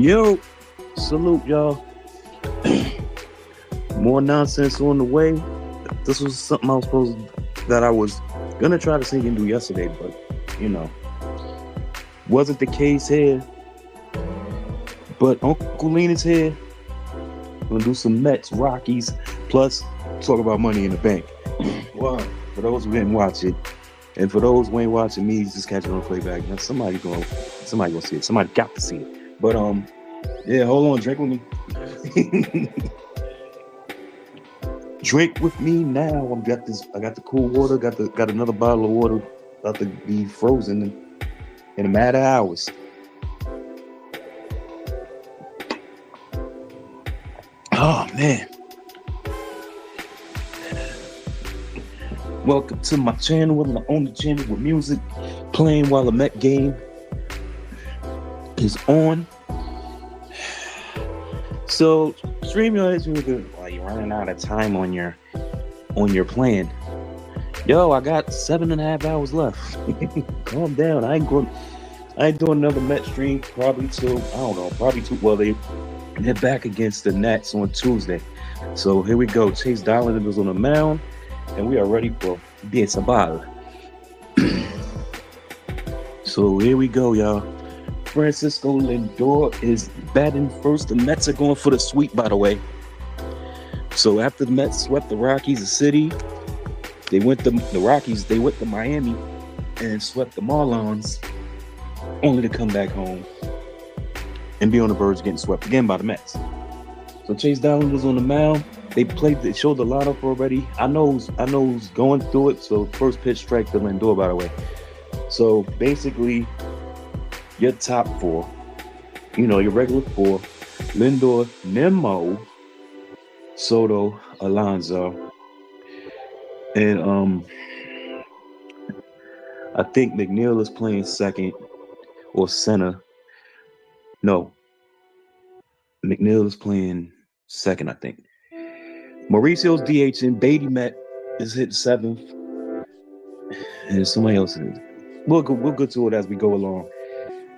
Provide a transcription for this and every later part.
Yo, salute y'all. More nonsense on the way. This was something I was gonna try to sing and do yesterday, but you know, wasn't the case here. But Uncle Lean is here. Gonna do some Mets, Rockies, plus talk about Money in the Bank. Well, for those who didn't watch it, and for those who ain't watching me, just catching on playback. Now somebody gonna see it. Somebody got to see it. But yeah, hold on, drink with me. Drink with me now. I got the cool water. Got another bottle of water about to be frozen in a matter of hours. Oh man. Welcome to my channel, my only channel with music playing while the Met game is on. So StreamYard is really good. Well, you're running out of time on your plan. Yo, I got 7.5 hours left. Calm down. I ain't doing another Met stream probably till probably two. Well, they're back against the Nets on Tuesday. So here we go. Chase Dollander is on the mound, and we are ready for baseball. So here we go, y'all. Francisco Lindor is batting first. The Mets are going for the sweep, by the way. So after the Mets swept the Rockies, the city, they went to Miami and swept the Marlins, only to come back home and be on the verge of getting swept again by the Mets. So Chase Dollander was on the mound. They showed the lineup already. I know who's going through it. So first pitch strike to Lindor, by the way. So basically, your top four, your regular four: Lindor, Nimmo, Soto, Alonso, and I think McNeil is playing second or center. No, McNeil is playing second, I think. Mauricio's DHing. Beatty Met is hit seventh, and somebody else is. We'll go to it as we go along.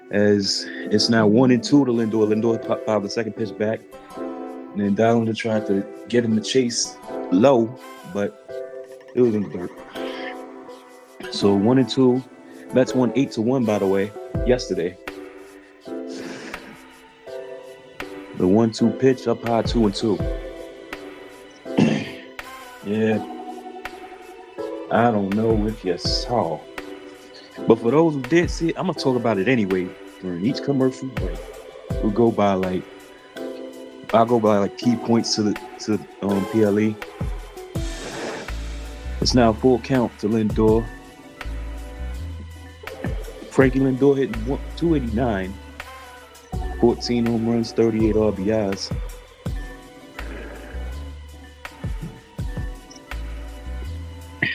As it's now 1-2 to Lindor. Lindor popped the second pitch back, and then Dollander tried to get him to chase low, but it was in the dirt. So 1-2. Mets won 8-1, by the way, yesterday. The 1-2 pitch up high, 2-2. Yeah, I don't know if you saw, but for those who did see it, I'm gonna talk about it anyway during each commercial. I'll go by like key points to PLE. It's now full count to Lindor. Frankie Lindor hitting 289, 14 home runs, 38 RBIs.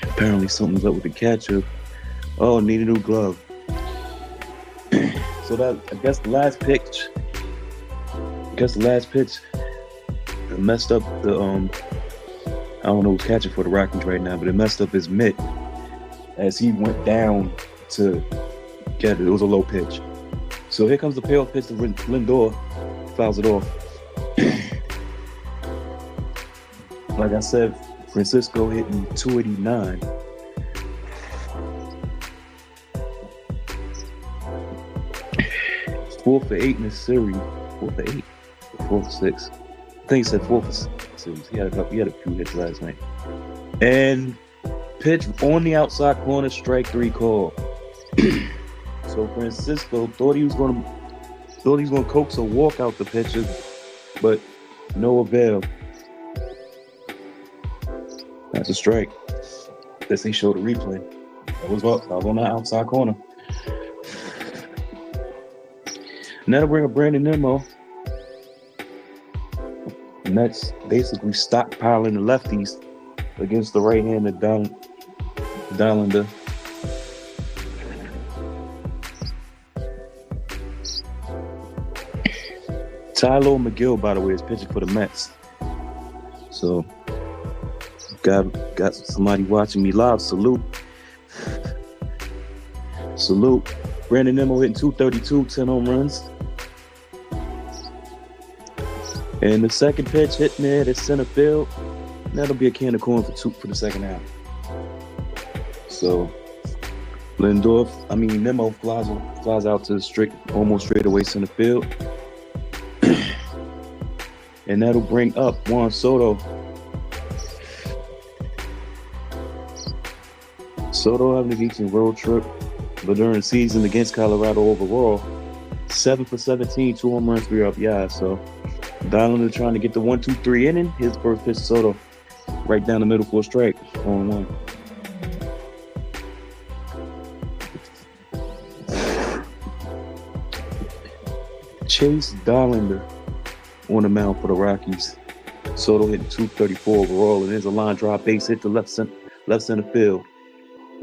Apparently something's up with the catcher. Oh, need a new glove. So I guess the last pitch messed up the I don't know who's catching for the Rockies right now, but it messed up his mitt as he went down to get it. It was a low pitch. So here comes the payoff pitch to Lindor, fouls it off. Like I said, Francisco hitting 289. Four for 8 in the series. 4 for 8. 4 for 6. I think he said 4 for 6. He had a few hits last night. And pitch on the outside corner, strike 3 call. So Francisco thought he was gonna coax a walk out the pitcher, but no avail. That's a strike. Guess they showed a replay. I was on the outside corner. And that'll bring up Brandon Nimmo. And that's basically stockpiling the lefties against the right-handed Dollander. Tyler McGill, by the way, is pitching for the Mets. So got somebody watching me live. Salute. Brandon Nimmo hitting 232, 10 home runs. And the second pitch hitting it at center field. That'll be a can of corn for two for the second half. So Nemo flies out to the almost straight away center field, and that'll bring up Juan Soto. Soto having a decent road trip, but during the season against Colorado overall, 7 for 17, 2 home runs, 3 RBIs. So Dollander trying to get the 1-2-3 inning. His first pitch, Soto, right down the middle for a strike, 0-1. Chase Dollander on the mound for the Rockies. Soto hitting 234 overall, and there's a line drive base hit to left center field.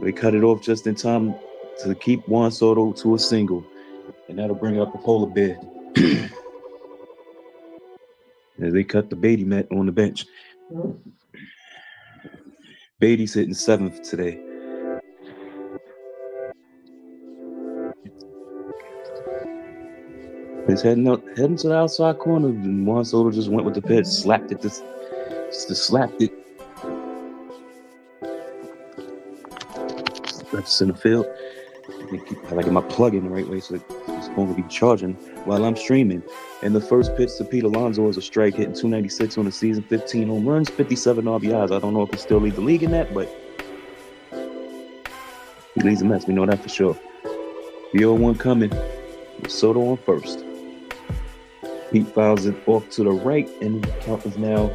They cut it off just in time to keep Juan Soto to a single, and that'll bring up the polar bear. As they cut the Beatty Met on the bench. Beatty's hitting 7th today. He's heading to the outside corner, and Juan Soto just went with the pitch, slapped it, just slapped it. Left center field. I like my plug in the right way, so it's going to be charging while I'm streaming. And the first pitch to Pete Alonso is a strike, hitting 296 on the season, 15 home runs, 57 RBIs. I don't know if he still leads the league in that, but he leads the Mets. We know that for sure. The 0-1 coming with Soto on first. Pete fouls it off to the right, and the count is now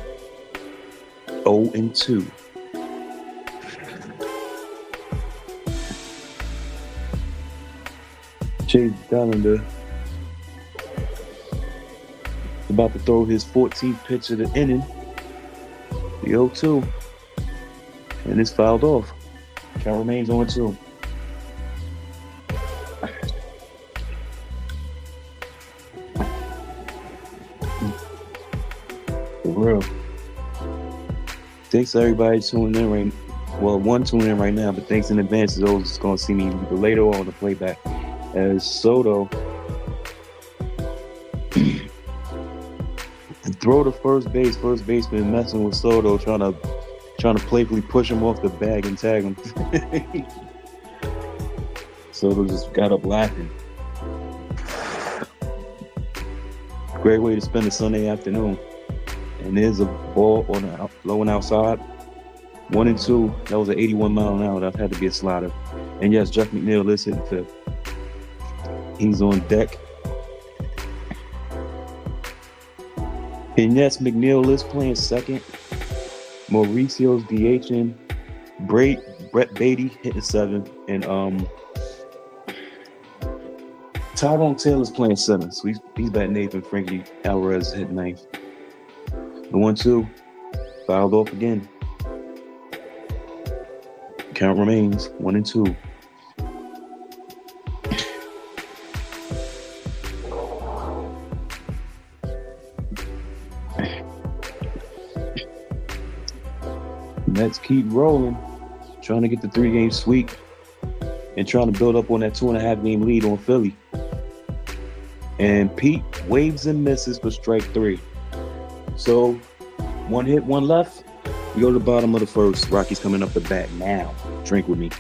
0-2. Chase Dollander about to throw his 14th pitch of the inning, the 0-2, and it's fouled off. Count remains 0-2. For real. Thanks to everybody tuning in right. Well, one tuning in right now, but thanks in advance to those that's going to see me either later or on the playback. As Soto throw to first baseman messing with Soto, trying to playfully push him off the bag and tag him. Soto just got up laughing. Great way to spend a Sunday afternoon. And there's a ball on the low and outside. 1-2. That was an 81 mile an hour. That had to be a slider. And yes, Jeff McNeil is hitting fifth. He's on deck. And yes, McNeil is playing second. Mauricio's DHing. Brett Beatty hitting 7th. And Tyrone Taylor's playing 7th. So he's batting 8th, and Frankie Alvarez hitting 9th. The 1-2 fouled off again. Count remains 1-2. Mets keep rolling, trying to get the 3-game sweep and trying to build up on that 2.5-game lead on Philly. And Pete waves and misses for strike 3. So 1 hit, 1 left. We go to the bottom of the first. Rockies coming up the bat now. Drink with me.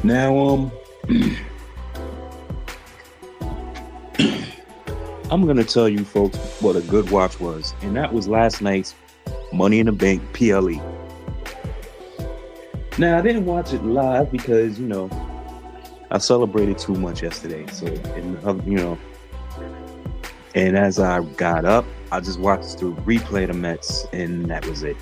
Now, I'm going to tell you folks what a good watch was. And that was last night's Money in the Bank PLE. Now, I didn't watch it live because, I celebrated too much yesterday. So, and as I got up, I just watched the replay of the Mets, and that was it.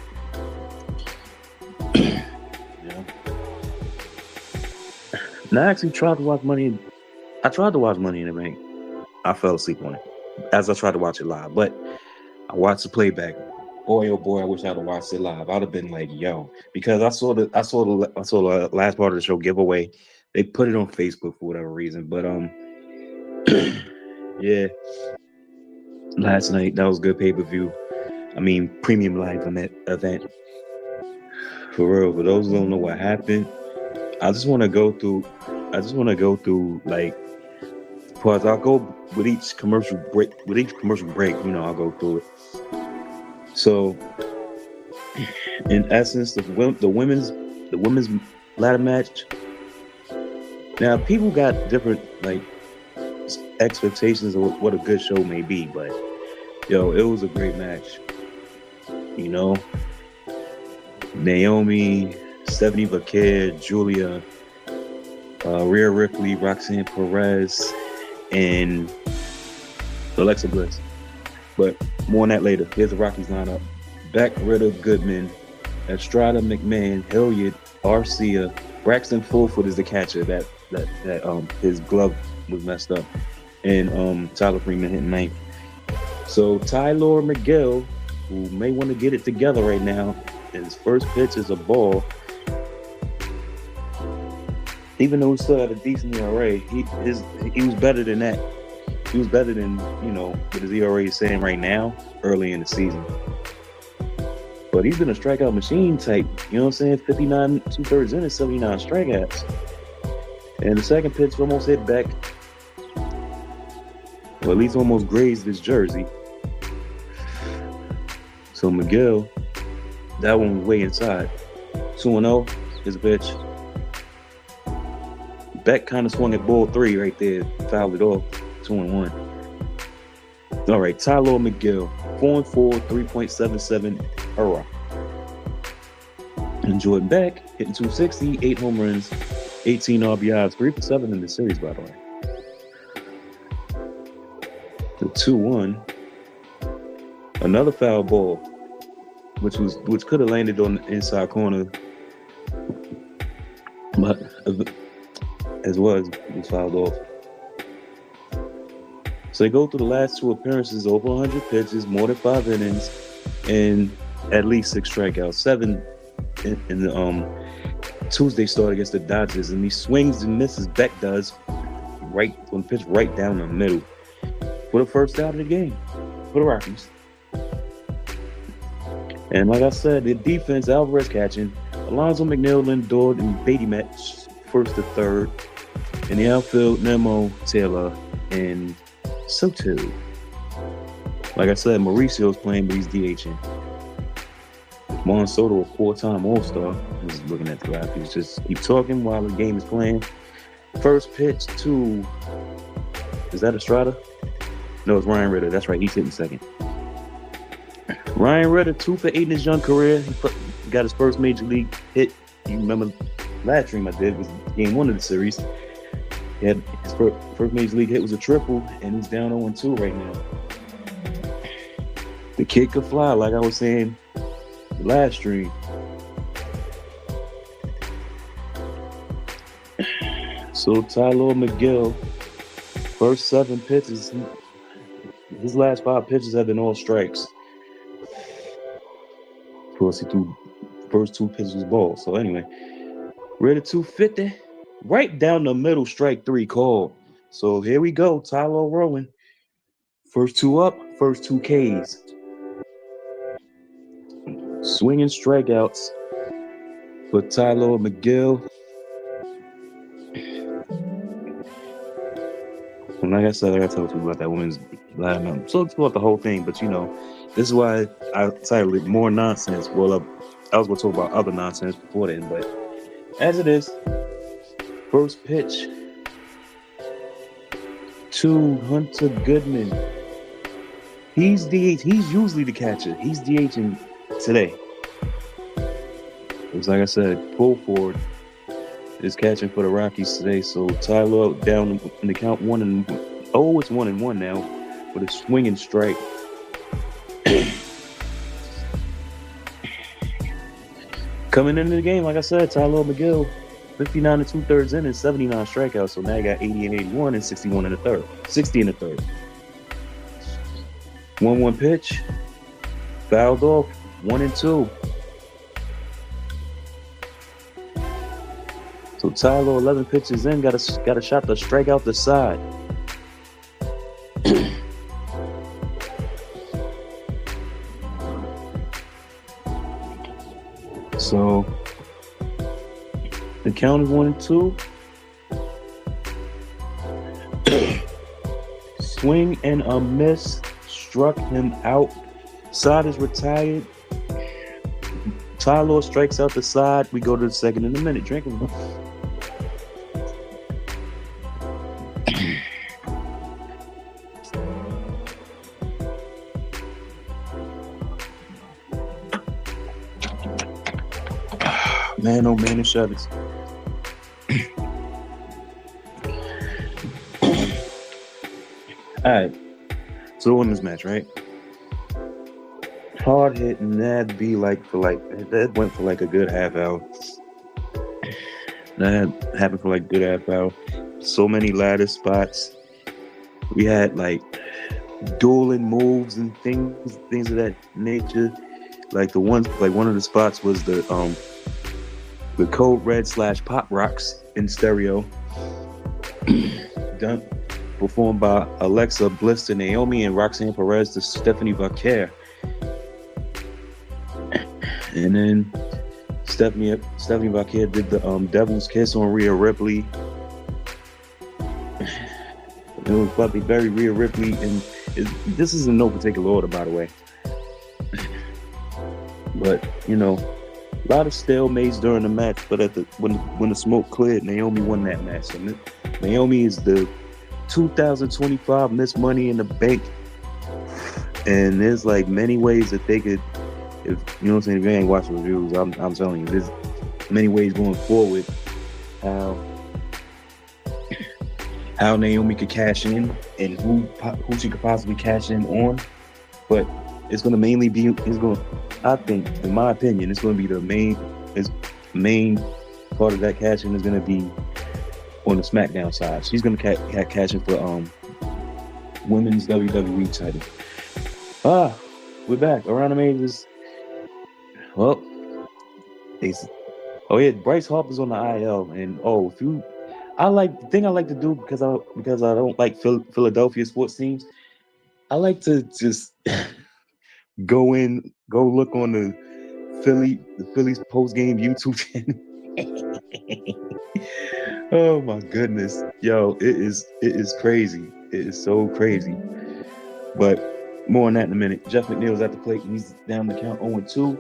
And I actually tried to watch Money in the Bank. I fell asleep on it as I tried to watch it live, but I watched the playback. Boy, oh boy, I wish I'd have watched it live. I'd have been like, yo, because I saw the last part of the show giveaway. They put it on Facebook for whatever reason, but yeah, last night that was a good pay-per-view. I mean, premium live event. For real. For those who don't know what happened, I just want to go through. I just want to go through like. Pause. I'll go with each commercial break. With each commercial break, I'll go through it. So, in essence, the women's ladder match. Now, people got different like expectations of what a good show may be, but yo, it was a great match. You know, Naomi, Stephanie Vaquer, Julia, Rhea Ripley, Roxanne Perez, and Alexa Bliss. But more on that later. Here's the Rockies lineup: Beck, Ritter, Goodman, Estrada, McMahon, Hilliard, Arcia, Braxton Fulford is the catcher. That his glove was messed up, and Tyler Freeman hitting ninth. So Tyler McGill, who may want to get it together right now, his first pitch is a ball. Even though he still had a decent ERA, he was better than that. He was better than what his ERA is saying right now, early in the season. But he's been a strikeout machine type. You know what I'm saying? 59 2/3 innings, 79 strikeouts. And the second pitch almost hit back. Well, at least almost grazed his jersey. So McGill, that one was way inside. 2-0 is a pitch. Beck kind of swung at ball 3 right there, fouled it off. 2-1. All right, Tyler McGill, 4-4, 3.77 ERA. And Jordan Beck hitting 260, 8 home runs, 18 RBIs, 3 for 7 in the series, by the way. The 2-1, another foul ball, which could have landed on the inside corner, but as well as was fouled off. So they go through the last 2 appearances, over 100 pitches, more than 5 innings, and at least 6 strikeouts. 7 in the Tuesday start against the Dodgers, and he swings and misses. Beck does right on the pitch, right down the middle for the first out of the game for the Rockies. And like I said, the defense, Alvarez catching, Alonzo, McNeil, Lindor, and Beatty match first to third. In the outfield, Nemo, Taylor, and Soto. Like I said, Mauricio's playing, but he's DHing. Juan Soto, a 4-time All-Star. I was looking at the graphics. Just keep talking while the game is playing. First pitch to... Is that Estrada? No, it's Ryan Ritter. That's right. He's hitting second. Ryan Ritter, 2 for 8 in his young career. He got his first major league hit. You remember last stream I did was game 1 of the series. He had his first major league hit was a triple, and he's down 0-2 right now. The kid could fly, like I was saying the last stream. So Tyler McGill, first 7 pitches, his last 5 pitches have been all strikes. Of course, he threw first 2 pitches ball. So anyway, ready 250. Right down the middle, strike 3 call. So here we go. Tyler rolling. First 2 up, first 2 Ks. Swinging strikeouts for Tyler McGill. And like I said, I gotta talk to you about that women's lineup. So it's about the whole thing, but this is why I titled it More Nonsense. Well, I was gonna talk about other nonsense before then, but as it is, first pitch to Hunter Goodman. He's DH. He's usually the catcher. He's DHing today. It's like I said, Fulford is catching for the Rockies today. So Tyler down in the count 1-0. It's 1-1 now with a swinging strike. Coming into the game, like I said, Tyler McGill, 59 2/3 innings, 79 strikeouts. So now you got 80 and 81 and 61 in the third. 60 in the third. 1-1 pitch. Fouled off. 1-2. So Tyler, 11 pitches in, got a shot to strike out the side. count is 1-2. Swing and a miss. Struck him out. Side is retired. Tyler strikes out the side. We go to the second in a minute. Drinking. Man, oh man, it shudders. All right. So in this match, right? Hard hitting, that went for like a good half hour. That happened for like a good half hour. So many ladder spots. We had like dueling moves and things of that nature. Like one of the spots was the Code Red / Pop Rocks in stereo. Done. Performed by Alexa Bliss to Naomi and Roxanne Perez to Stephanie Vaquer. And then Stephanie Vaquer did the Devil's Kiss on Rhea Ripley. It was probably very Rhea Ripley, and this is in no particular order, by the way. But you know, a lot of stalemates during the match. But when the smoke cleared, Naomi won that match. And Naomi is the 2025 Miss Money in the Bank, and there's like many ways that they could, if you know what I'm saying, if you ain't watching reviews, I'm telling you, there's many ways going forward how Naomi could cash in and who she could possibly cash in on. But it's going to mainly be, I think, in my opinion, it's going to be the main part of that cash in is going to be on the SmackDown side. She's going to cash in for women's WWE title. We're back. Around the majors. Well, Bryce Harper's on the IL, and the thing I like to do because I don't like Philadelphia sports teams. I like to just go look on the Phillies post game YouTube channel. Oh my goodness, yo, it is crazy. It is so crazy. But more on that in a minute. Jeff McNeil's at the plate, and he's down the count 0-2.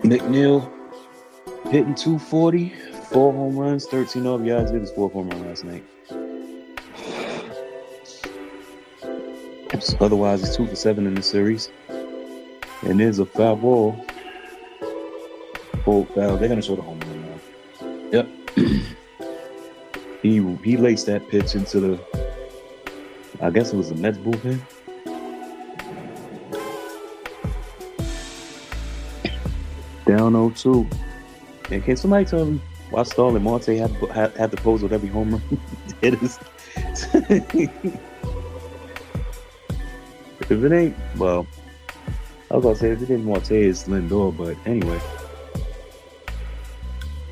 McNeil hitting 240, 4 home runs, 13 RBIs. Hit his 4th home run last night. Otherwise, he's 2 for 7 in the series. And there's a foul ball. Foul. They're gonna show the home run now. Yep. He laced that pitch into the, I guess it was the Mets bullpen. Down 0-2. And can somebody tell me why Starling Marte had to pose with every home run hitters? If it ain't, well, I was gonna say if it ain't Marte, it's Lindor, but anyway.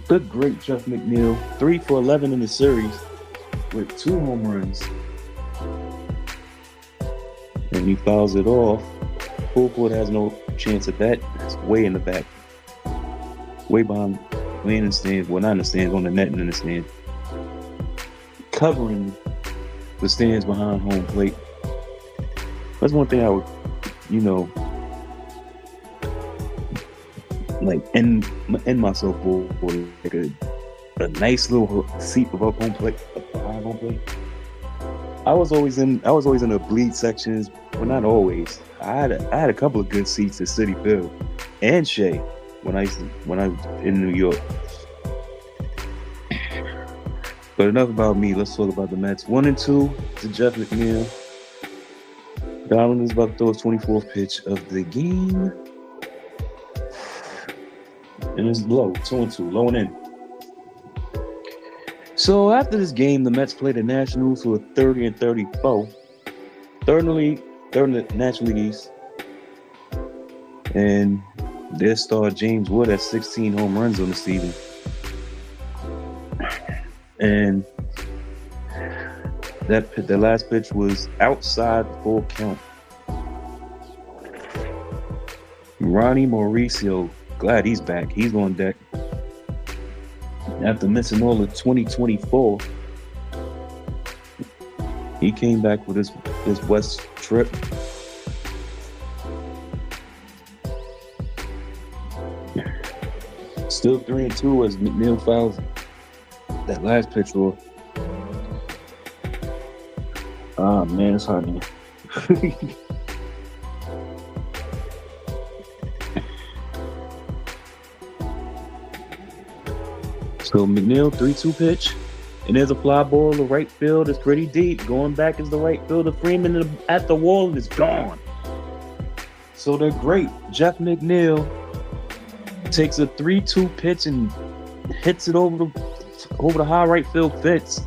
The great Jeff McNeil, 3 for 11 in the series with 2 home runs. And he fouls it off. Full court has no chance at that. It's way in the back. Way behind, way in the stands. Well, not in the stands, on the net and in the stands. Covering the stands behind home plate. That's one thing I would, like end myself for like a nice little seat above home plate, behind home plate. I was always in the bleed sections, but not always. I had a couple of good seats at Citi Field and Shea when I was in New York. But enough about me. Let's talk about the Mets. 1-2 to Jeff McNeil. Garland is about to throw his 24th pitch of the game. And it's low, 2-2, low and in. So after this game, the Mets played the Nationals, who are 30-34. Third in the National League East. And their star James Wood has 16 home runs on the season. And the last pitch was outside full count. Ronnie Mauricio Glad he's back. He's on deck. After missing all of 2024, he came back with his West trip. Still 3-2 as McNeil fouls that last pitch off. Ah man, it's hard, man. So McNeil 3-2 pitch, and there's a fly ball. The right field is pretty deep. Going back is the right fielder. Freeman at the wall and it's gone. So they're great. Jeff McNeil takes a 3-2 pitch and hits it over the high right field fence.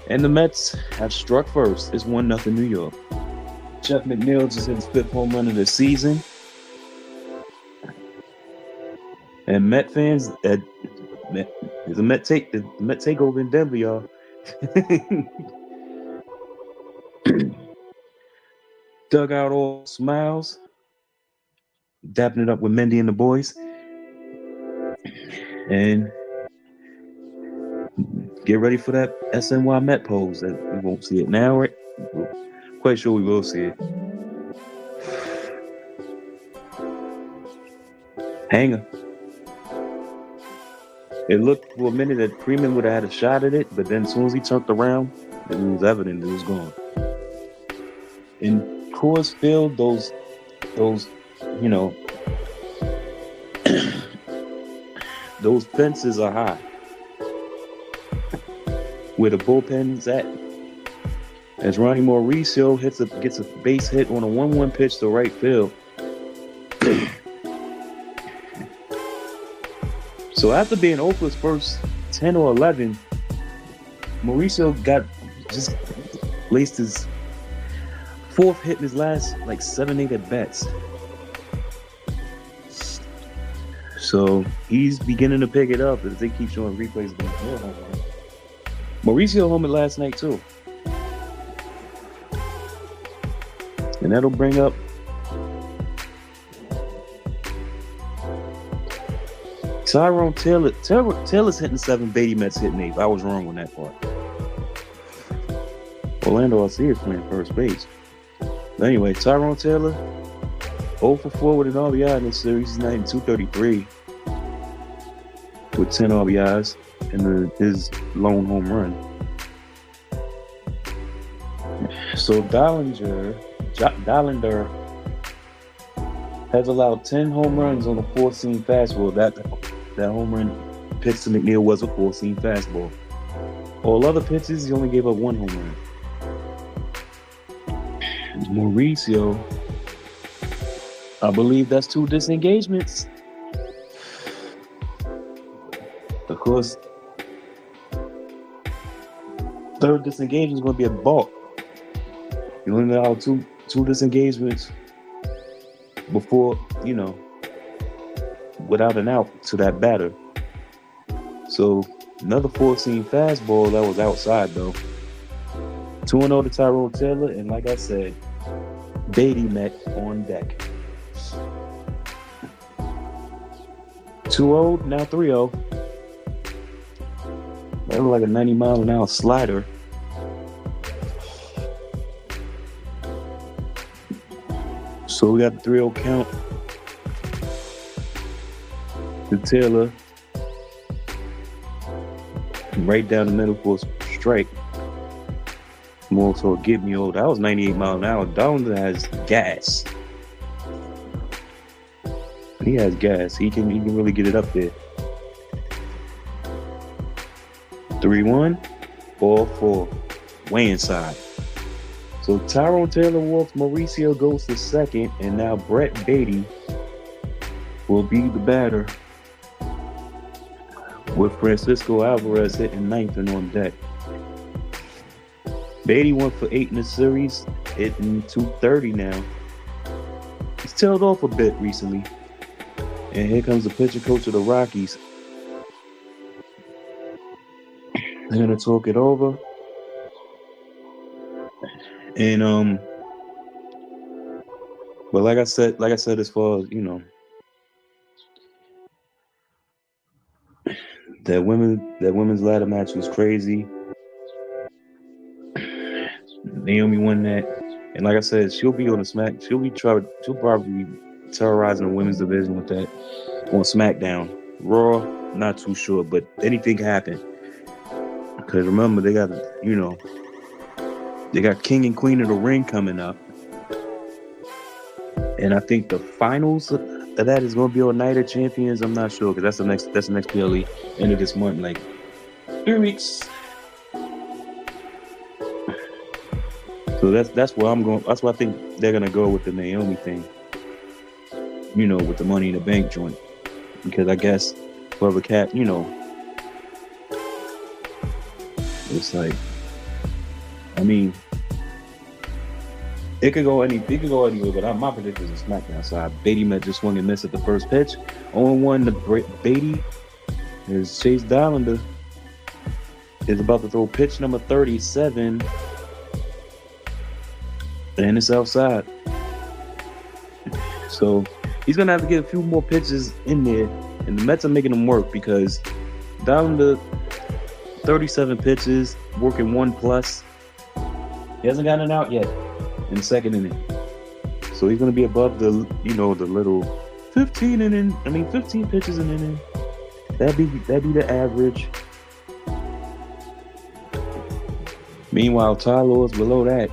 And the Mets have struck first. It's 1-0 New York. Jeff McNeil just hit his 5th home run of the season. And Met fans, there's a Met takeover in Denver, y'all. Dugout all smiles, dapping it up with Mendy and the boys. And get ready for that SNY Met pose. That we won't see it now, right? Quite sure we will see it. Hanger. It looked for a minute that Freeman would have had a shot at it, but then as soon as he turned around, it was evident it was gone. In Coors Field, those those fences are high. Where the bullpen's at. As Ronnie Mauricio gets a base hit on a 1-1 pitch to right field. So after being 0 for his first 10 or 11, Mauricio just laced his 4th hit in his last 7-8 at bats. So he's beginning to pick it up as they keep showing replays of him. Mauricio homered last night too. And that'll bring up Tyrone Taylor. Taylor's hitting 7, Beatty Mets hitting 8. I was wrong on that part. Orlando Arcia is playing first base. But anyway, Tyrone Taylor, 0 for 4 with an RBI in this series. He's not in 233 with 10 RBIs and his lone home run. So Dollinger has allowed 10 home runs on a 4-seam fastball. That home run pitch to McNeil was a 4-seam fastball. All other pitches, he only gave up 1 home run. Mauricio, I believe that's 2 disengagements. Of course, 3rd disengagement is going to be a balk. You only allow two disengagements before, without an out to that batter. So another 4-seam fastball that was outside though. 2-0 to Tyrone Taylor, and like I said, Beatty Met on deck. 2-0, now 3-0. That was like a 90-mile-an-hour slider. So we got the 3-0 count to Taylor. Right down the middle for a strike. More so get me old. That was 98 miles an hour. Dollinger has gas. He has gas. He can really get it up there. 3-1, ball 4, way inside. So Tyrone Taylor walks, Mauricio goes to second, and now Brett Beatty will be the batter with Francisco Alvarez hitting 9th and on deck. Beatty went for 8 in the series, hitting 230 now. He's tailed off a bit recently. And here comes the pitcher coach of the Rockies. They're gonna talk it over. And but like I said, as far as That women's ladder match was crazy. Naomi won that, and like I said, she'll be on the Smack. She'll probably be terrorizing the women's division with that on SmackDown. Raw, not too sure, but anything can happen. Because remember, they got King and Queen of the Ring coming up, and I think the finals of that is going to be on Night of Champions. I'm not sure because that's the next PLE end of this month, like 3 weeks. So that's where I'm going. That's why I think they're gonna go with the Naomi thing. With the Money in the Bank joint, because I guess whoever it's like, I mean, it could go anywhere. But my prediction is a SmackDown side. Beatty met just swung and missed at the first pitch. 0-1 to Beatty. Is Chase Dollander is about to throw pitch number 37, and it's outside. So he's gonna have to get a few more pitches in there, and the Mets are making him work because Dollander 37 pitches, working 1+. He hasn't gotten it out yet in the second inning. So he's gonna be above the little 15 pitches an inning. That'd be the average. Meanwhile, Tyler is below that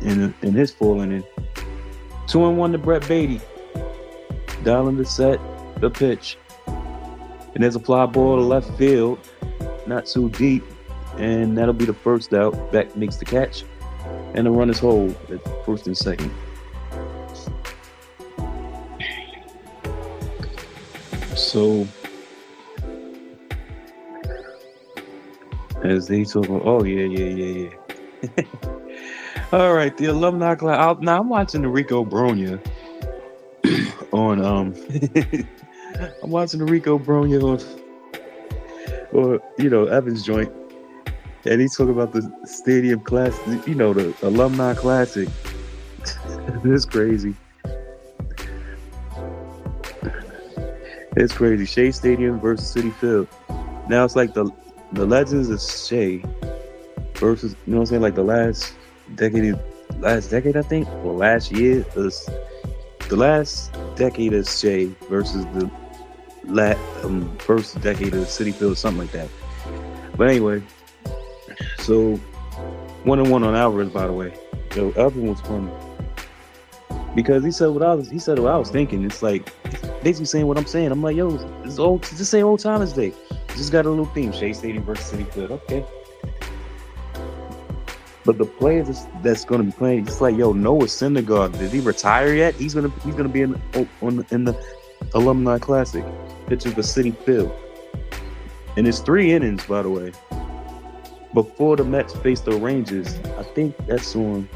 in his full inning. 2-1 to Brett Beatty. Dollander set the pitch, and there's a fly ball to left field, not too deep, and that'll be the first out. Beck makes the catch, and the run is hold at first and second. So as they talk about, oh yeah. All right, the alumni class. Now I'm watching the Rico Bronya on I'm watching the Rico Bronya on Evans joint, and he's talking about the stadium class, the alumni classic. It's crazy. It's crazy. Shea Stadium versus City Field. Now it's like the Legends of Shea versus, what I'm saying, like the last decade I think, or last year, the last decade of Shea versus the first decade of City Field, something like that. But anyway, so 1-1 on Alvarez, by the way. Yo, Alvin was funny because he said what I was thinking. It's like basically saying what I'm saying. I'm like, yo, just say Old Timers Day. Just got a little theme: Shea Stadium versus City Field. Okay. But the players that's going to be playing, it's like, yo, Noah Syndergaard, did he retire yet? He's gonna be in the Alumni Classic, pitching for City Field, and it's 3 innings, by the way. Before the Mets face the Rangers, I think that's on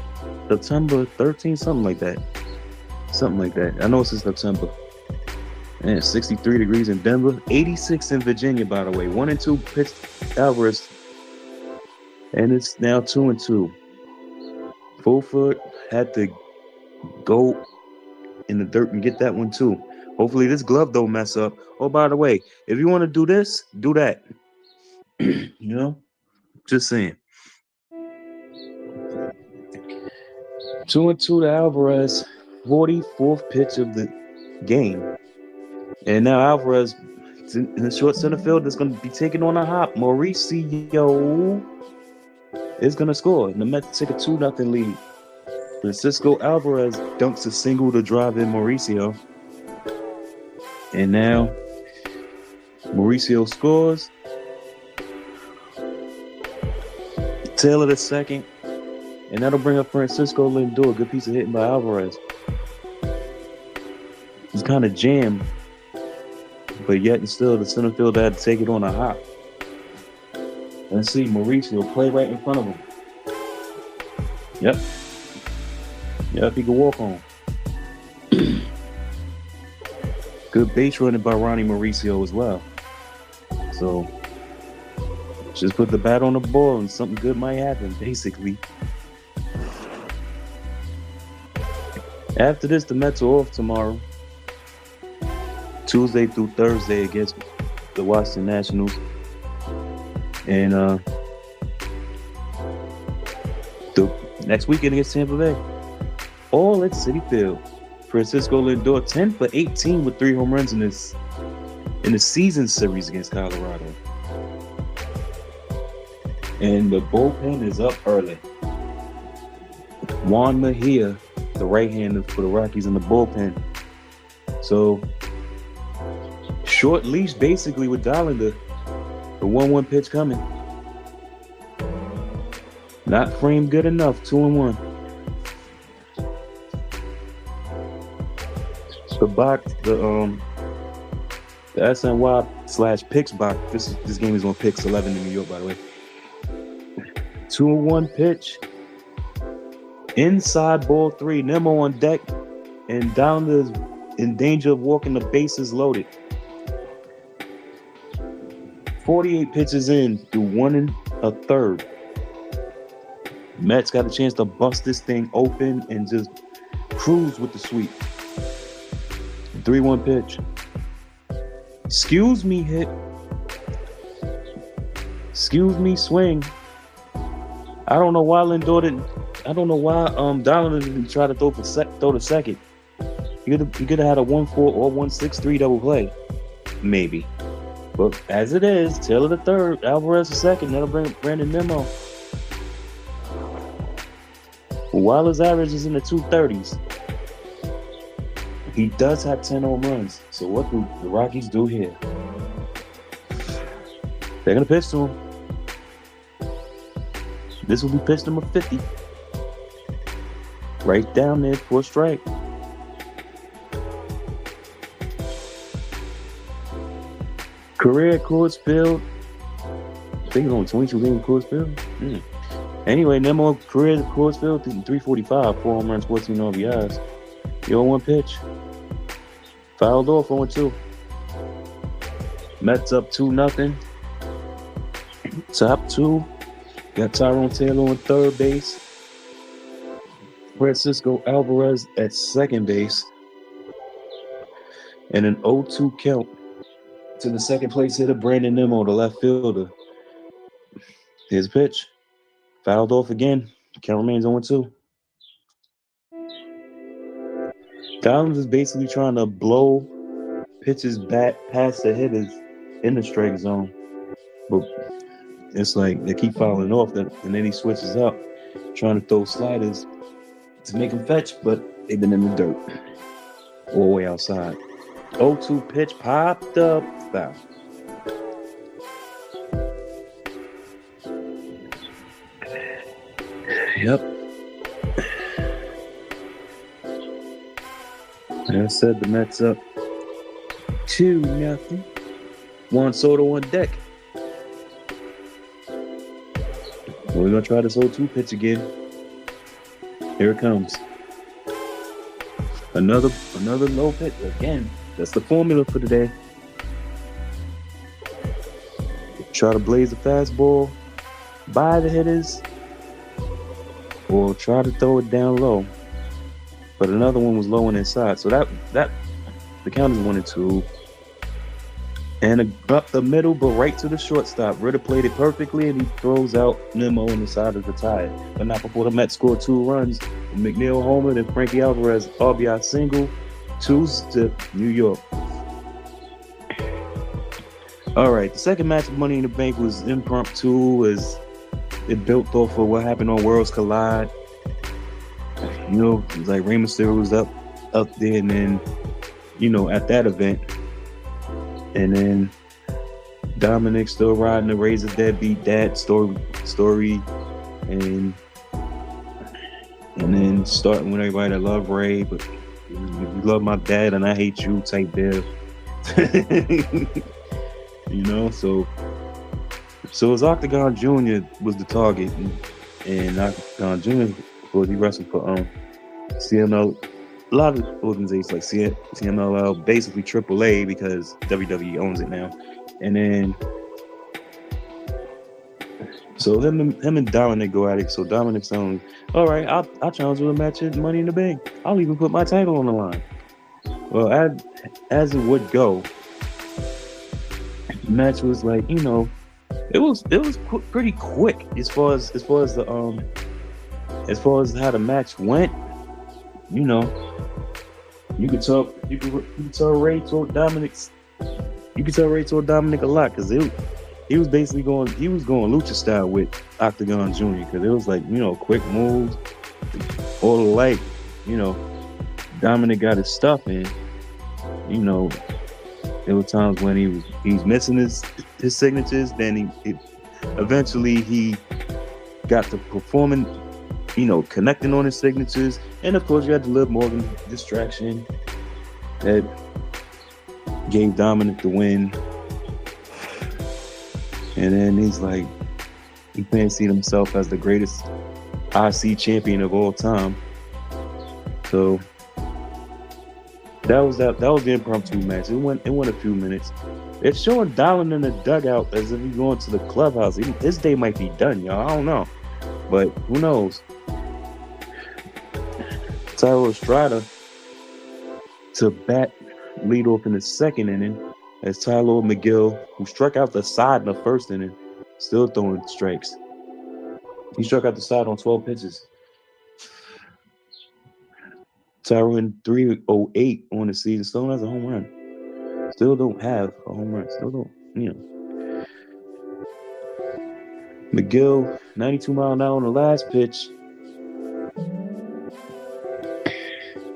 September 13th, something like that. I know it's in September. And it's 63 degrees in Denver, 86 in Virginia, by the way. 1-2 pitched Alvarez. And it's now 2-2. Fulford had to go in the dirt and get that one too. Hopefully this glove don't mess up. Oh, by the way, if you want to do this, do that. Just saying. 2-2 to Alvarez, 44th pitch of the game. And now Alvarez in the short center field is going to be taking on a hop. Mauricio is going to score. And the Mets take a 2-0 lead. Francisco Alvarez dunks a single to drive in Mauricio. And now Mauricio scores. Taylor the second. And that'll bring up Francisco Lindor. Good piece of hitting by Alvarez. He's kind of jammed. But yet and still, the center fielder had to take it on a hop. Let's see, Mauricio play right in front of him. Yep, he can walk on. Good base running by Ronnie Mauricio as well. So, just put the bat on the ball and something good might happen, basically. After this, the Mets are off tomorrow. Tuesday through Thursday against the Washington Nationals. And the next weekend against Tampa Bay. All at Citi Field. Francisco Lindor 10 for 18 with 3 home runs in the season series against Colorado. And the bullpen is up early. Juan Mejia, the right-hander for the Rockies in the bullpen. So, short leash basically with Dollander. The 1-1 pitch coming. Not framed good enough, 2-1. The box, the SNY/Picks box. This game is on Picks 11 in New York, by the way. 2-1 pitch. Inside ball 3. Nemo on deck, and Dollander's in danger of walking the bases loaded. 48 pitches in through 1 1/3. Mets got a chance to bust this thing open and just cruise with the sweep. 3-1 pitch. Excuse me, hit. Excuse me, swing. I don't know why Lindor didn't. I don't know why Dollander didn't try to throw to second. He could have had a 1-4 or 1-6-3 double play, maybe. But as it is, Taylor the third, Alvarez the second. That'll bring Brandon Nimmo. While his average is in the 230s, he does have 10 home runs. So what do the Rockies do here? They're gonna pitch to him. This will be pitch number 50. Right down there for a strike. Career at Coors Field. I think it's only 22 games at Coors Field. Anyway, Nemo career at Coors Field, 345, 4 home runs, 14 RBIs. 0-1 pitch. Fouled off 0-2. Mets up 2-0. Top 2. Got Tyrone Taylor on third base. Francisco Alvarez at second base. And an 0-2 count to the second place hitter, Brandon Nimmo, the left fielder. Here's a pitch. Fouled off again. Count remains 0-2. Collins is basically trying to blow pitches back past the hitters in the strike zone. But it's like they keep fouling off, and then he switches up, trying to throw sliders to make him fetch, but they've been in the dirt all the way outside. 0-2 pitch popped up, foul. Yep. Like I said, the Mets up 2-0. Juan Soto on deck. We're gonna try this 0-2 pitch again. Here it comes. Another low pitch again. That's the formula for today. Try to blaze a fastball by the hitters, or try to throw it down low. But another one was low and inside. So that the count is 1-2. And up the middle, but right to the shortstop. Ritter played it perfectly, and he throws out Nimmo on the side of the tie. But not before the Mets scored 2 runs. McNeil homer, and Frankie Alvarez RBI single. 2s to New York. All right, the second match of Money in the Bank was impromptu, as it built off of what happened on Worlds Collide. You know, it was like Rey Mysterio was up there, and then, you know, at that event. And then Dominic still riding the Razor Deadbeat Dad story, and then starting with everybody that love Ray, but you love my dad and I hate you type deal. You know, so his Octagon Jr. was the target, and Octagon Jr. of course he wrestled for CML. A lot of organizations like CMLL, basically AAA, because WWE owns it now. And then, so him and Dominic go at it. So Dominic's saying, all right, I'll challenge you to a match at Money in the Bank. I'll even put my title on the line. Well, as it would go, match was like, it was pretty quick as far as how the match went. You know, you could tell Ray told Dominic a lot because he was basically going lucha style with Octagon Jr. because it was like quick moves, all the like. You know, Dominic got his stuff in. You know, there were times when he's missing his signatures. Then eventually he got to performing, connecting on his signatures. And of course, you had the Liv Morgan distraction that gave Dominic the win. And then he's like, he fancied himself as the greatest IC champion of all time. So that was the impromptu match. It went a few minutes. It's showing Dolan in the dugout as if he's going to the clubhouse. His day might be done, y'all. I don't know, but who knows? Tyler Estrada to bat lead off in the second inning as Tyler McGill, who struck out the side in the first inning, still throwing strikes. He struck out the side on 12 pitches. Tyrone 308 on the season. Still has a home run. Still don't have a home run. Still don't, McGill, 92 mile an hour on the last pitch.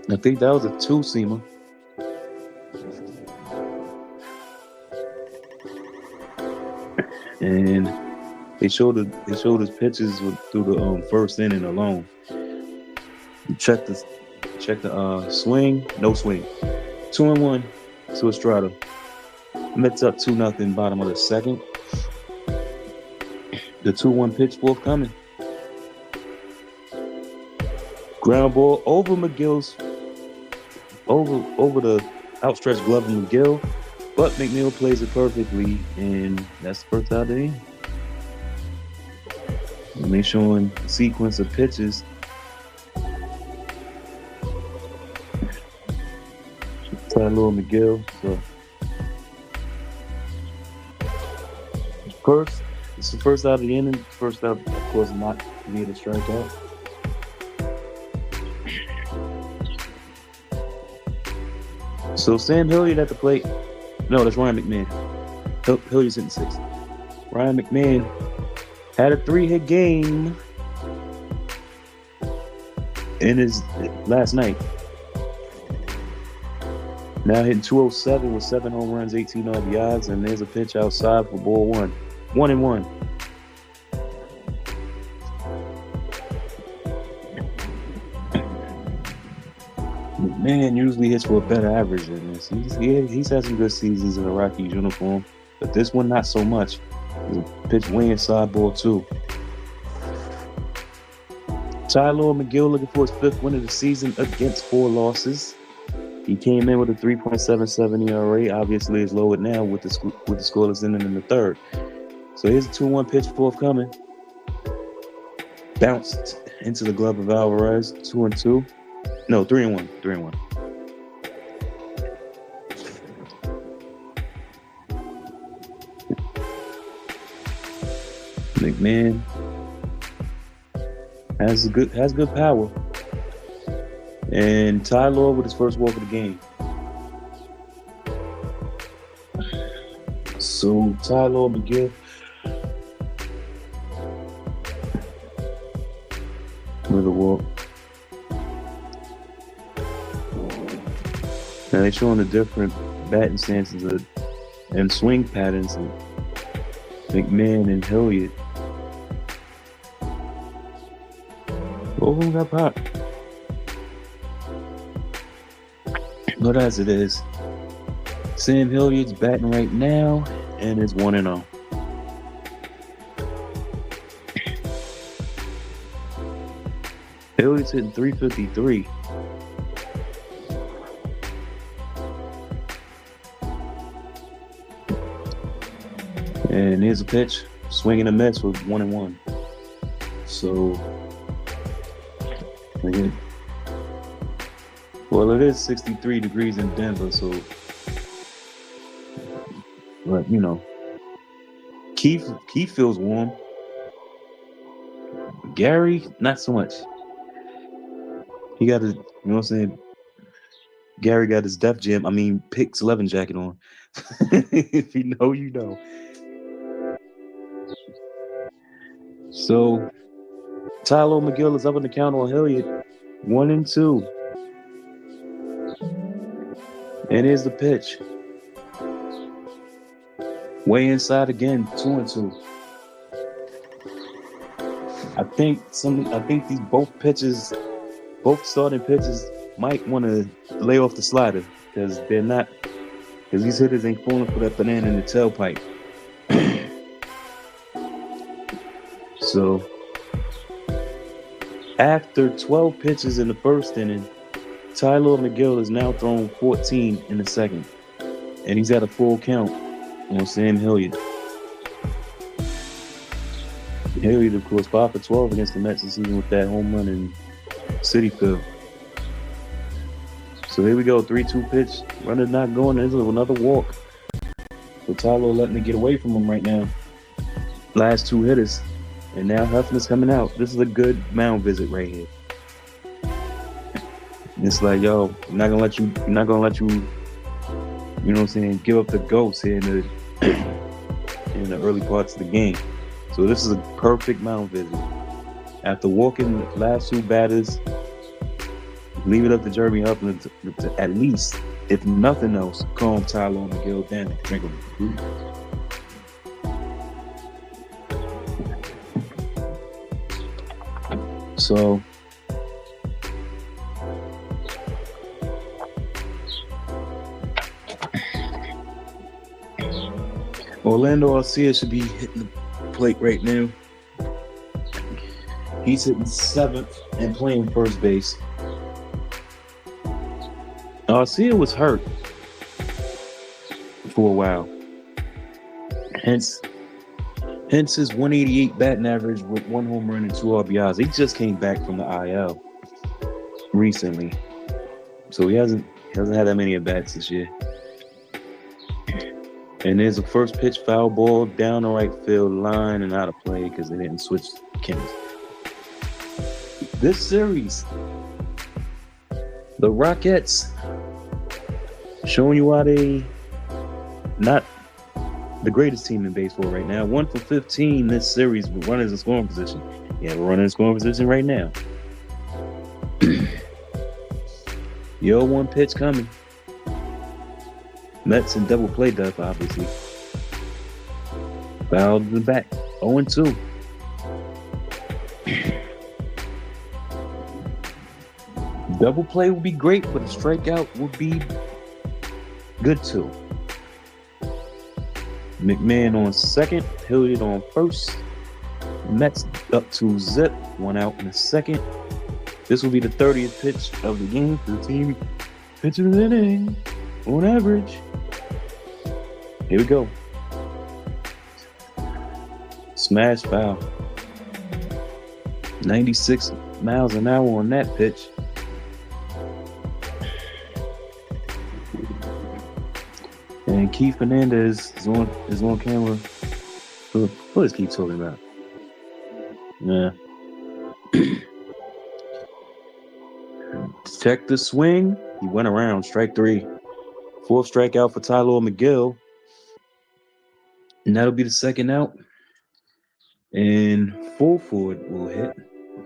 I think that was a two-seamer. And they showed his pitches through the first inning alone. Check the swing, no swing. 2-1 to Estrada. Mets up 2-0 bottom of the second. The 2-1 pitch forthcoming. Ground ball over McGill's over the outstretched glove of McGill, but McNeil plays it perfectly, and that's the first out of the inning. And they're showing a sequence of pitches. Tyler McGill. So it's the first out of the inning. First out, of course, not near the strikeout. So Sam Hilliard at the plate. No, that's Ryan McMahon. Hilliard's hitting 6. Ryan McMahon had a 3-hit game in his last night. Now hitting 207 with 7 home runs, 18 RBIs, and there's a pitch outside for ball 1. 1-1. McMahon usually hits for a better average than this. He's had some good seasons in the Rockies uniform, but this one not so much. The pitch way inside ball 2. Tyler McGill looking for his 5th win of the season against 4 losses. He came in with a 3.77 ERA. Obviously, it's lowered now with the scoreless inning in the 3rd. So here's a 2-1 pitch forthcoming. Bounced into the glove of Alvarez. 2-2. No, 3-1. 3-1. McMahon has good power. And Ty Law with his first walk of the game. So Ty Law begin with a walk. Now they're showing the different batting stances and swing patterns of McMahon and Hilliard. Both of them got pop. But as it is, Sam Hilliard's batting right now, and it's 1-0. Hilliard's hitting .353. And here's a pitch, swinging a miss with 1-1. So, again. Well, it is 63 degrees in Denver, so, but Keith feels warm. Gary, not so much. He got his, you know what I'm saying? Gary got his Def Jam, Pix 11 jacket on. If you know, you know. So, Tyler McGill is up on the count on Hilliard. 1-2. And here's the pitch. Way inside again, 2-2. I think these both starting pitchers might want to lay off the slider because these hitters ain't falling for that banana in the tailpipe. So after 12 pitches in the first inning, Tyler McGill has now thrown 14 in the second, and he's at a full count on Sam Hilliard. Hilliard, of course, 5 for 12 against the Mets this season with that home run in Citi Field. So here we go, 3-2 pitch. Runner not going. There's another walk. So Tyler letting it get away from him right now. Last two hitters. And now Huffman's coming out. This is a good mound visit right here. It's like, yo, I'm not gonna let you, you know what I'm saying, give up the ghost here in the early parts of the game. So this is a perfect mound visit. After walking the last two batters, leave it up to Jeremy Huffman to at least, if nothing else, calm Tyler McGill down and drink him. So Orlando Arcia should be hitting the plate right now. He's hitting 7th and playing first base. Arcia was hurt for a while. Hence his 188 batting average with 1 home run and 2 RBIs. He just came back from the IL recently. So he hasn't had that many at-bats this year. And there's a first pitch foul ball down the right field line and out of play because they didn't switch Kings. This series, the Rockies showing you why they not the greatest team in baseball right now. 1 for 15 this series with runners in scoring position. Yeah, we're running in scoring position right now. Yo, 1 pitch coming. Mets in double play death, obviously. Fouled in the back. 0-2. Double play would be great, but a strikeout would be good too. McMahon on second, Hilliard on first. Mets up to zip, 1 out in the second. This will be the 30th pitch of the game for the team pitching an inning on average. Here we go. Smash foul. 96 miles an hour on that pitch. And Keith Fernandez is on camera. What is Keith talking about? Yeah. Check the swing. He went around. Strike 3. 4th strikeout for Tyler McGill. And that'll be the second out. And Fulford will hit.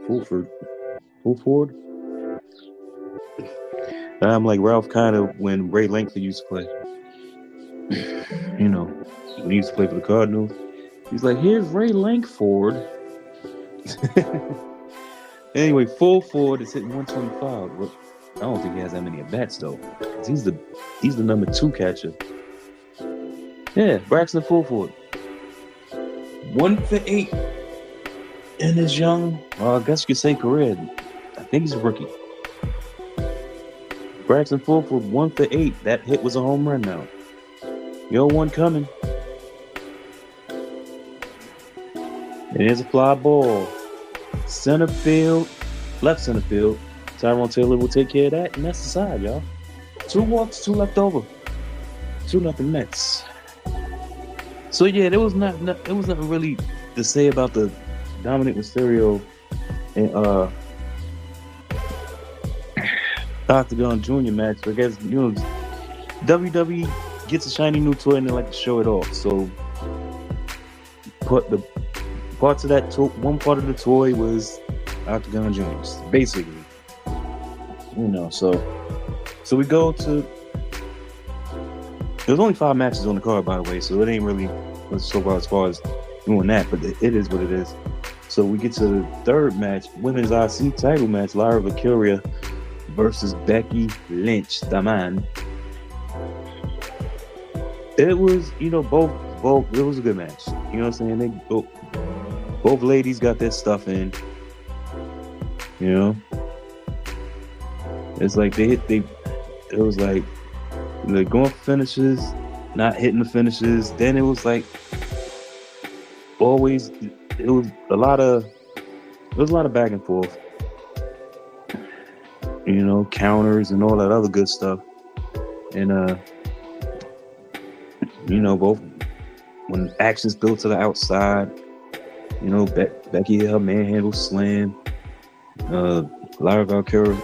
Fulford. I'm like Ralph kind of when Ray Langford used to play. You know, when he used to play for the Cardinals. He's like, here's Ray Langford. Anyway, Fulford is hitting 125. I don't think he has that many at-bats, though. He's the number 2 catcher. Yeah, Braxton Fulford. 1 for 8 in his young, I guess you could say career. I think he's a rookie. Braxton Fulford, 1 for 8. That hit was a home run now. Yo, 1 coming. And here's a fly ball. Center field, left center field. Tyrone Taylor will take care of that, and that's the side, y'all. 2 walks, 2 left over. 2-0 Mets. So yeah, there was it was nothing really to say about the Dominic Mysterio and Octagon Junior match. I guess WWE gets a shiny new toy and they like to show it off. So put the parts of that one part of the toy was Octagon Juniors, basically. So we go to. There's only 5 matches on the card, by the way, so it ain't really so far as doing that, but it is what it is. So we get to the third match, women's IC title match, Lyra Valkyria versus Becky Lynch, the man. It was, both. It was a good match. You know what I'm saying? They both ladies got their stuff in. It's like it was like they're going for finishes, not hitting the finishes. Then it was like always it was a lot of back and forth. Counters and all that other good stuff. And both when actions built to the outside, Becky hit her manhandle slam. Lyra Valkyria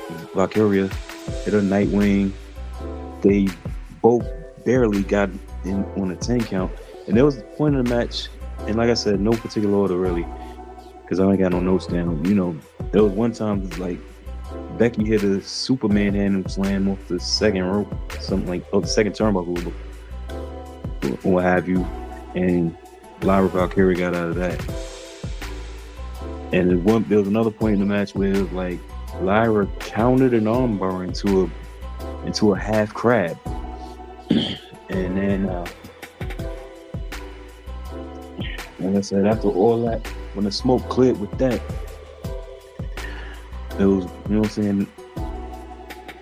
hit her Nightwing. They both barely got in on a 10 count. And there was a point of the match, and like I said, no particular order really, because I ain't got no notes down. There was one time like Becky hit a Superman handle slam off the second rope, something like the second turnbuckle, or what have you, and Lyra Valkyria got out of that. And there was another point in the match where it was like Lyra countered an armbar into a half crab, and then like I said, after all that, when the smoke cleared with that, it was, what I'm saying,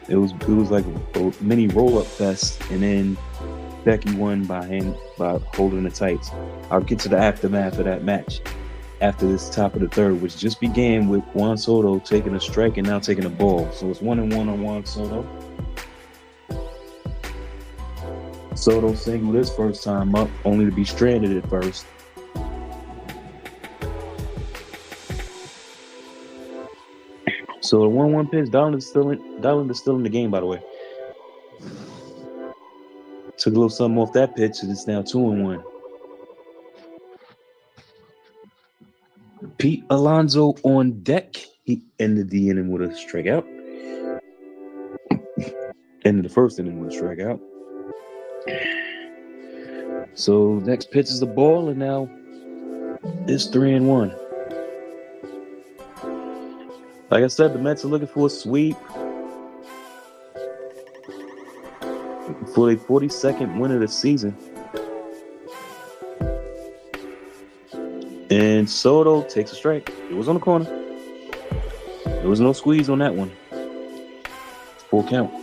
it was like a mini roll-up fest, and then Becky won by holding the tights. I'll get to the aftermath of that match after this top of the third, which just began with Juan Soto taking a strike and now taking a ball. So it's 1-1 on Juan Soto. Soto singled his first time up, only to be stranded at first. So the 1-1 pitch, Darland is still in the game, by the way. Took a little something off that pitch, and it's now 2-1. Pete Alonso on deck. He ended the inning with a strikeout. Ended the first inning with a strikeout. So next pitch is the ball, and now it's 3-1. Like I said, the Mets are looking for a sweep for their 42nd win of the season. And Soto takes a strike. It was on the corner. There was no squeeze on that one. Full count.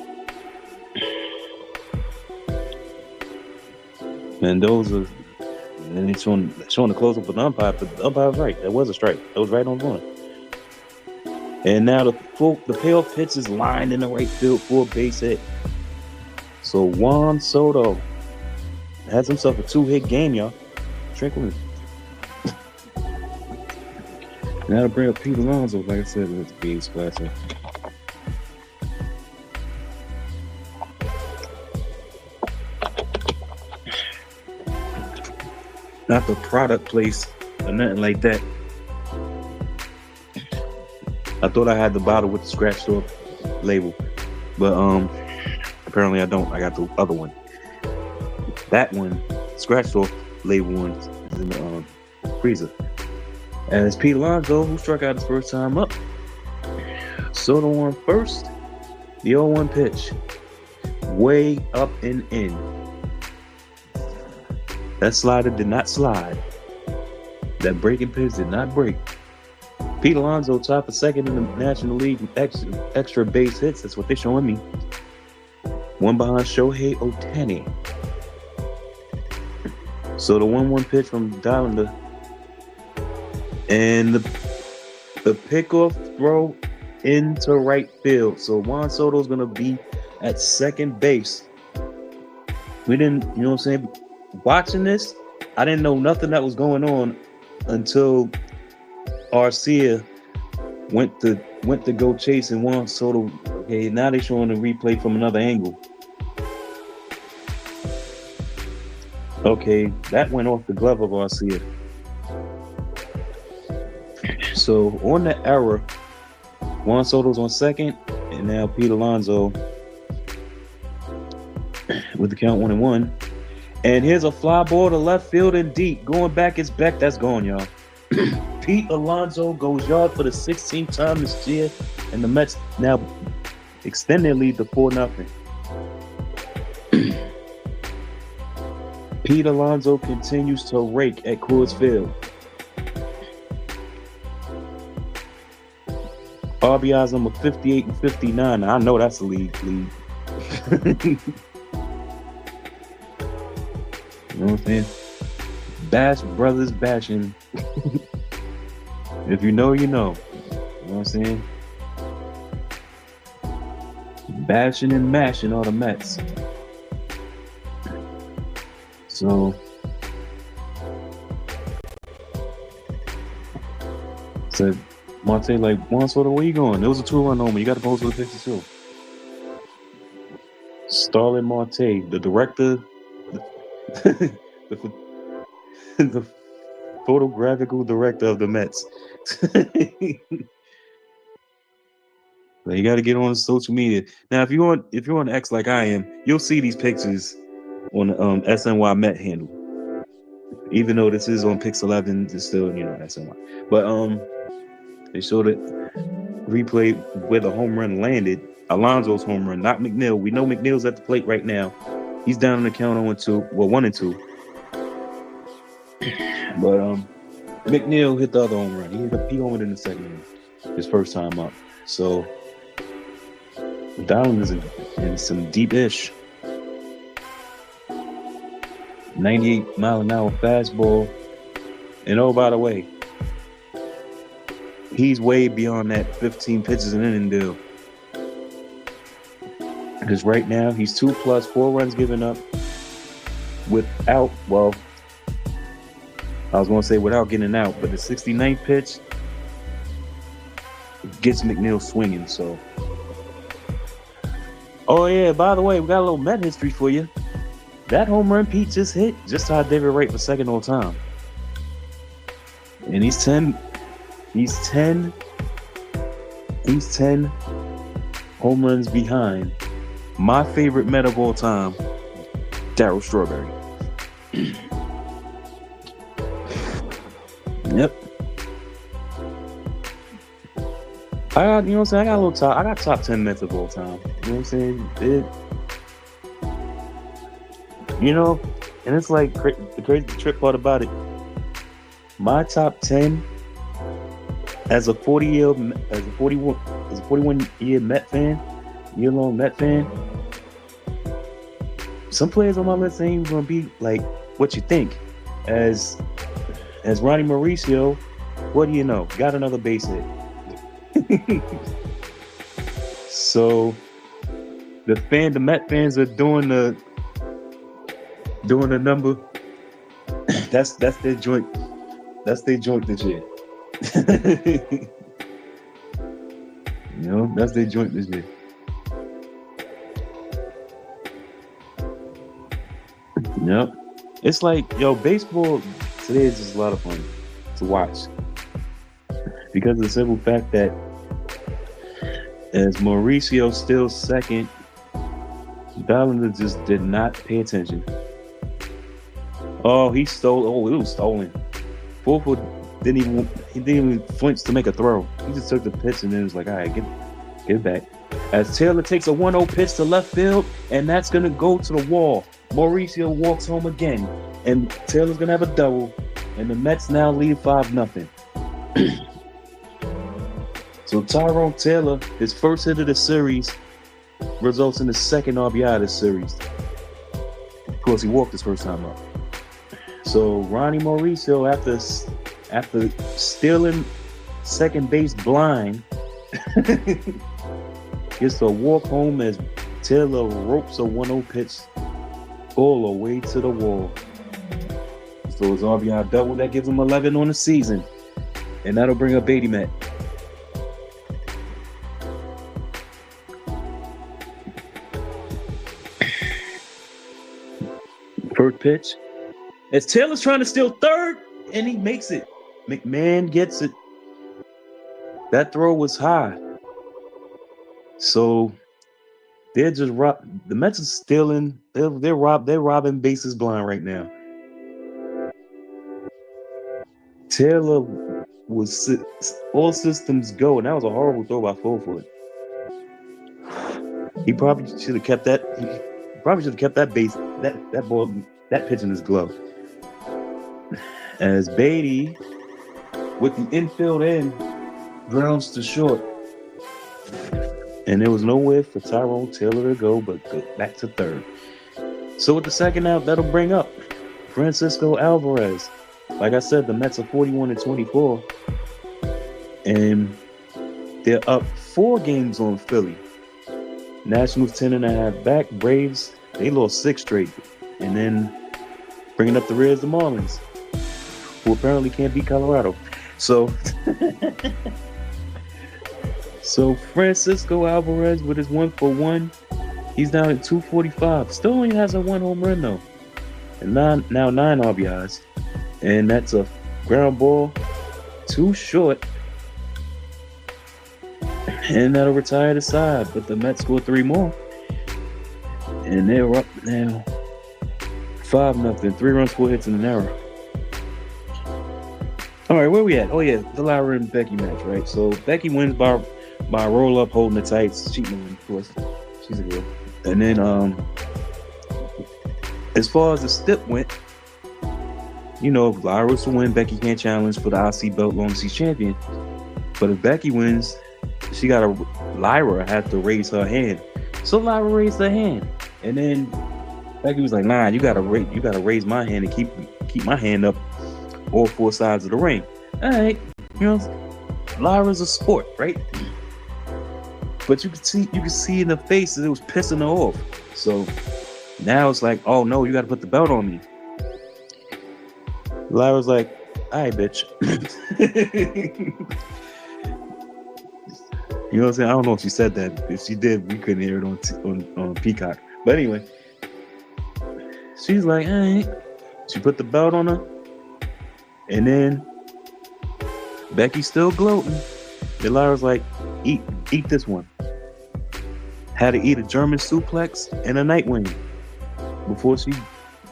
And and it's showing the close up of the umpire, but the umpire was right. That was a strike. That was right on the corner. And now the payoff pitch is lined in the right field for a base hit. So Juan Soto has himself a 2-hit game, y'all. Tranquil. Now to bring up Pete Alonso, like I said, it's being classic. Not the product place or nothing like that. I thought I had the bottle with the scratched off label, but apparently I don't. I got the other one. That one, scratched off label one, is in the freezer. And it's Pete Alonso who struck out his first time up. Soto on first. The 0-1 pitch, way up and in. That slider did not slide. That breaking pitch did not break. Pete Alonso top of second in the National League with extra base hits. That's what they're showing me. One behind Shohei Ohtani. So the 1-1 pitch from Dollander. And the pickoff throw into right field. So Juan Soto's going to be at second base. We didn't, you know what I'm saying? Watching this, I didn't know nothing that was going on until Arcia went to go chase and Juan Soto. Okay, now they're showing the replay from another angle. Okay, that went off the glove of Arcia. So on the error, Juan Soto's on second, and now Pete Alonso with the count 1-1. And here's a fly ball to left field and deep. Going back, it's Beck. That's gone, y'all. Pete Alonso goes yard for the 16th time this year, and the Mets now extend their lead to 4-0. Pete Alonso continues to rake at Coors Field. RBIs number 58 and 59. I know that's the league. You know what I'm saying? Bash brothers bashing. If you know, you know. You know what I'm saying? Bashing and mashing all the Mets. So said Marte like, Juan Soto, where you going? It was a 2-run home. You got to post with the picture too. Starlin Marte, the director, the photographical director of the Mets. You got to get on social media now. If you're on X like I am, you'll see these pictures on the SNY Met handle. Even though this is on Pix 11, it's still SNY. But they showed it replay where the home run landed. Alonso's home run, not McNeil. We know McNeil's at the plate right now. He's down on the count 0-2. Well, 1-2. But McNeil hit the other home run. He homered in the second inning, his first time up. So Dowling is in some deep-ish. 98-mile-an-hour fastball. And oh, by the way, he's way beyond that 15 pitches an inning deal. Because right now, he's 2+, 4 runs given up without, well, I was going to say without getting out, but the 69th pitch gets McNeil swinging, so. Oh, yeah, by the way, we got a little Met history for you. That home run Pete just hit just tied David Wright for second all time. And he's 10 home runs behind my favorite Met of all time, Darryl Strawberry. Yep. I got a little top. I got top 10 Mets of all time. You know what I'm saying? And it's like the crazy trip part about it. My top 10 as a 41-year Met fan, year-long Met fan. Some players on my list ain't even gonna be like what you think. As Ronnie Mauricio, what do you know? Got another base hit. So the Met fans are doing the number. That's their joint. That's their joint this year. That's their joint this year. Yep. It's like, baseball today is just a lot of fun to watch. Because of the simple fact that as Mauricio still second, Bellinger just did not pay attention. Oh, he stole. Oh, it was stolen. Fulford didn't even flinch to make a throw. He just took the pitch and then was like, all right, get it back. As Taylor takes a 1-0 pitch to left field, and that's going to go to the wall. Mauricio walks home again, and Taylor's going to have a double, and the Mets now lead 5-0. So Tyrone Taylor, his first hit of the series, results in the second RBI of the series. Of course, he walked his first time up. So Ronnie Mauricio, after stealing second base blind, gets to walk home as Taylor ropes a 1-0 pitch all the way to the wall. So it's RBI double. That gives him 11 on the season. And that'll bring up Beatty Met. First pitch. As Taylor's trying to steal third, and he makes it. McMahon gets it. That throw was high. So they're just the Mets are stealing. They're robbing bases blind right now. Taylor was all systems go, and that was a horrible throw by Fulford. He probably should have kept that. He probably should have kept that base, that ball, that pitch in his glove. As Beatty, with the infield in, grounds to short. And there was nowhere for Tyrone Taylor to go but back to third. So with the second out, that'll bring up Francisco Alvarez. Like I said, the Mets are 41-24. And they're up 4 games on Philly. Nationals 10.5 back. Braves, they lost 6 straight. And then bringing up the rear is the Marlins, who apparently can't beat Colorado. So Francisco Alvarez with his 1-for-1, he's down at 245. Still only has a 1 home run though, and now 9 RBIs, and that's a ground ball, too short, and that'll retire the side. But the Mets scored 3 more, and they're up now 5-0. 3 runs, 4 hits, and an error. All right, where we at? Oh yeah, the Lyra and Becky match, right? So Becky wins by roll up, holding the tights. She won, of course. She's a girl. And then, as far as the step went, you know, if Lyra was to win, Becky can't challenge for the IC belt long as she's champion. But if Becky wins, Lyra had to raise her hand. So Lyra raised her hand, and then Becky was like, "Nah, you gotta raise my hand and keep my hand up all 4 sides of the ring." All right, you know, Lyra's a sport, right? But you could see in the face that it was pissing her off. So now it's like, oh no, you got to put the belt on me. Lyra's like, all right, bitch. You know what I'm saying? I don't know if she said that. If she did, we couldn't hear it on Peacock. But anyway, she's like, all right. She put the belt on her, and then Becky's still gloating. And Lyra's like, eat this one. Had to eat a German suplex and a Nightwing before she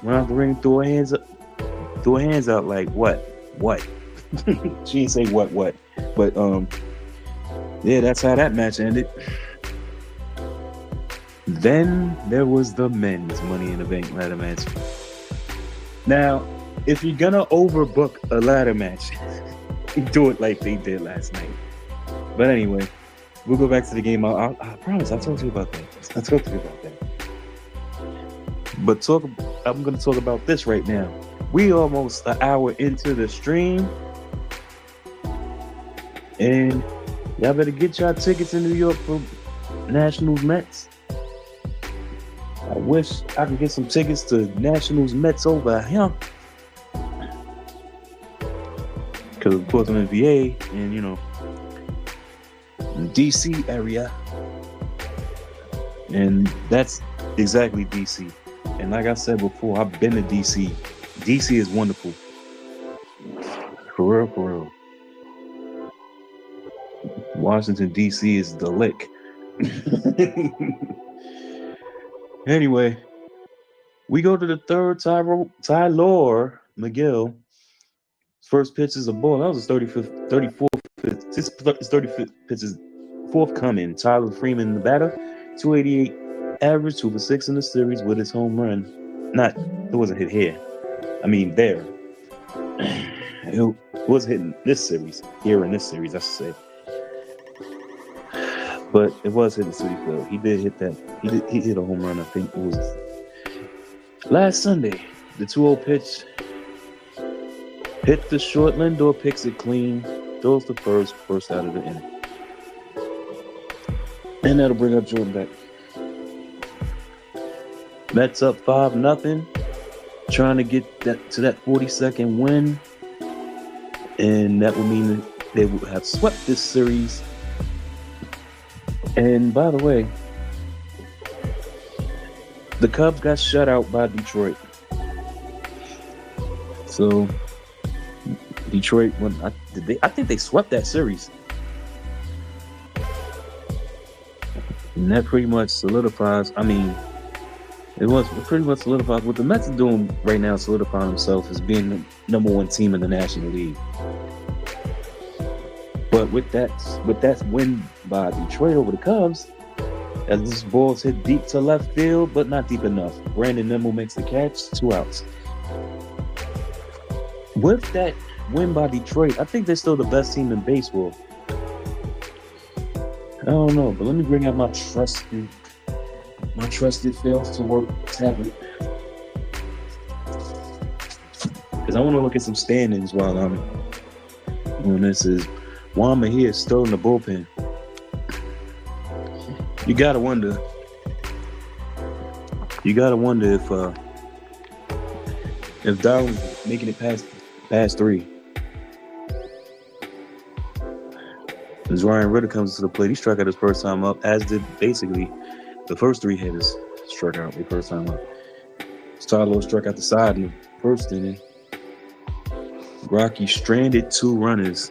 went out the ring, threw her hands out like, what? She didn't say what, but yeah, that's how that match ended. Then there was the men's Money in the Bank ladder match. Now, if you're gonna overbook a ladder match, do it like they did last night. But anyway, we'll go back to the game. I promise, I told you about that. But I'm going to talk about this right now. We almost an hour into the stream, and y'all better get y'all tickets in New York for Nationals Mets. I wish I could get some tickets to Nationals Mets over here. Because of course I'm in VA, and you know, DC area, and that's exactly DC. And like I said before, I've been to DC. DC is wonderful, for real. Washington DC is the lick. Anyway, we go to the third. Tyler McGill. First pitch is a ball. That was his 34th pitch. His 35th pitch is forthcoming. Tyler Freeman, the batter, 288 average, 2 for 6 in the series with his home run. It wasn't hit here. I mean, there. It was hitting this series. Here in this series, I should say. But it was hitting City Field. He did hit that. He hit a home run, I think it was last Sunday. The 2-0 pitch hit the short. Lindor picks it clean, throws the first out of the inning. And that'll bring up Jordan back. Mets up 5-0. trying to get that to that 42nd win, and that would mean that they would have swept this series. And by the way, the Cubs got shut out by Detroit. So Detroit, I think they swept that series, and that pretty much solidifies. I mean, it pretty much solidifies what the Mets are doing right now, solidifying themselves as being the number one team in the National League. But with that win by Detroit over the Cubs, as this ball's hit deep to left field, but not deep enough. Brandon Nimmo makes the catch, 2 outs. With that win by Detroit, I think they're still the best team in baseball. I don't know, but let me bring out my trusted fails to work tablet, because I want to look at some standings while I'm doing this. Is Juan Mejia is still in the bullpen. You gotta wonder if Darwin's making it past 3. As Ryan Ritter comes to the plate, he struck out his first time up, as did basically the first 3 hitters struck out their first time up. Starlo struck out the side in the first inning. Rockies stranded 2 runners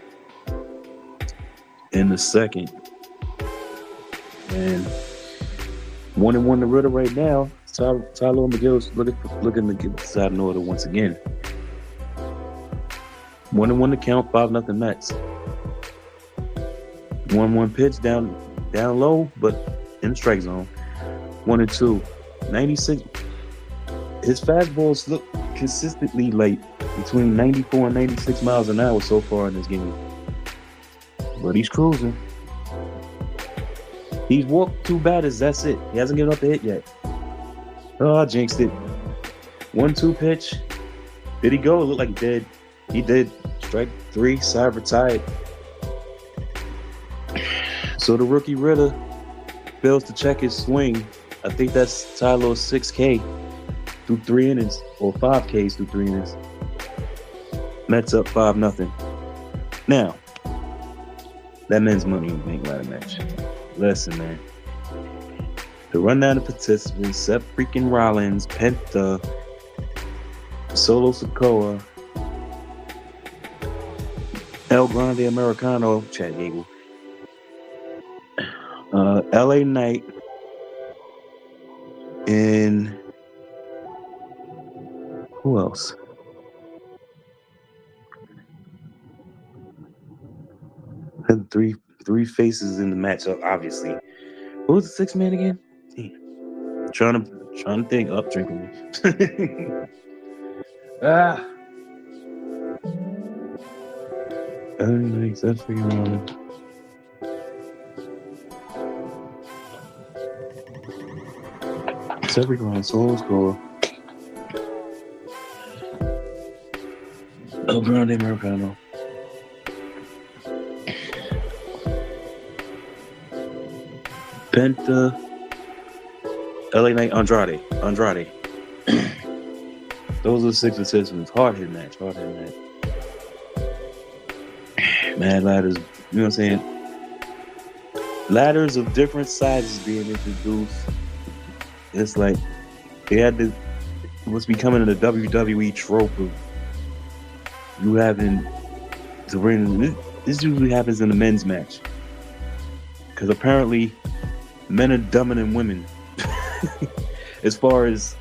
in the second. And 1-1 to Ritter right now. Tyler McGill's looking to get the side in order once again. 1-1 to count, 5-0 Mets. 1-1 pitch down low, but in the strike zone. 1-2. 96. His fastballs look consistently like between 94 and 96 miles an hour so far in this game. But he's cruising. He's walked 2 batters, that's it. He hasn't given up a hit yet. Oh, I jinxed it. 1-2 pitch. Did he go? It looked like he did. He did. Strike 3, side retired. So the rookie Ritter fails to check his swing. I think that's Tyler's 6K through 3 innings, or 5Ks through 3 innings. Mets up 5-0. Now, that men's money ain't ladder match. Listen, man. The rundown of participants: Seth freaking Rollins, Penta, Solo Sokoa, El Grande Americano, Chad Gable, LA Knight, and who else? Had three faces in the matchup, obviously. Who was the 6th man again? Damn. Trying to think. Up, drinking me. Nice. That's freaking wrong. It's every grind. Solo score. El Grande Americano. Penta, LA Knight, Andrade. Those are the 6 participants. Hard hit match. Mad ladders, you know what I'm saying? Ladders of different sizes being introduced. It's like they had what's becoming the WWE trope of you having to bring. This usually happens in a men's match, because apparently men are dumber than women. as far as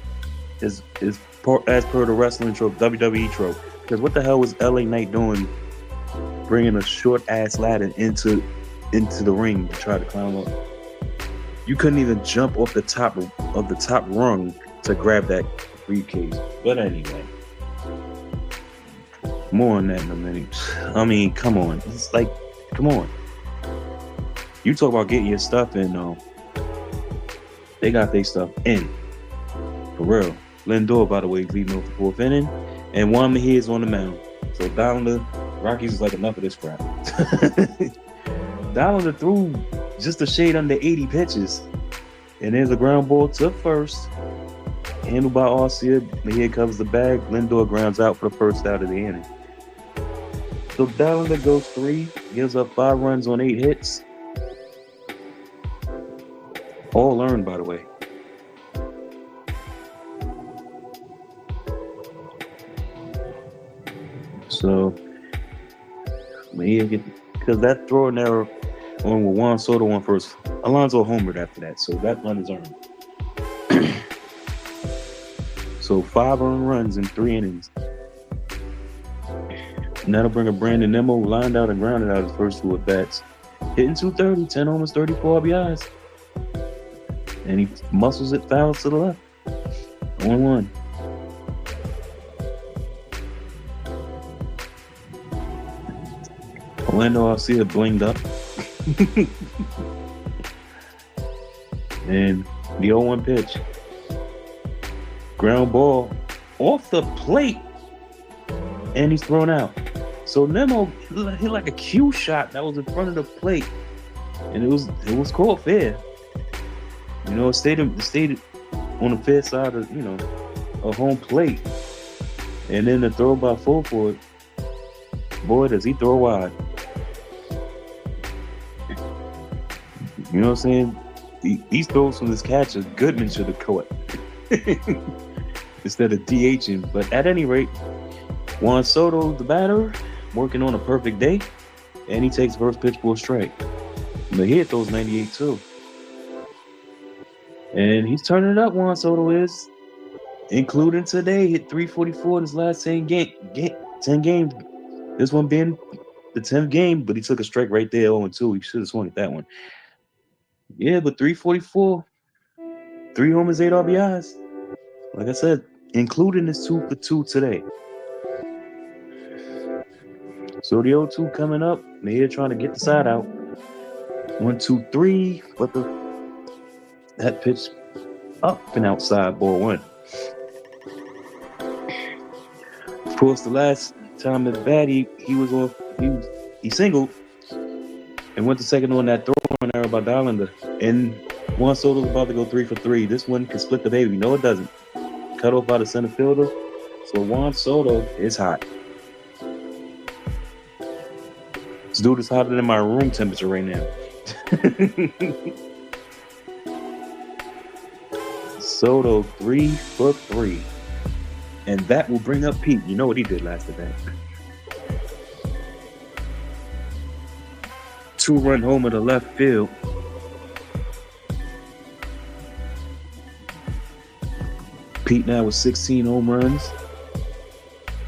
per the wrestling trope, WWE trope. Because what the hell was LA Knight doing, bringing a short ass ladder into the ring to try to climb up? You couldn't even jump off the top rung to grab that briefcase. But anyway, more on that in a minute. I mean, come on. It's like, come on. You talk about getting your stuff in, though. They got their stuff in. For real. Lindor, by the way, leading off the 4th inning. And Juan Mejia is on the mound. So Dollander, Rockies is like, enough of this crap. Dollander threw just a shade under 80 pitches. And there's a ground ball to first. Handled by Arcia, Mejia covers the bag. Lindor grounds out for the first out of the inning. So Dollander goes 3, gives up 5 runs on 8 hits. All earned, by the way. So Mejia because that throwing error on with Juan Soto on first. Alonso homered after that, so that run is earned. So 5 earned runs in 3 innings. And that'll bring a Brandon Nimmo lined out and grounded out his first 2 at bats. Hitting 230, 10 homers, 34 RBIs. And he muscles it foul to the left. 1-1. Orlando Arcia blinged up. And the 0-1 pitch. Ground ball off the plate. And he's thrown out. So Nemo hit like a cue shot that was in front of the plate. And it was called fair. You know, it stayed on the fair side of, a home plate. And then the throw by Fulford, boy, does he throw wide. You know what I'm saying? These throws from this catcher, Goodman should have caught instead of DHing. But at any rate, Juan Soto, the batter, working on a perfect day, and he takes first pitch for a strike. But he throws 98 too. And he's turning it up, Juan Soto is. Including today, hit 344 in his last 10 games. This one being the 10th game, but he took a strike right there, 0-2. He should have swung at that one. Yeah, but 344, 3 homers, 8 RBIs. Like I said, including his 2 for 2 today. So the 0-2 coming up. They're trying to get the side out. 1-2-3, but that pitch up and outside, ball 1. Of course, the last time at bat, he singled and went to second on that throwing error by Dollander. And Juan Soto's about to go 3 for 3. This one can split the baby. No, it doesn't. Cut off by the center fielder. So Juan Soto is hot. This dude is hotter than my room temperature right now. Soto 3 for 3. And that will bring up Pete. You know what he did last event. 2-run homer to left field. Pete now with 16 home runs.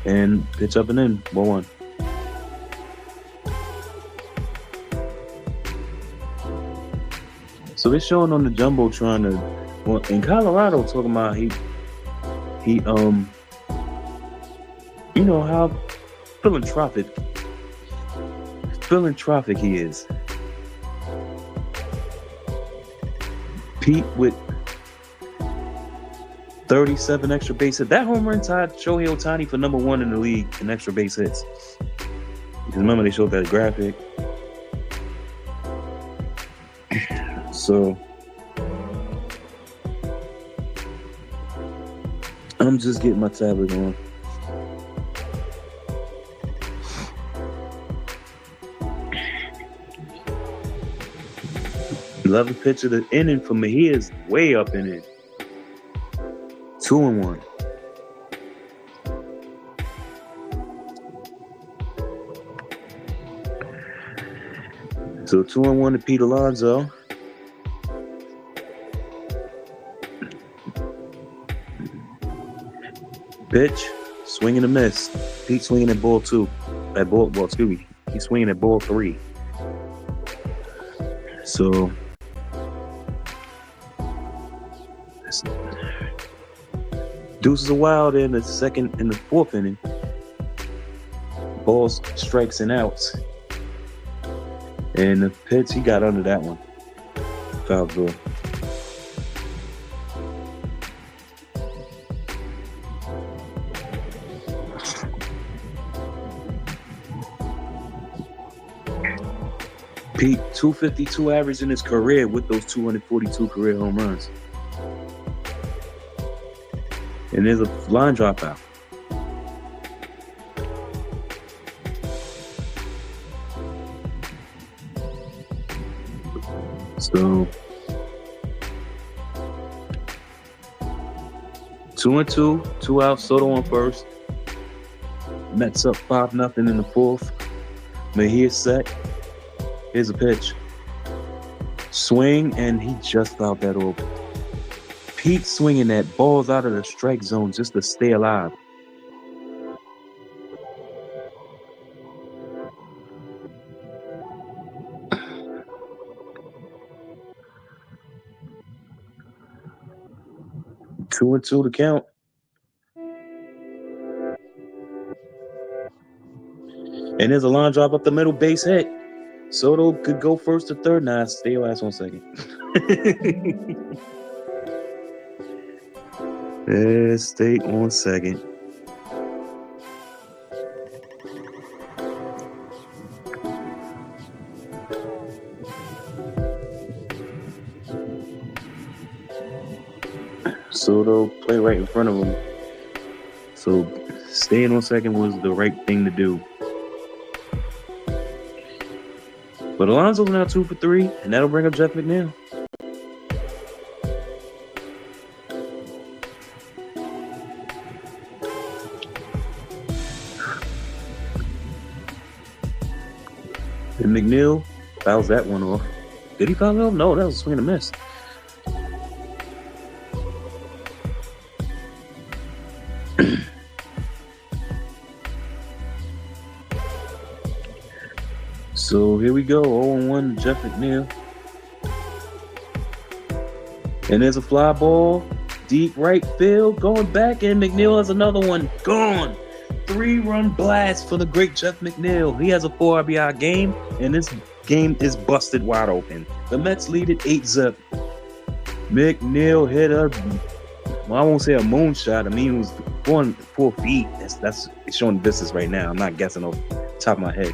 And pitch up and in, ball 1. So they're showing on the Jumbotron in Colorado, talking about he you know how philanthropic he is. Pete with 37 extra base hits. That home run tied Shohei Ohtani for number 1 in the league in extra base hits. Because remember they showed that graphic. So I'm just getting my tablet on. Love the pitch of the inning for Mejia is way up in it. 2-1. So 2-1 to Pete Alonso. Pitch, swing and a miss. Pete swinging at ball 2. He's swinging at ball 3. So deuces are wild in the 4th inning. Balls, strikes, and outs. And the pitch, he got under that one. Foul ball. Pete, 252 average in his career with those 242 career home runs. And there's a line dropout. So 2-2, 2 outs, Soto on first. Mets up 5-0 in the fourth. Mejia set. Here's a pitch. Swing, and he just fouled that over. Pete swinging that balls out of the strike zone just to stay alive. Two and two to count. And there's a line drop up the middle, base hit. Soto could go first to third. Nah, stay your ass 1 second. Stay on second. Soto play right in front of him. So staying on second was the right thing to do. But Alonso's now 2 for 3, and that'll bring up Jeff McNeil. And McNeil fouls that one off. Did he foul it off? No, that was a swing and a miss. So here we go, 0-1 to Jeff McNeil. And there's a fly ball, deep right field, going back, and McNeil has another one. Gone. 3-run blast for the great Jeff McNeil. He has a 4 RBI game, and this game is busted wide open. The Mets lead it 8-0. McNeil hit I won't say a moonshot. I mean, it was 4 feet. That's showing the distance right now. I'm not guessing off the top of my head.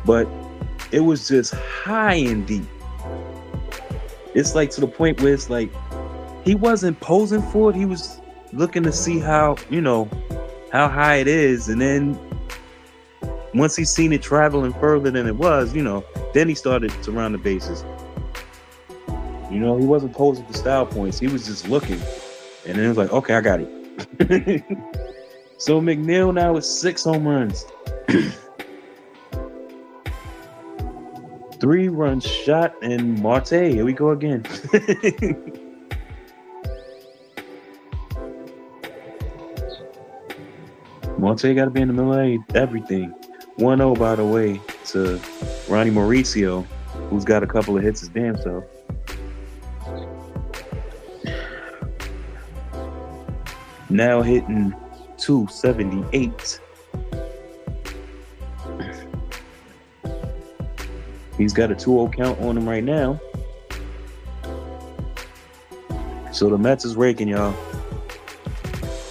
But it was just high and deep. It's like to the point where it's like he wasn't posing for it. He was looking to see how high it is. And then once he seen it traveling further than it was, then he started to round the bases. He wasn't posing for style points. He was just looking. And then it was like, okay, I got it. So McNeil now with 6 home runs. 3-run shot, and Marte, here we go again. Marte got to be in the middle of everything. 1-0, by the way, to Ronnie Mauricio, who's got a couple of hits his damn self. Now hitting 278. He's got a 2-0 count on him right now. So the Mets is raking, y'all.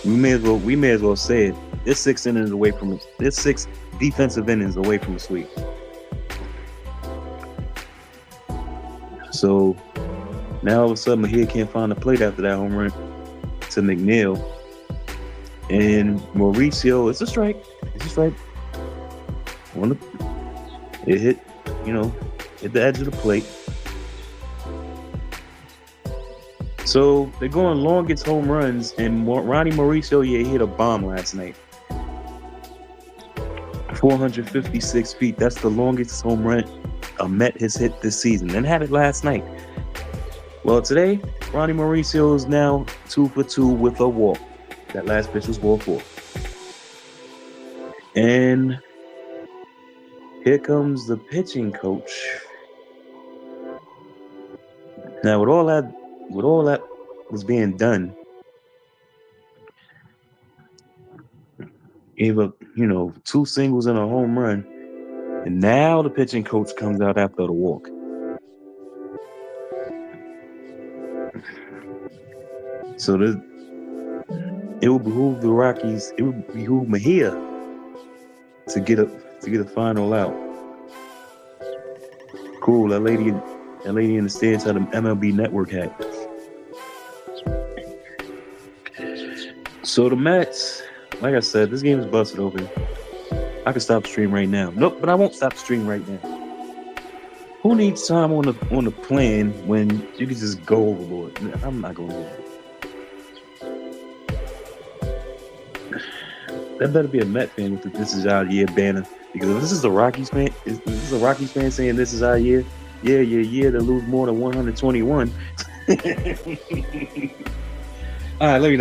We may as well say it. It's 6 innings away from it. It's 6 defensive innings away from a sweep. So now all of a sudden Mejia can't find the plate after that home run to McNeil. And Mauricio, it's a strike. It hit hit the edge of the plate. So they're going longest home runs, and Ronnie Mauricio, he hit a bomb last night. 456 feet. That's the longest home run a Met has hit this season, and had it last night. Well, today, Ronnie Mauricio is now 2 for 2 with a walk. That last pitch was ball 4. And here comes the pitching coach. Now, with all that was being done, gave up, 2 singles and a home run, and now the pitching coach comes out after the walk. So it will behoove the Rockies. It would behoove Mejia to get a final out. Cool. That lady in the stands had an MLB Network hat. So the Mets, like I said, this game is busted open. I can stop the stream right now. Nope, but I won't stop the stream right now. Who needs time on the plan when you can just go overboard? I'm not going to do that. That better be a Met fan with the "This is our year" banner. Because if this is a Rockies fan, if this is a Rockies fan saying this is our year, yeah, to lose more than 121. All right, let me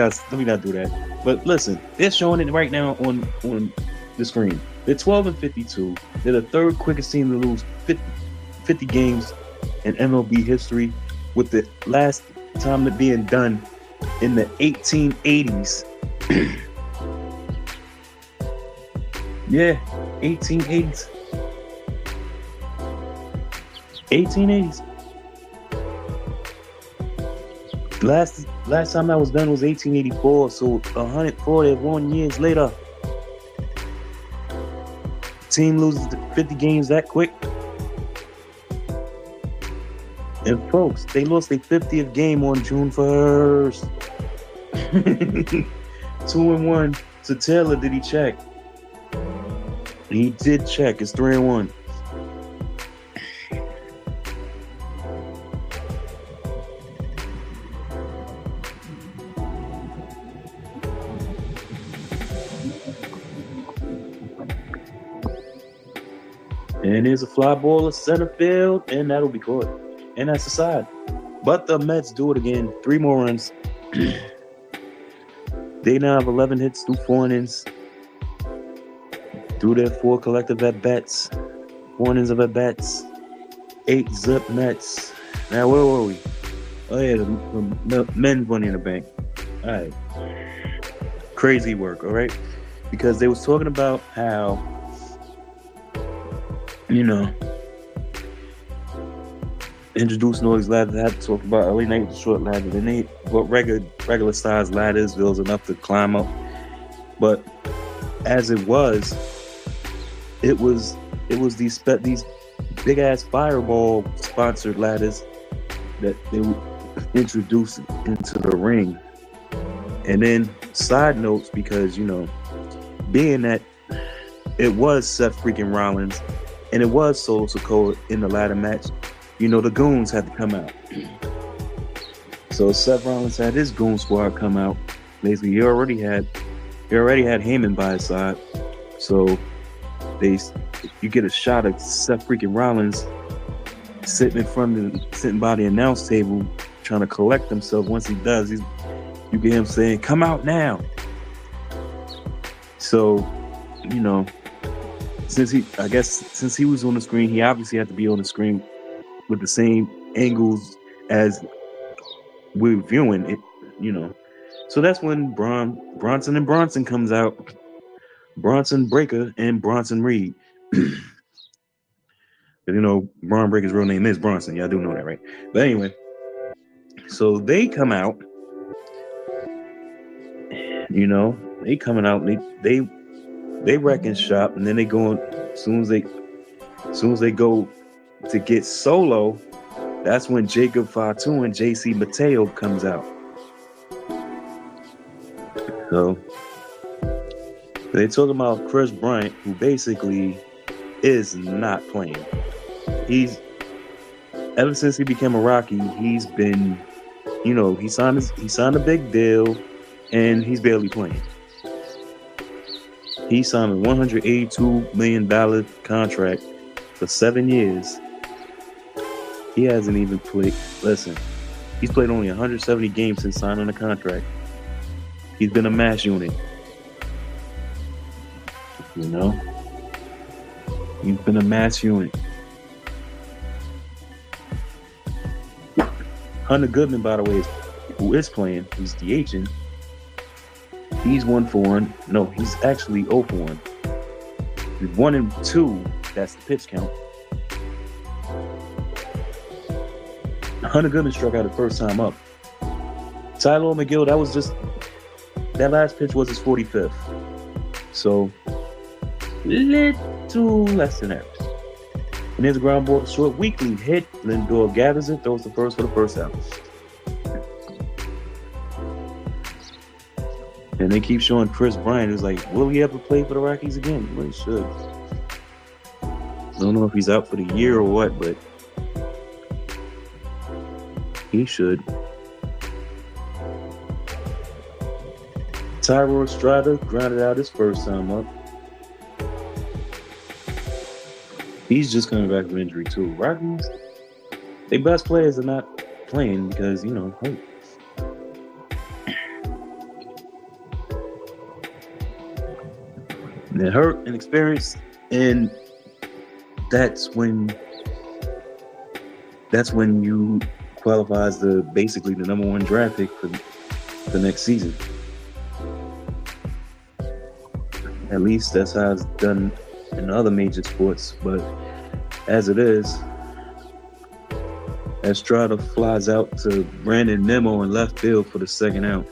not do that. But listen, they're showing it right now on the screen. They're 12-52. They're the third quickest team to lose 50 games in MLB history, with the last time that being done in the 1880s. Yeah, 1880s. 1880s. Last time that was done was 1884, so 141 years later. Team loses 50 games that quick. And folks, they lost their 50th game on June 1st. 2-1 to Taylor. Did he check? He did check. It's 3-1. And here's a fly ball to center field, and that'll be caught. And that's the side. But the Mets do it again. 3 more runs. They now have 11 hits through 4 innings. Through their 4 collective at-bats. 4 innings of at-bats. 8 zip Mets. Now, where were we? Oh, yeah, the men's Money in the Bank. All right. Crazy work, all right? Because they was talking about how, introducing all these ladders. I had to talk about LA Knight with the short ladder. Then they bought regular sized ladders. There was enough to climb up. But as it was these big ass Fireball sponsored ladders that they would introduce into the ring. And then side notes, because being that it was Seth freaking Rollins and it was Solo Sikoa in the ladder match, the goons had to come out. So Seth Rollins had his goon squad come out. Basically, he already had Heyman by his side. So you get a shot of Seth freaking Rollins sitting by the announce table trying to collect himself. Once he does, you get him saying, "Come out now." So, since he was on the screen, he obviously had to be on the screen with the same angles as we're viewing it, So that's when Bronson and Bronson comes out. Bronson Breaker and Bronson Reed. Braun Breaker's real name is Bronson. Y'all do know that, right? But anyway, so they come out. They coming out. They wrecking shop, and then they go. As soon as they go to get Solo, that's when Jacob Fatu and JC Mateo comes out. So they talking about Chris Bryant, who basically is not playing. Ever since he became a Rocky, he's been, he signed a big deal, and he's barely playing. He signed a $182 million contract for 7 years. He hasn't even played. Listen, he's played only 170 games since signing the contract. He's been a mass unit. He's been a mass unit. Hunter Goodman, by the way, who is playing, he's DHing. He's 1-for-1. No, he's actually 0-for-1. He's 1-2. That's the pitch count. Hunter Goodman struck out the first time up. Tyler McGill, that last pitch was his 45th. So, little less than average. And there's a ground ball to short. Weekly hit. Lindor gathers it, throws the first for the first out. And they keep showing Chris Bryant. It's like, will he ever play for the Rockies again? Well, he should. I don't know if he's out for the year or what, but he should. Tyrone Estrada grounded out his first time up. He's just coming back from injury too. Rockies, their best players are not playing because, hurt. They're hurt and experienced, and that's when you qualify as basically the number one draft pick for the next season. At least that's how it's done in other major sports. But as it is, Estrada flies out to Brandon Nimmo in left field for the second out.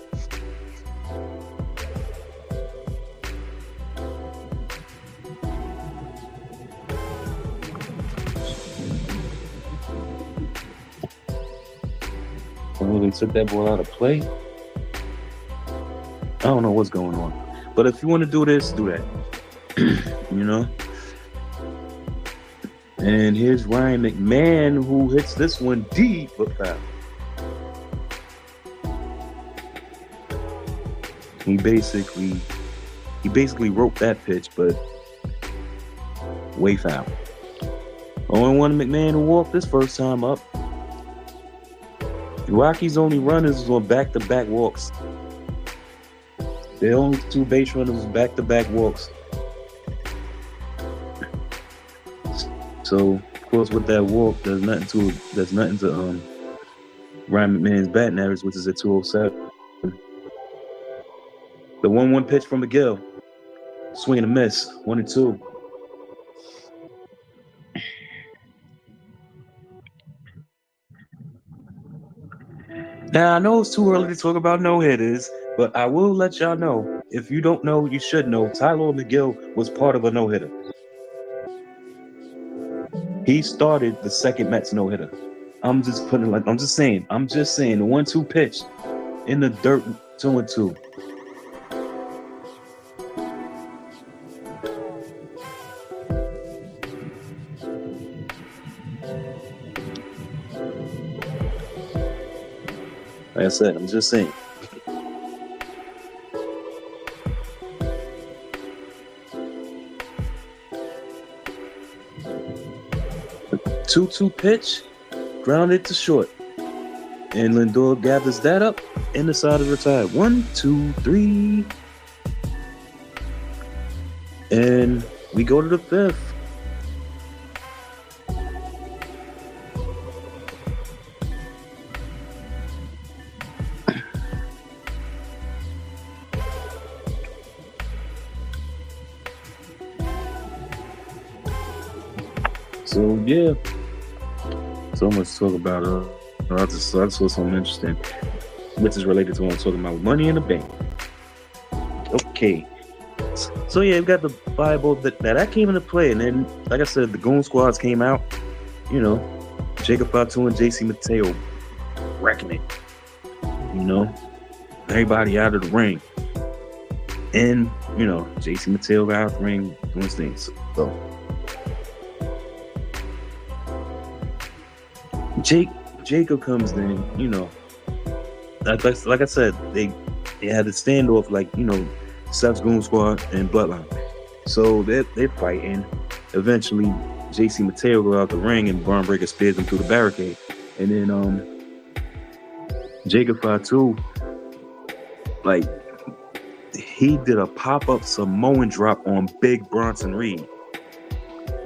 Oh, they took that ball out of play. I don't know what's going on. But if you want to do this, do that. And here's Ryan McMahon, who hits this one deep but foul. He basically wrote that pitch, but way foul. 0-1 McMahon, who walked this first time up. The Rockies' only runners on back-to-back walks. Their only two base runners back-to-back walks. So, of course, with that walk, there's nothing to Ryan McMahon's batting average, which is at 207. The 1-1 pitch from Miguel. Swing and a miss. 1-2. Now, I know it's too early to talk about no-hitters, but I will let y'all know, if you don't know, you should know, Tyler Miguel was part of a no-hitter. He started the second Mets no-hitter. I'm just saying, the 1-2 pitch in the dirt, 2-2. Like I said, I'm just saying. The 2-2 pitch, grounded to short. And Lindor gathers that up, and the side is retired. 1, 2, 3. And we go to the fifth. So yeah, so much to talk about. I just saw something interesting, which is related to what I'm talking about. Money in the Bank. Okay, so yeah, we've got the Bible that came into play, and then, like I said, the Goon Squads came out. Jacob Fatu and JC Mateo wrecking it. Everybody out of the ring, and JC Mateo got out of the ring doing his things. So. Jacob comes in, like I said, they had a standoff like, Seth's Goon Squad and Bloodline. So they're fighting. Eventually, JC Mateo go out the ring and Braun Breaker spears him through the barricade. And then Jacob Fatu, he did a pop-up Samoan drop on Big Bronson Reed.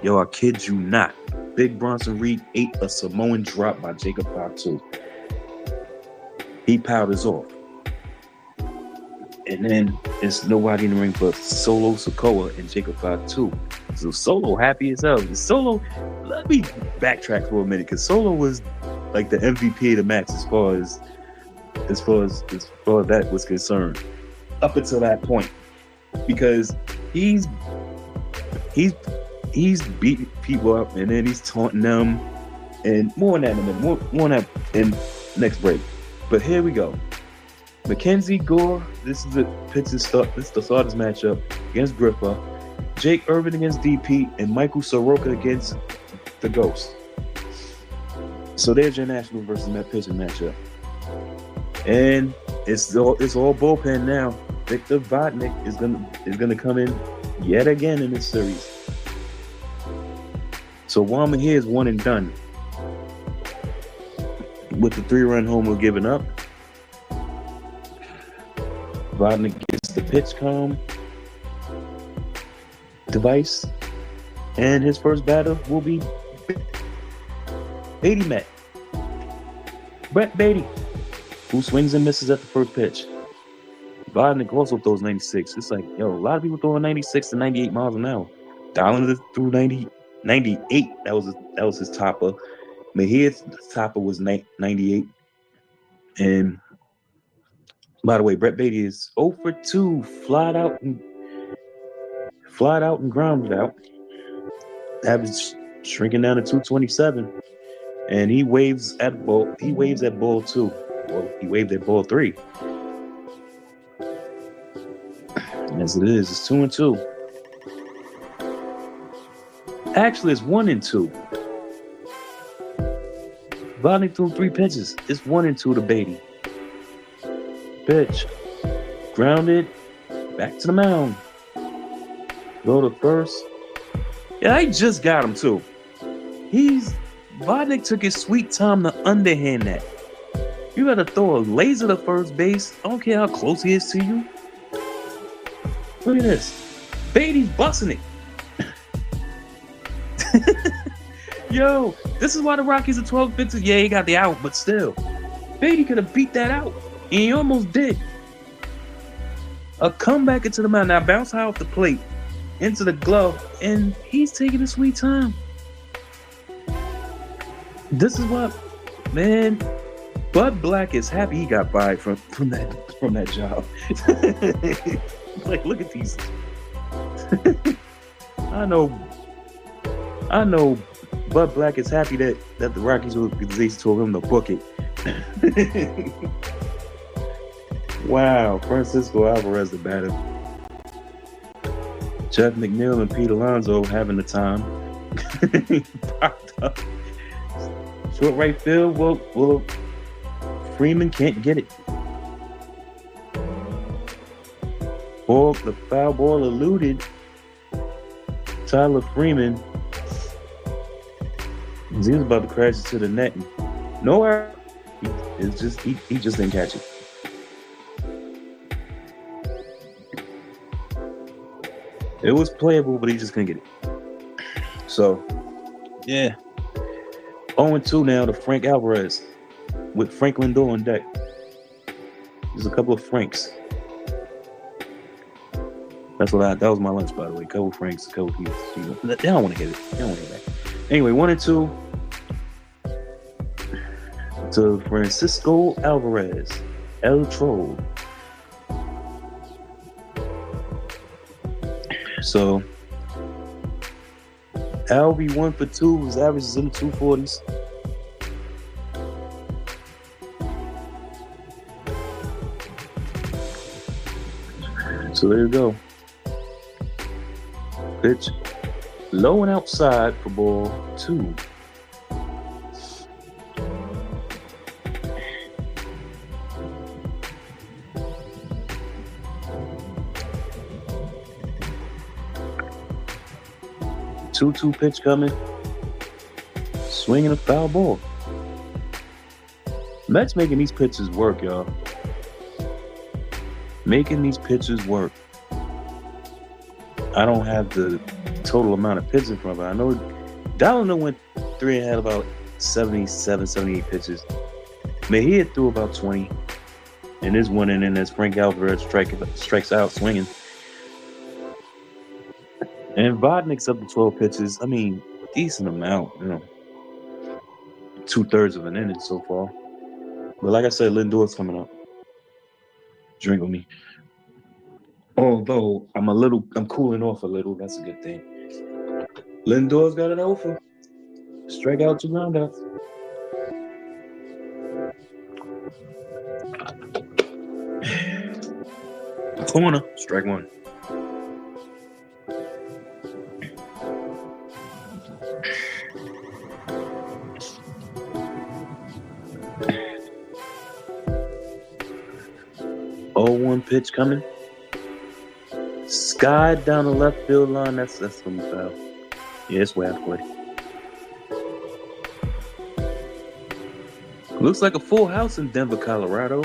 Yo, I kid you not. Big Bronson Reed ate a Samoan drop by Jacob Fatu. He powders off. And then it's nobody in the ring but Solo Sikoa and Jacob Fatu. So Solo happy as hell. Solo, let me backtrack for a minute, because Solo was like the MVP of the match as far as that was concerned. Up until that point. Because he's beating people up, and then he's taunting them, and more on that in a minute. More on that in next break. But here we go. Mackenzie Gore, this is the pitching start. This is the starters matchup against Gripper. Jake Irvin against DP, and Michael Soroka against the Ghost. So there's your National versus Met pitching matchup. And it's all bullpen now. Victor Vodnik is gonna come in yet again in this series. So Wama here is one and done. With the 3-run homer given up, Vodnik gets the pitch calm device, and his first batter will be Beatty Met. Brett Beatty, who swings and misses at the first pitch. Vodnik also throws 96. It's like, a lot of people throwing 96 to 98 miles an hour. Dollars threw 98. That was his topper. Mejia's topper was 98. And by the way, Brett Beatty is 0 for 2, flat out and grounded out. Average shrinking down to 227. And he waves at ball 2. Well, he waved at ball 3. As it is, it's 2 and 2. Actually, it's 1 and 2. Vodnik threw 3 pitches. It's 1 and 2 to Beatty. Pitch. Grounded. Back to the mound. Go to first. Yeah, I just got him too. Vodnik took his sweet time to underhand that. You gotta throw a laser to first base. I don't care how close he is to you. Look at this. Beatty's busting it. Yo, this is why the Rockies are 12 pitches. Yeah, he got the out, but still. Beatty could have beat that out. And he almost did. A comeback into the mound. Now bounce high off the plate. Into the glove. And he's taking his sweet time. This is what, man, Bud Black is happy he got fired from that job. Like, look at these. I know Bud Black is happy that the Rockies organization told him to book it. Wow, Francisco Alvarez the batter. Jeff McNeil and Pete Alonso having the time. Popped up. Short right field, well, Freeman can't get it. The foul ball eluded Tyler Freeman. He was about to crash into the net. No error. He just didn't catch it. It was playable, but he just couldn't get it. So, yeah. 0-2 now to Frank Alvarez with Frank Lindor on deck. There's a couple of Franks. That was my lunch, by the way. Couple of Franks, couple of people. They don't want to get it. They don't want to get it back. Anyway, 1-2 to Francisco Alvarez, El Troll. So, Alvy 1 for 2. His average is in the 240s. So there you go. Pitch low and outside for ball 2. Two pitch coming. Swinging a foul ball. Mets making these pitches work, y'all. Making these pitches work. I don't have the total amount of pitches in front of it. I know Dallin went 3 and had about 77, 78 pitches. Mejia threw about 20. And this one inning as Frank Alvarez strikes out swinging. And Vodnik's up to 12 pitches. I mean, decent amount, 2/3 of an inning so far. But like I said, Lindor's coming up. Drink with me. Although I'm cooling off a little. That's a good thing. Lindor's got an offer. Strike out 2 groundouts. Corner, strike one. Oh, 1 pitch coming. Sky down the left field line. That's gonna be foul. Yeah, it's way halfway. Looks like a full house in Denver, Colorado.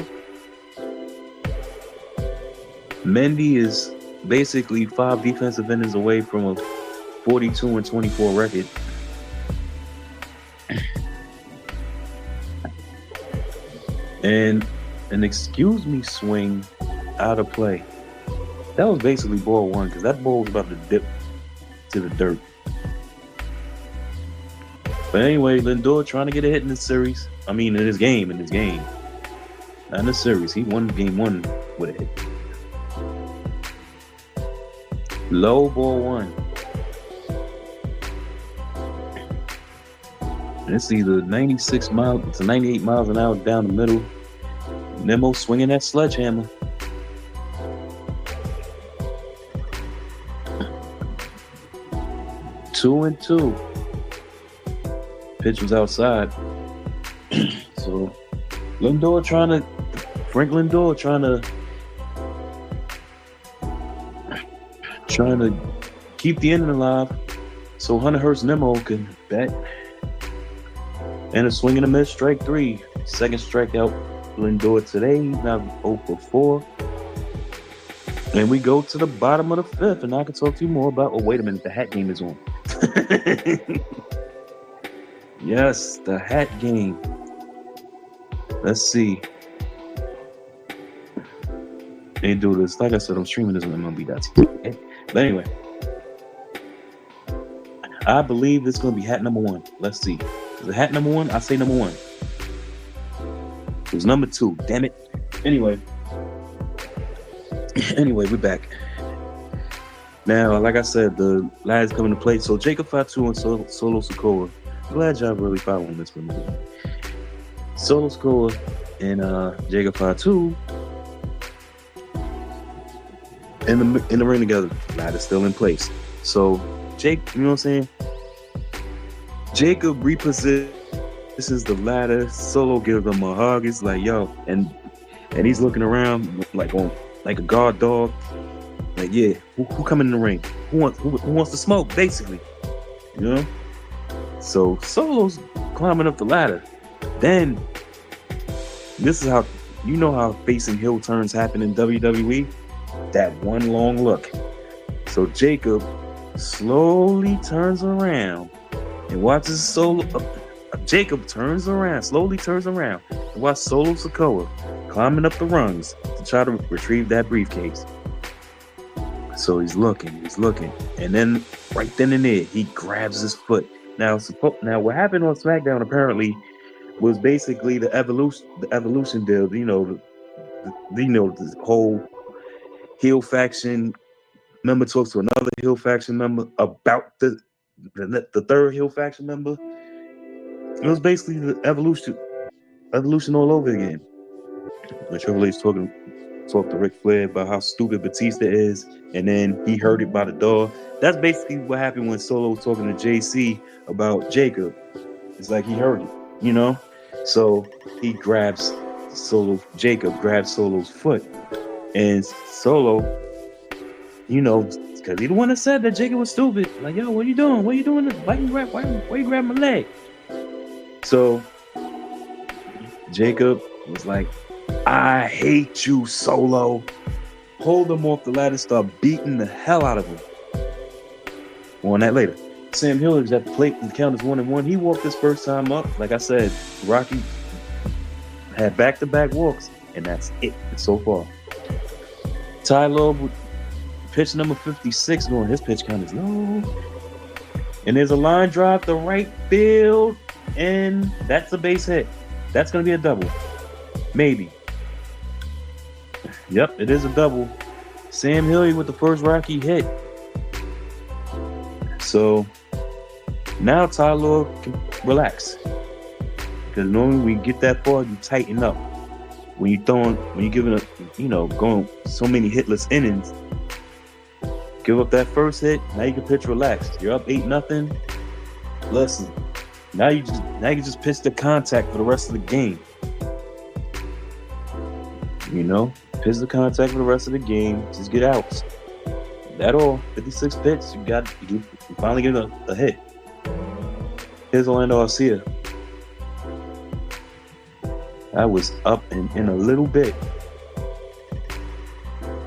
Mendy is basically 5 defensive innings away from a 42-24 record. And an excuse me swing out of play. That was basically ball 1 because that ball was about to dip to the dirt. But anyway, Lindor trying to get a hit in this series. I mean, in this game. Not in this series. He won game 1 with a hit. Low, ball 1. And it's either 96 miles to 98 miles an hour down the middle. Nemo swinging that sledgehammer. Two and two. Pitch was outside. So Frank Lindor trying to keep the inning alive so Hunter Hearst Nemo can bat. And a swing and a miss, strike 3. Second strikeout Lindor today. He's now 0 for 4. And we go to the bottom of the 5th, and I can talk to you more about. Oh, wait a minute, the hat game is on. Yes, the hat game. Let's see. They do this. Like I said, I'm streaming this on MLB.TV. But anyway, I believe it's going to be hat number 1. Let's see. Is it hat number 1? I say number 1. It was number 2. Damn it. Anyway, we're back. Now, like I said, the lads coming to play. So Jacob Fatu and Solo Sikoa. Glad y'all really following this for me. Solo Sikoa and Jacob Fatu in the ring together. Ladder still in place. So Jake, you know what I'm saying? Jacob repositions the ladder. Solo gives him a hug. It's like, yo, and he's looking around like a guard dog. Like, yeah, who coming in the ring? Who wants to smoke? Basically, you know. So Solo's climbing up the ladder. Then this is how you know how facing heel turns happen in WWE. That one long look. So Jacob slowly turns around and watches Solo. Jacob slowly turns around and watch Solo Sikoa climbing up the rungs to try to retrieve that briefcase. So he's looking, and then right then and there, he grabs his foot. Now what happened on SmackDown apparently was basically the evolution deal. You know, the whole heel faction member talks to another heel faction member about the third heel faction member. It was basically the evolution all over again. When Triple H talked to Ric Flair about how stupid Batista is, and then he heard it by the door. That's basically what happened when Solo was talking to JC about Jacob. It's like he heard it, you know? So he Jacob grabs Solo's foot. And Solo, you know, because he's the one that said that Jacob was stupid. Like, yo, what are you doing? What are you doing? Why you grab my leg? So Jacob was like, I hate you, Solo. Hold him off the ladder, start beating the hell out of him. More on that later. Sam Hill is at the plate and the count is 1-1. He walked his first time up. Like I said, Rocky had back-to-back walks, and that's it so far. Ty Loeb with pitch number 56 going. His pitch count is low. And there's a line drive to right field, and that's a base hit. That's going to be a double. Maybe. Yep, it is a double. Sam Hilliard with the first Rocky hit. So now Tyler can relax. Because normally we get that far, you tighten up. when you're giving going so many hitless innings, give up that first hit. Now you can pitch relaxed. You're up 8-0. Listen, now you just pitch the contact for the rest of the game. Pitch the contact for the rest of the game. Just get outs. That all. 56 pitch. You finally get a hit. Here's Orlando Arcia. I was up and in a little bit.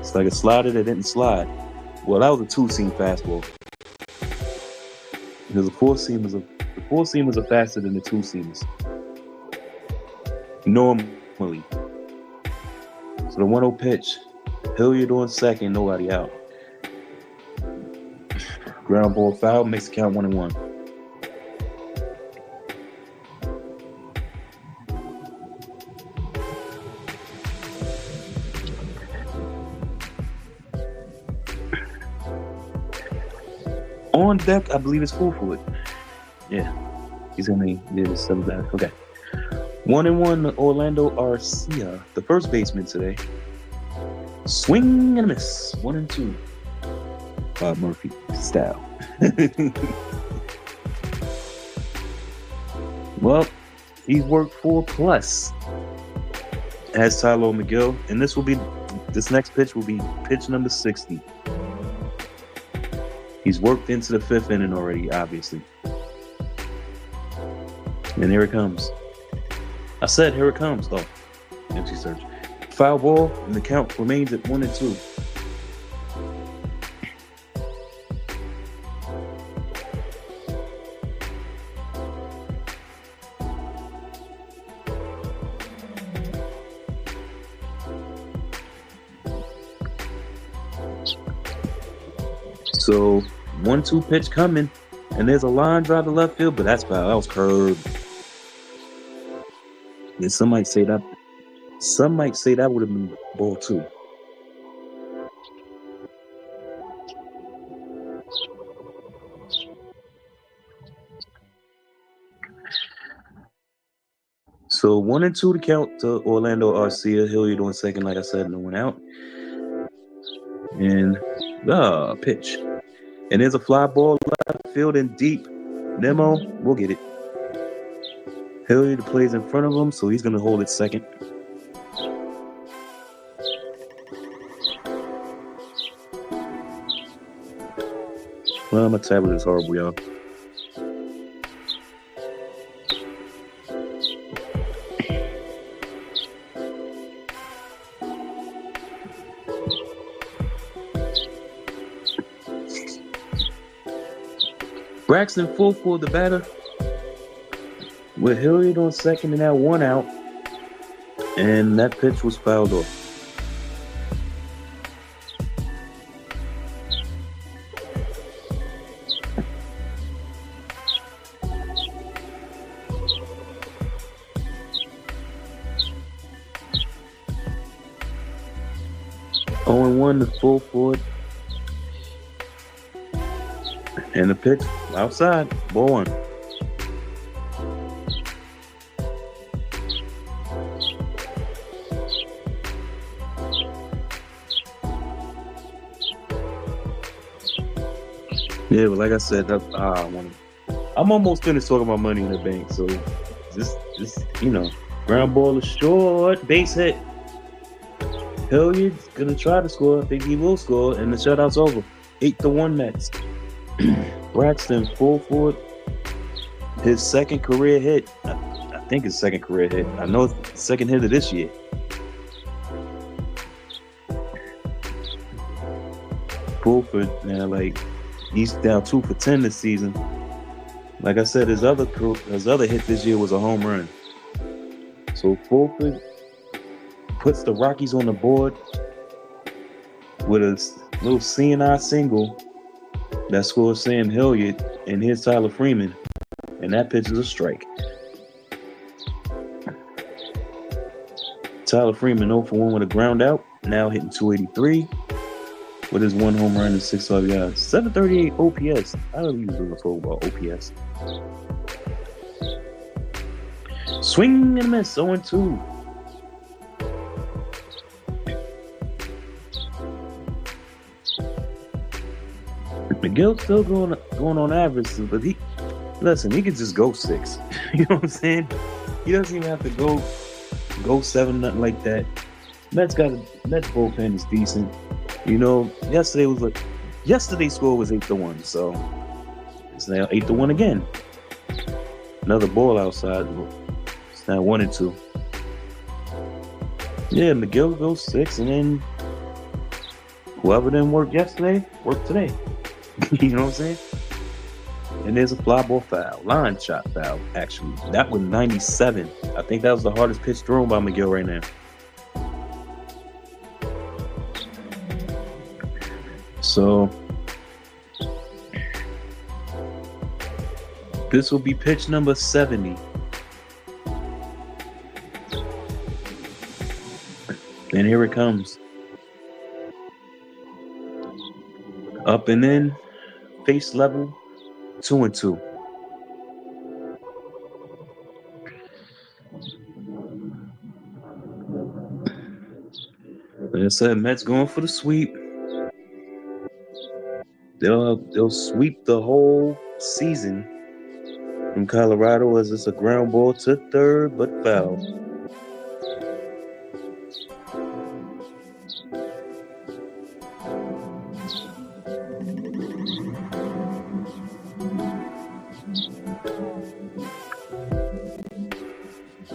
It's like a slider that didn't slide. Well, that was a 2-seam fastball. Because the 4-seamers are faster than the 2-seamers. Normally. So the 1-0 pitch. Hilliard on second, nobody out. Ground ball foul, makes the count 1-1. On deck, I believe it's Fulford. Yeah. He's gonna get his sub back. Okay. 1-1, Orlando Arcia, the first baseman today. Swing and a miss. 1-2. Bob Murphy style. Well, he's worked 4+. As Tyler McGill, and this next pitch will be pitch number 60. He's worked into the 5th inning already, obviously. And here it comes. I said, here it comes. Oh, empty search. Foul ball, and the count remains at 1-2. So 1-2 pitch coming, and there's a line drive to left field, but that's foul. That was curved. And some might say that would have been ball 2. So 1-2 to count to Orlando Arcia. Hilliard on second, like I said, no one out. And pitch. And there's a fly ball left field and deep. Nemo, we'll get it. Hilliard plays in front of him, so he's going to hold it second. Well, my tablet is horrible, y'all. Braxton Fulford, the batter, with Hilliard on second and now 1 out, and that pitch was fouled off. Oh, 1 to Fulford. And the pitch outside, ball 1. Yeah, but like I said, I'm almost finished talking about Money in the Bank. So just ground ball is short, base hit. Hilliard's gonna try to score. I think he will score, and the shutout's over. 8-1 Mets. Braxton Fulford, his second career hit. I think his second career hit. I know it's the second hit of this year. Fulford, now he's down 2 for 10 this season. Like I said, his other hit this year was a home run. So Fulford puts the Rockies on the board with a little CNI single that scores Sam Hilliard, and here's Tyler Freeman, and that pitch is a strike. Tyler Freeman 0 for 1 with a ground out, now hitting 283 with his 1 home run and 6 RBIs. 738 OPS. I don't usually talk about OPS. Swing and a miss, 0-2. McGill's still going on average, but he could just go 6. You know what I'm saying? He doesn't even have to go 7, nothing like that. Mets bullpen is decent. You know, yesterday's score was 8-1, so it's now 8-1 again. Another ball outside. It's now 1-2. Yeah, McGill goes 6, and then whoever didn't work yesterday, work today. You know what I'm saying? And there's a fly ball foul, line shot foul, actually. That was 97. I think that was the hardest pitch thrown by McGill right now. So this will be pitch number 70. And here it comes. Up and in, face level, 2-2. Like I said, Mets going for the sweep. They'll sweep the whole season from Colorado as it's a ground ball to third, but foul.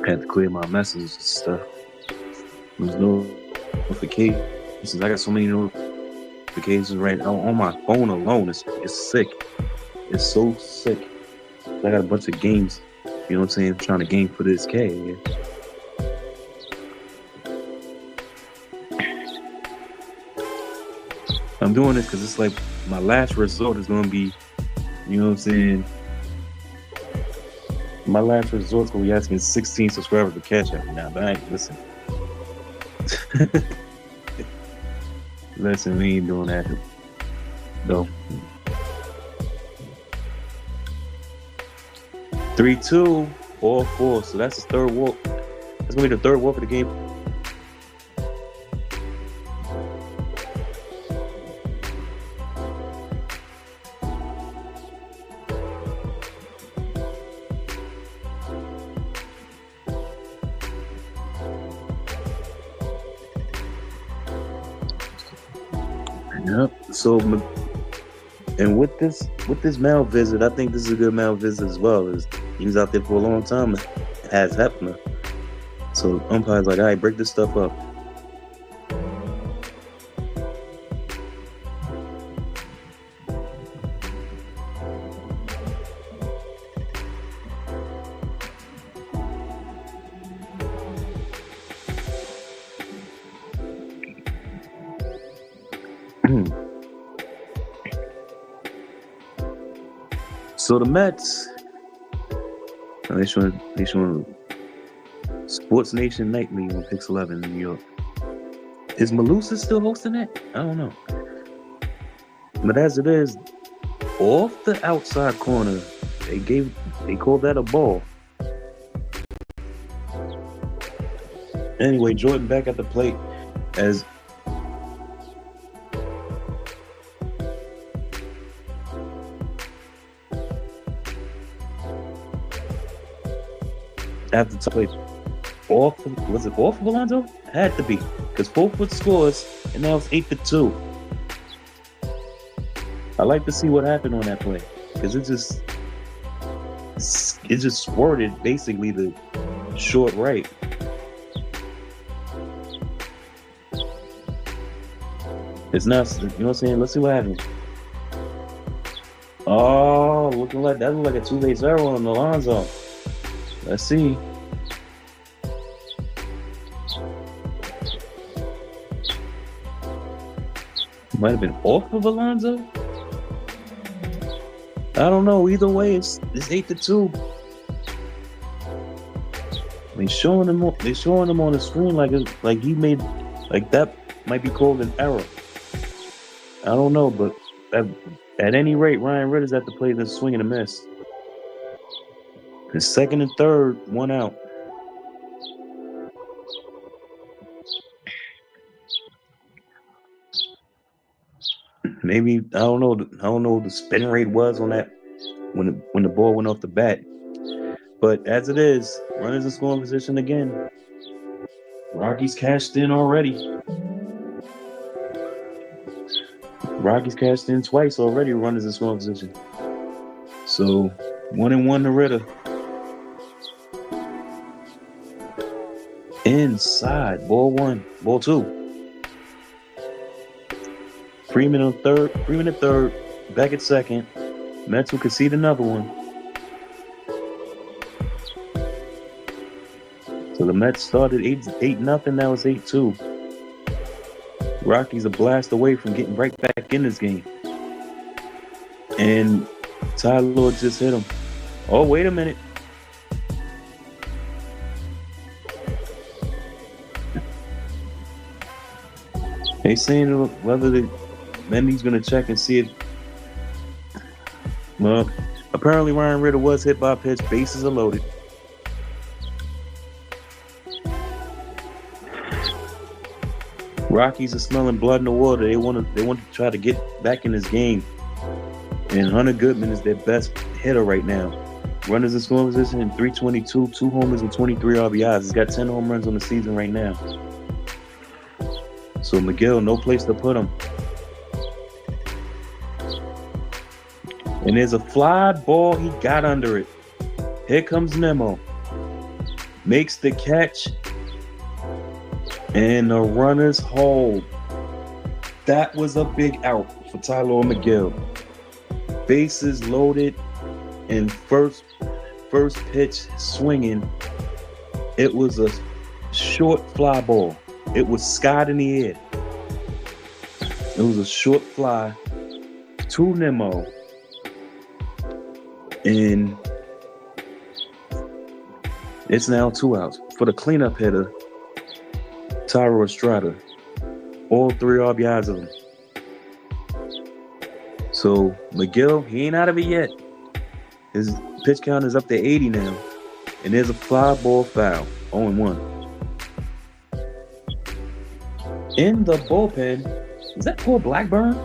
Had to clear my messages and stuff. There's no notifications. I got so many notifications right now on my phone alone. It's sick. It's so sick. I got a bunch of games. You know what I'm saying? I'm trying to game for this K. Yeah. I'm doing this because it's like my last resort is going to be, you know what I'm saying? My last resort's going to be asking 16 subscribers to catch up now, but I ain't, listen. Listen, we ain't doing that. No. 3-2, all 4. So that's the third walk. That's going to be the third walk of the game. Yep. So, and with this Mal visit, I think this is a good Mal visit as well. He was out there for a long time as Hefner. So umpire's like, all right, break this stuff up. So the Mets, they showing Sports Nation Nightly on Pix 11 in New York. Is Malusa still hosting it? I don't know. But as it is, off the outside corner, they called that a ball. Anyway, Jordan back at the plate as after the plate was it off of Alonso? Had to be, because 4-foot scores and now it's 8-2. I like to see what happened on that play because it just squirted basically the short right. It's not, you know what I'm saying? Let's see what happens. Oh, that looked like a 2-base error on Alonso. Let's see. Might have been off of Alonso. I don't know. Either way, it's 8-2. They're showing him on the screen like he made, like that might be called an error. I don't know, but at any rate, Ryan Ritter's at the plate and swing and a miss. His second and third, 1 out. Maybe I don't know. I don't know what the spin rate was on that when the ball went off the bat. But as it is, runners in scoring position again. Rockies cashed in already. Rockies cashed in twice already. Runners in scoring position. So 1-1 to Ritter. Inside, ball one, ball two. Freeman on third, Freeman at third, back at second. Mets will concede another one. So the Mets started 8-0, now it's 8-2. Rockies a blast away from getting right back in this game. And Ty Lord just hit him. Oh, wait a minute. They saying whether Mendy's going to check and see if. Well, apparently Ryan Ritter was hit by a pitch. Bases are loaded. Rockies are smelling blood in the water. They want to try to get back in this game. And Hunter Goodman is their best hitter right now. Runners in scoring position in 322, 2 homers and 23 RBIs. He's got 10 home runs on the season right now. So McGill, no place to put him. And there's a fly ball. He got under it. Here comes Nemo. Makes the catch. And the runners hold. That was a big out for Tyler McGill. Bases loaded and first pitch swinging. It was a short fly ball. It was skied in the air. It was a short fly to Nemo. And it's now 2 outs. For the cleanup hitter, Tyro Estrada. All 3 RBIs of him. So McGill, he ain't out of it yet. His pitch count is up to 80 now. And there's a fly ball foul. 0-1. In the bullpen, is that Paul Blackburn?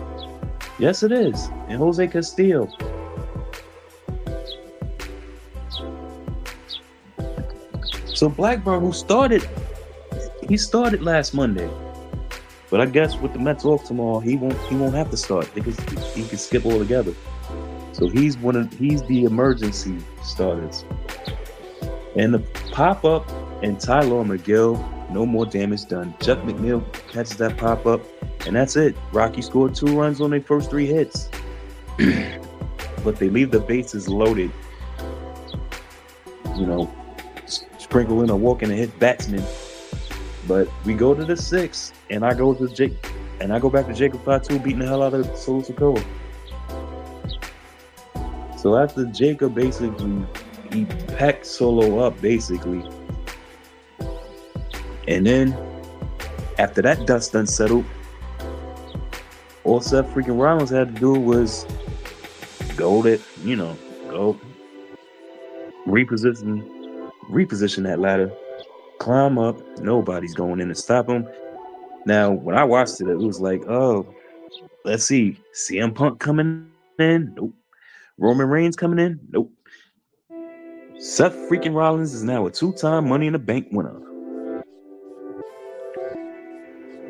Yes, it is. And Jose Castillo. So Blackburn, who started last Monday. But I guess with the Mets off tomorrow, he won't have to start because he can skip altogether. So he's the emergency starters. And the pop-up and Tyler McGill, no more damage done. Jeff McNeil catches that pop-up, and that's it. Rocky scored 2 runs on their first 3 hits. But they leave the bases loaded. You know, sprinkle in a walk and a hit batsman. But we go to the 6th, and I go back to Jacob Fatu beating the hell out of Solo Sokoa. So after Jacob basically, he packed Solo up basically. And then after that dust done settled, all Seth freaking Rollins had to do was go reposition that ladder, climb up. Nobody's going in to stop him. Now, when I watched it, it was like, oh, let's see. CM Punk coming in? Nope. Roman Reigns coming in? Nope. Seth freaking Rollins is now a 2-time Money in the Bank winner.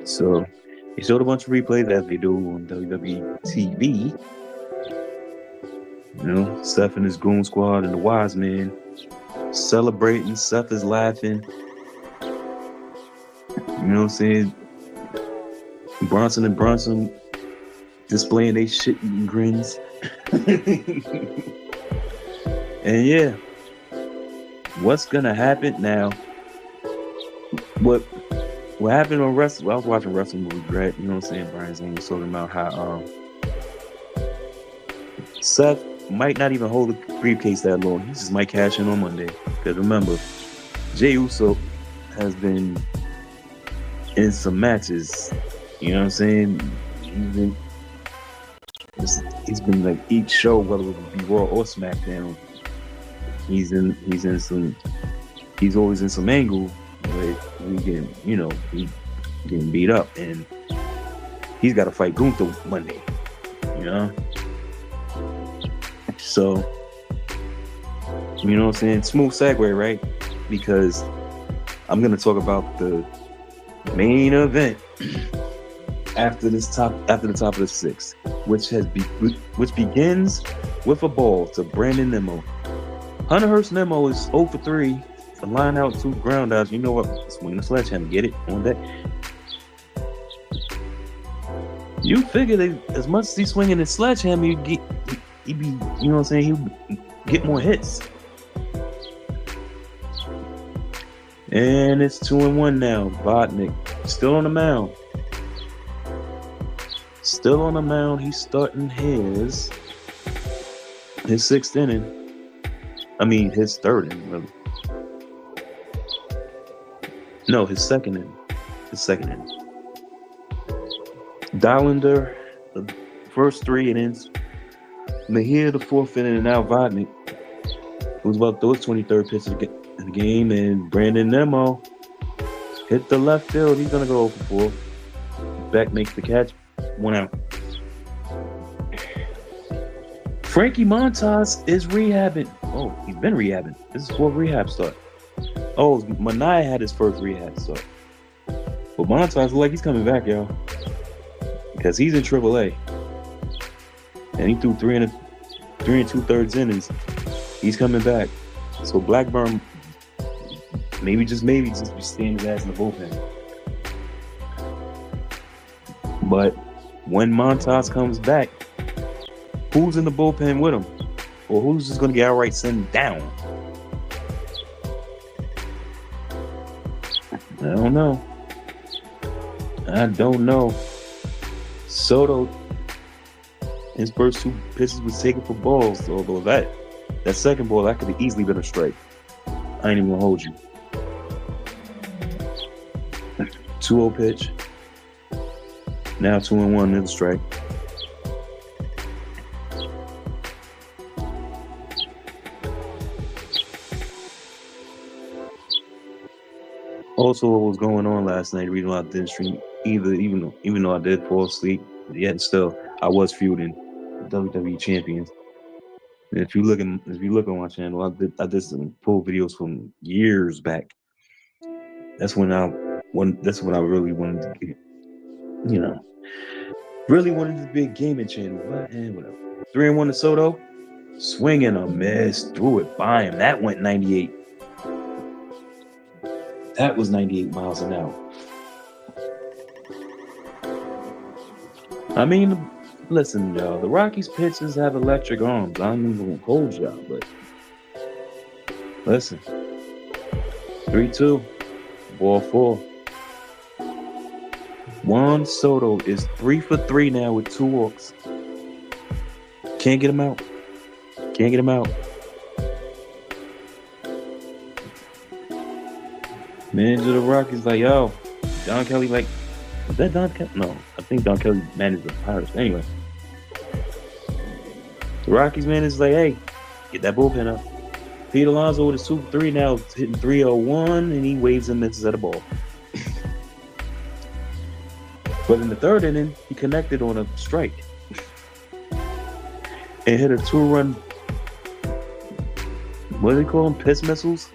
So, they showed a bunch of replays as they do on WWE TV. You know, Seth and his goon squad and the Wise Man celebrating. Seth is laughing. You know what I'm saying? Bronson and Bronson displaying they shit-eating grins. And yeah, what's gonna happen now? What happened on wrestling? Well, I was watching wrestling movie, right? You know what I'm saying? Brian Zane was talking about how Seth might not even hold the briefcase that long. He just might cash in on Monday. Because remember, Jey Uso has been in some matches. You know what I'm saying? He's been like each show, whether it be Raw or SmackDown. He's always in some angle where he getting beat up, and he's got to fight Gunther Monday. you know. So, you know what I'm saying? Smooth segue, right? Because I'm gonna talk about the main event after the top of the sixth, which begins with a ball to Brandon Nimmo. Hunter Hearst Nimmo is 0 for 3, a line out, 2 ground outs. You know what? Swing the sledgehammer, get it on that. You figure that as much as he's swinging his sledgehammer, he'd be, you know what I'm saying? He'd get more hits. And it's 2-1 now. Vodnik still on the mound. Still on the mound. He's starting his sixth inning. I mean, his third inning, really. No, his second inning. Dollander, the first 3 innings. Mejia, the 4th inning, and now Vodnik, who's about to throw his 23rd pitch of the game, and Brandon Nimmo hit the left field. He's going to go 0 for 4. Beck makes the catch. 1 out. Frankie Montas is rehabbing. Oh, he's been rehabbing. This is 4th rehab start. Oh, Manai had his first rehab start. But Montas looks like he's coming back, y'all. Because he's in AAA. And he threw 3 2/3 innings. He's coming back. So Blackburn, maybe just be staying his ass in the bullpen. But when Montas comes back, who's in the bullpen with him? Or who's just going to get outright sent down? I don't know. Soto, his first 2 pitches was taken for balls. Although that second ball, that could have easily been a strike. I ain't even going to hold you. 2-0 pitch. Now 2-1 in the strike. Also, what was going on last night? The reason why I didn't stream even though I did fall asleep, yet still I was feuding WWE champions. And if you look on my channel, I did some full videos from years back. That's when I really wanted to get, really wanted to be a gaming channel. But whatever. 3-1 to Soto, swing and a miss, threw it by him. That went 98. That was 98 miles an hour. I mean, listen, y'all. The Rockies pitchers have electric arms. I'm even gonna hold y'all, but listen. 3-2, ball 4. Juan Soto is 3 for 3 now with 2 walks. Can't get him out. Manager of the Rockies like, yo, Don Kelly like, is that Don Kelly? No, I think Don Kelly managed the Pirates. Anyway, the Rockies manager's like, hey, get that bullpen up. Pete Alonso with his 2 for 3 now, hitting 301, and he waves and misses at the ball. But in the 3rd inning, he connected on a strike and hit a 2-run. What do they call them? Piss missiles?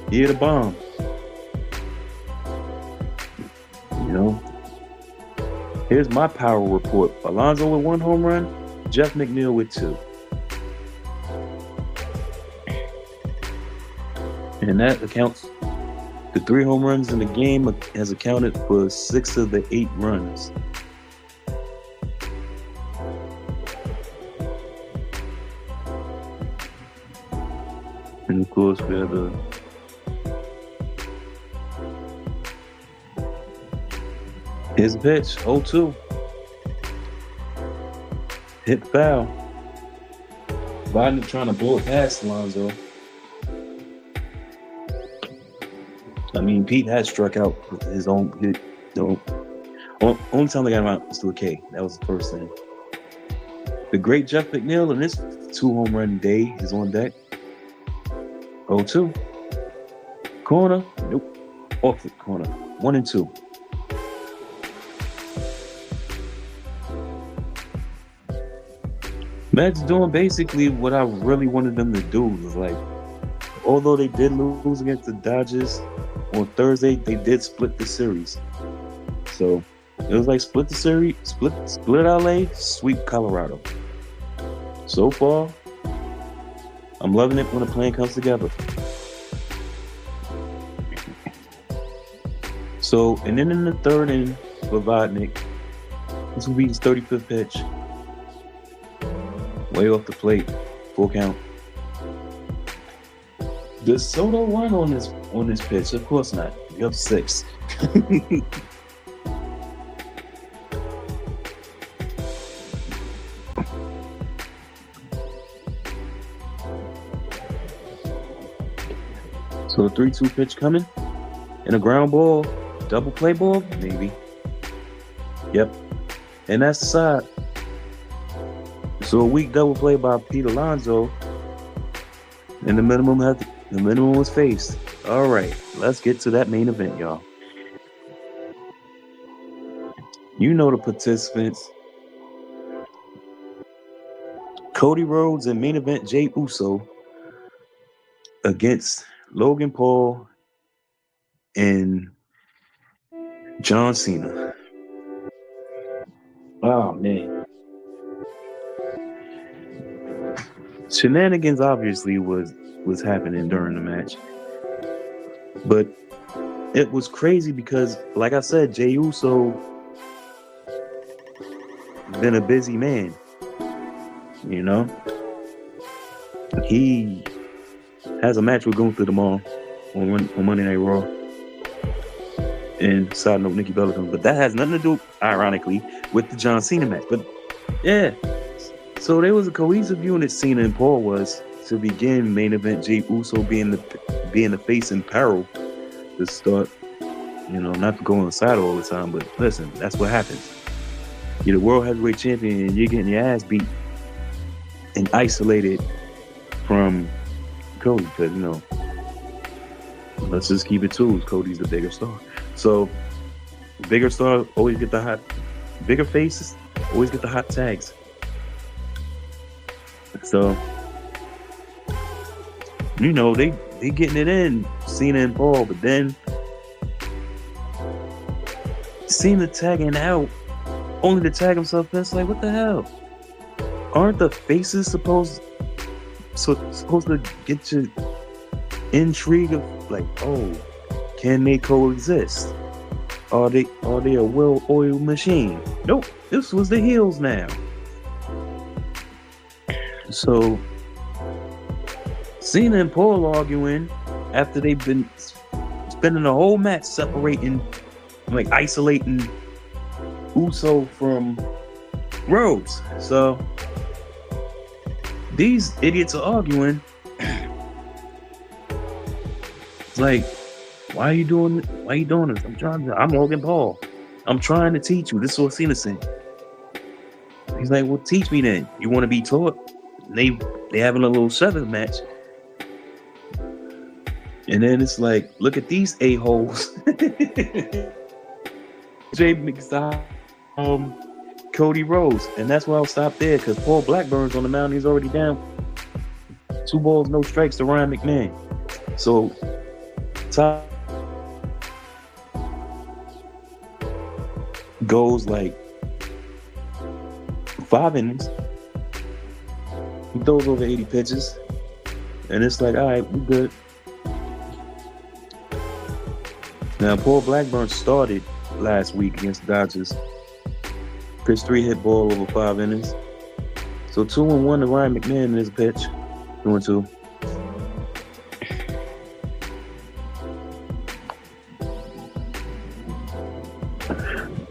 He hit a bomb. Here's my power report. Alonso with 1 home run, Jeff McNeil with 2. And that accounts, the 3 home runs in the game has accounted for 6 of the 8 runs. And of course, we have his pitch, 0-2. Hit foul. Biden trying to blow it past Alonso. I mean, Pete had struck out with his own hit. Only time they got him out was to a K. That was the first thing. The great Jeff McNeil in this 2 home run day is on deck. 0-2. Corner. Nope. Off the corner. 1-2. Mets doing basically what I really wanted them to do. Was like, although they did lose against the Dodgers on Thursday, they did split the series. So it was like split the series, split LA, sweep Colorado. So far, I'm loving it when a plan comes together. So, and then in the third inning for Vodnik, this will be his 35th pitch. Way off the plate, full count. Does Soto run on this pitch? Of course not. You're up six. So a 3-2 pitch coming. And a ground ball. Double play ball? Maybe. Yep. And that's the side. So a weak double play by Pete Alonso. And the minimum was faced. All right, let's get to that main event, y'all. You know the participants. Cody Rhodes and main event Jey Uso against Logan Paul and John Cena. Oh man. Shenanigans obviously was happening during the match. But it was crazy because, like I said, Jey Uso been a busy man. You know? He has a match with Gunther tomorrow on Monday Night Raw. And side note, Nikki Bella comes. But that has nothing to do, ironically, with the John Cena match. But yeah. So there was a cohesive unit, Cena and Paul was, to begin main event. Jey Uso being the face in peril to start, not to go on the side all the time, but listen, that's what happens. You're the world heavyweight champion and you're getting your ass beat and isolated from Cody, because, let's just keep it to it. Cody's the bigger star. So, bigger star always get the hot, bigger faces always get the hot tags. So, they getting it in, Cena and Paul, but then Cena tagging out, only to tag himself. That's like, what the hell? Aren't the faces supposed to get you intrigue of like, oh, can they coexist? Are they a well-oiled machine? Nope, this was the heels now. So Cena and Paul arguing after they've been spending the whole match separating, like isolating Uso from Rhodes. So these idiots are arguing. It's like, why are you doing this? I'm Logan Paul. I'm trying to teach you. This is what Cena said. He's like, well, teach me then. You want to be taught? They having a little seventh match. And then it's like, look at these a-holes. Jay McStyle, Cody Rhodes. And that's why I'll stop there, because Paul Blackburn's on the mound. He's already down 2 balls, no strikes to Ryan McMahon. So top goes like 5 innings. He throws over 80 pitches. And it's like, all right, we good. Now, Paul Blackburn started last week against the Dodgers. Pitched 3 hit ball over 5 innings. So 2-1 to Ryan McMahon in his pitch. 2-2.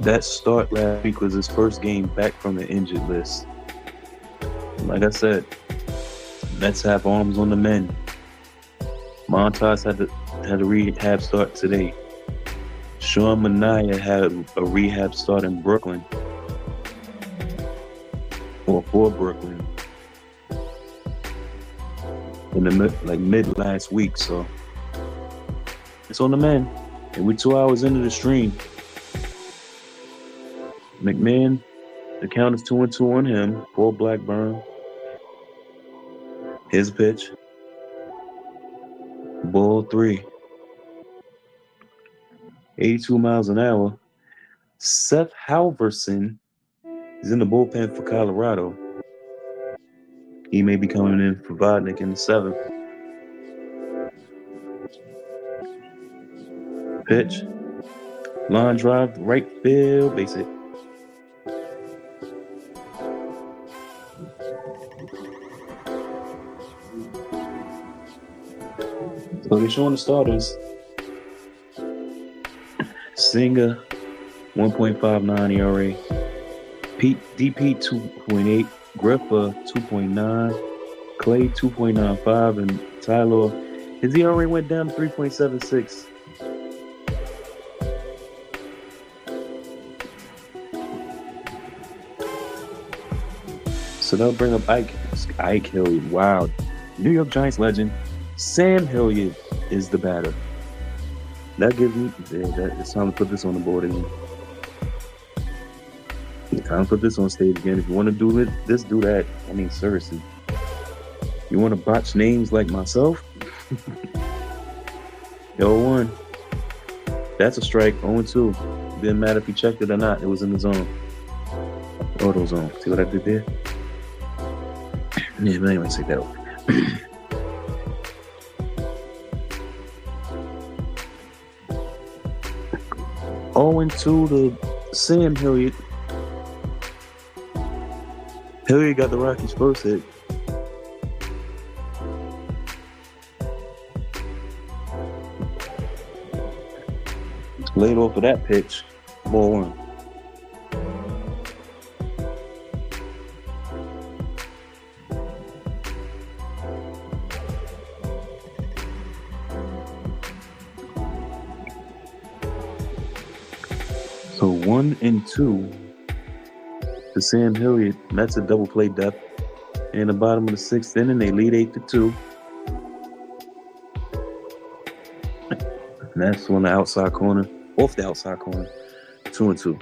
That start last week was his first game back from the injured list. Like I said, Mets have arms on the men. Montas had a rehab start today. Sean Manaea had a rehab start in Brooklyn, or for Brooklyn, in the mid last week. So it's on the men, and we're 2 hours into the stream. McMahon, the count is 2-2 on him. Paul Blackburn His pitch. Ball 3. 82 miles an hour. Seth Halverson is in the bullpen for Colorado. He may be coming in for Vodnik in the 7th. Pitch. Line drive, right field, base hit. So they're showing the starters. Singer, 1.59 ERA. DP, 2.8. Griffa, 2.9. Clay, 2.95. And Tyler, his ERA went down to 3.76. So they'll bring up Ike Hilliard. Wow. New York Giants legend Sam Hilliard is the batter. That gives me, it's time to put this on the board again. It's time to put this on stage again. If you want to do it, this, do that. I mean, seriously. You want to botch names like myself? 0-1. That's a strike. 0-2. Didn't matter if you checked it or not. It was in the zone. Auto zone. See what I did there? Yeah, but anyway, take that over. 0-2 to Sam Hilliard. Hilliard got the Rockies' first hit. Laid off of that pitch. Ball 1. So 1-2 to Sam Hilliard. That's a double play depth. In the bottom of the 6th inning, they lead 8-2. And that's on the outside corner. Off the outside corner. 2-2.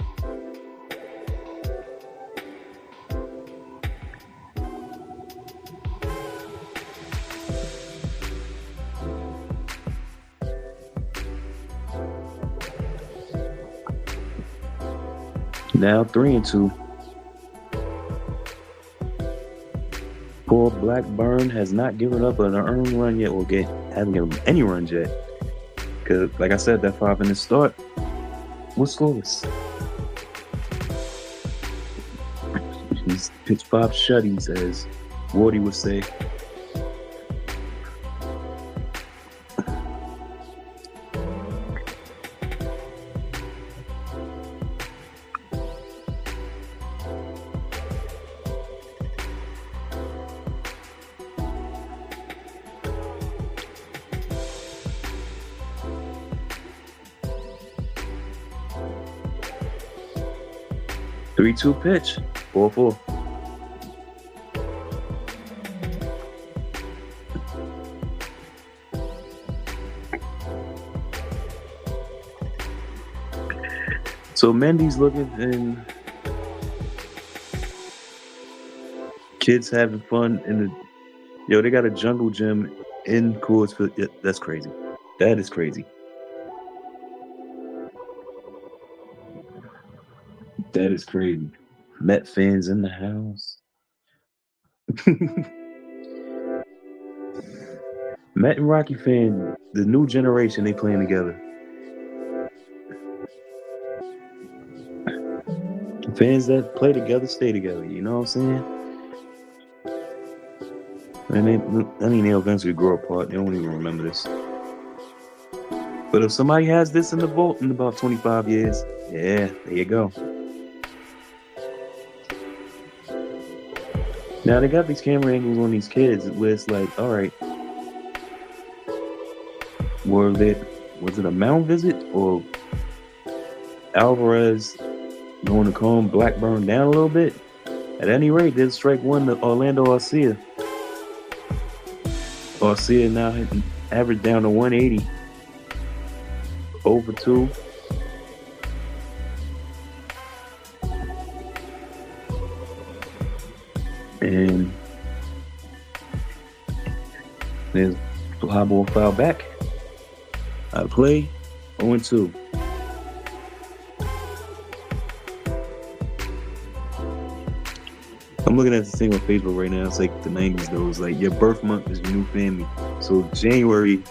Now 3-2. Paul Blackburn has not given up an earned run yet, or haven't given up any runs yet. Because, like I said, that 5-inning start was scoreless. He's pitched 5 shutties, as Wardy would say. Three-two pitch, 4-4. So Mendy's looking, and kids having fun in the. They got a jungle gym in Coors Field. Yeah, that's crazy. That is crazy. That is crazy. Met fans in the house. Met and Rocky fan, the new generation, they playing together. Fans that play together stay together. You know what I'm saying? And they'll eventually grow apart. They don't even remember this. But if somebody has this in the vault in about 25 years, yeah, there you go. Now they got these camera angles on these kids where it's like, all right, was it a mound visit or Alvarez going to calm Blackburn down a little bit? At any rate, did strike 1 to Orlando Arcia. Arcia now hitting average down to 180. Over 2. And Fly ball foul back. I play 0-2. I'm looking at the thing on Facebook right now. It's like the 90s though. It's like your birth month is your new family. So January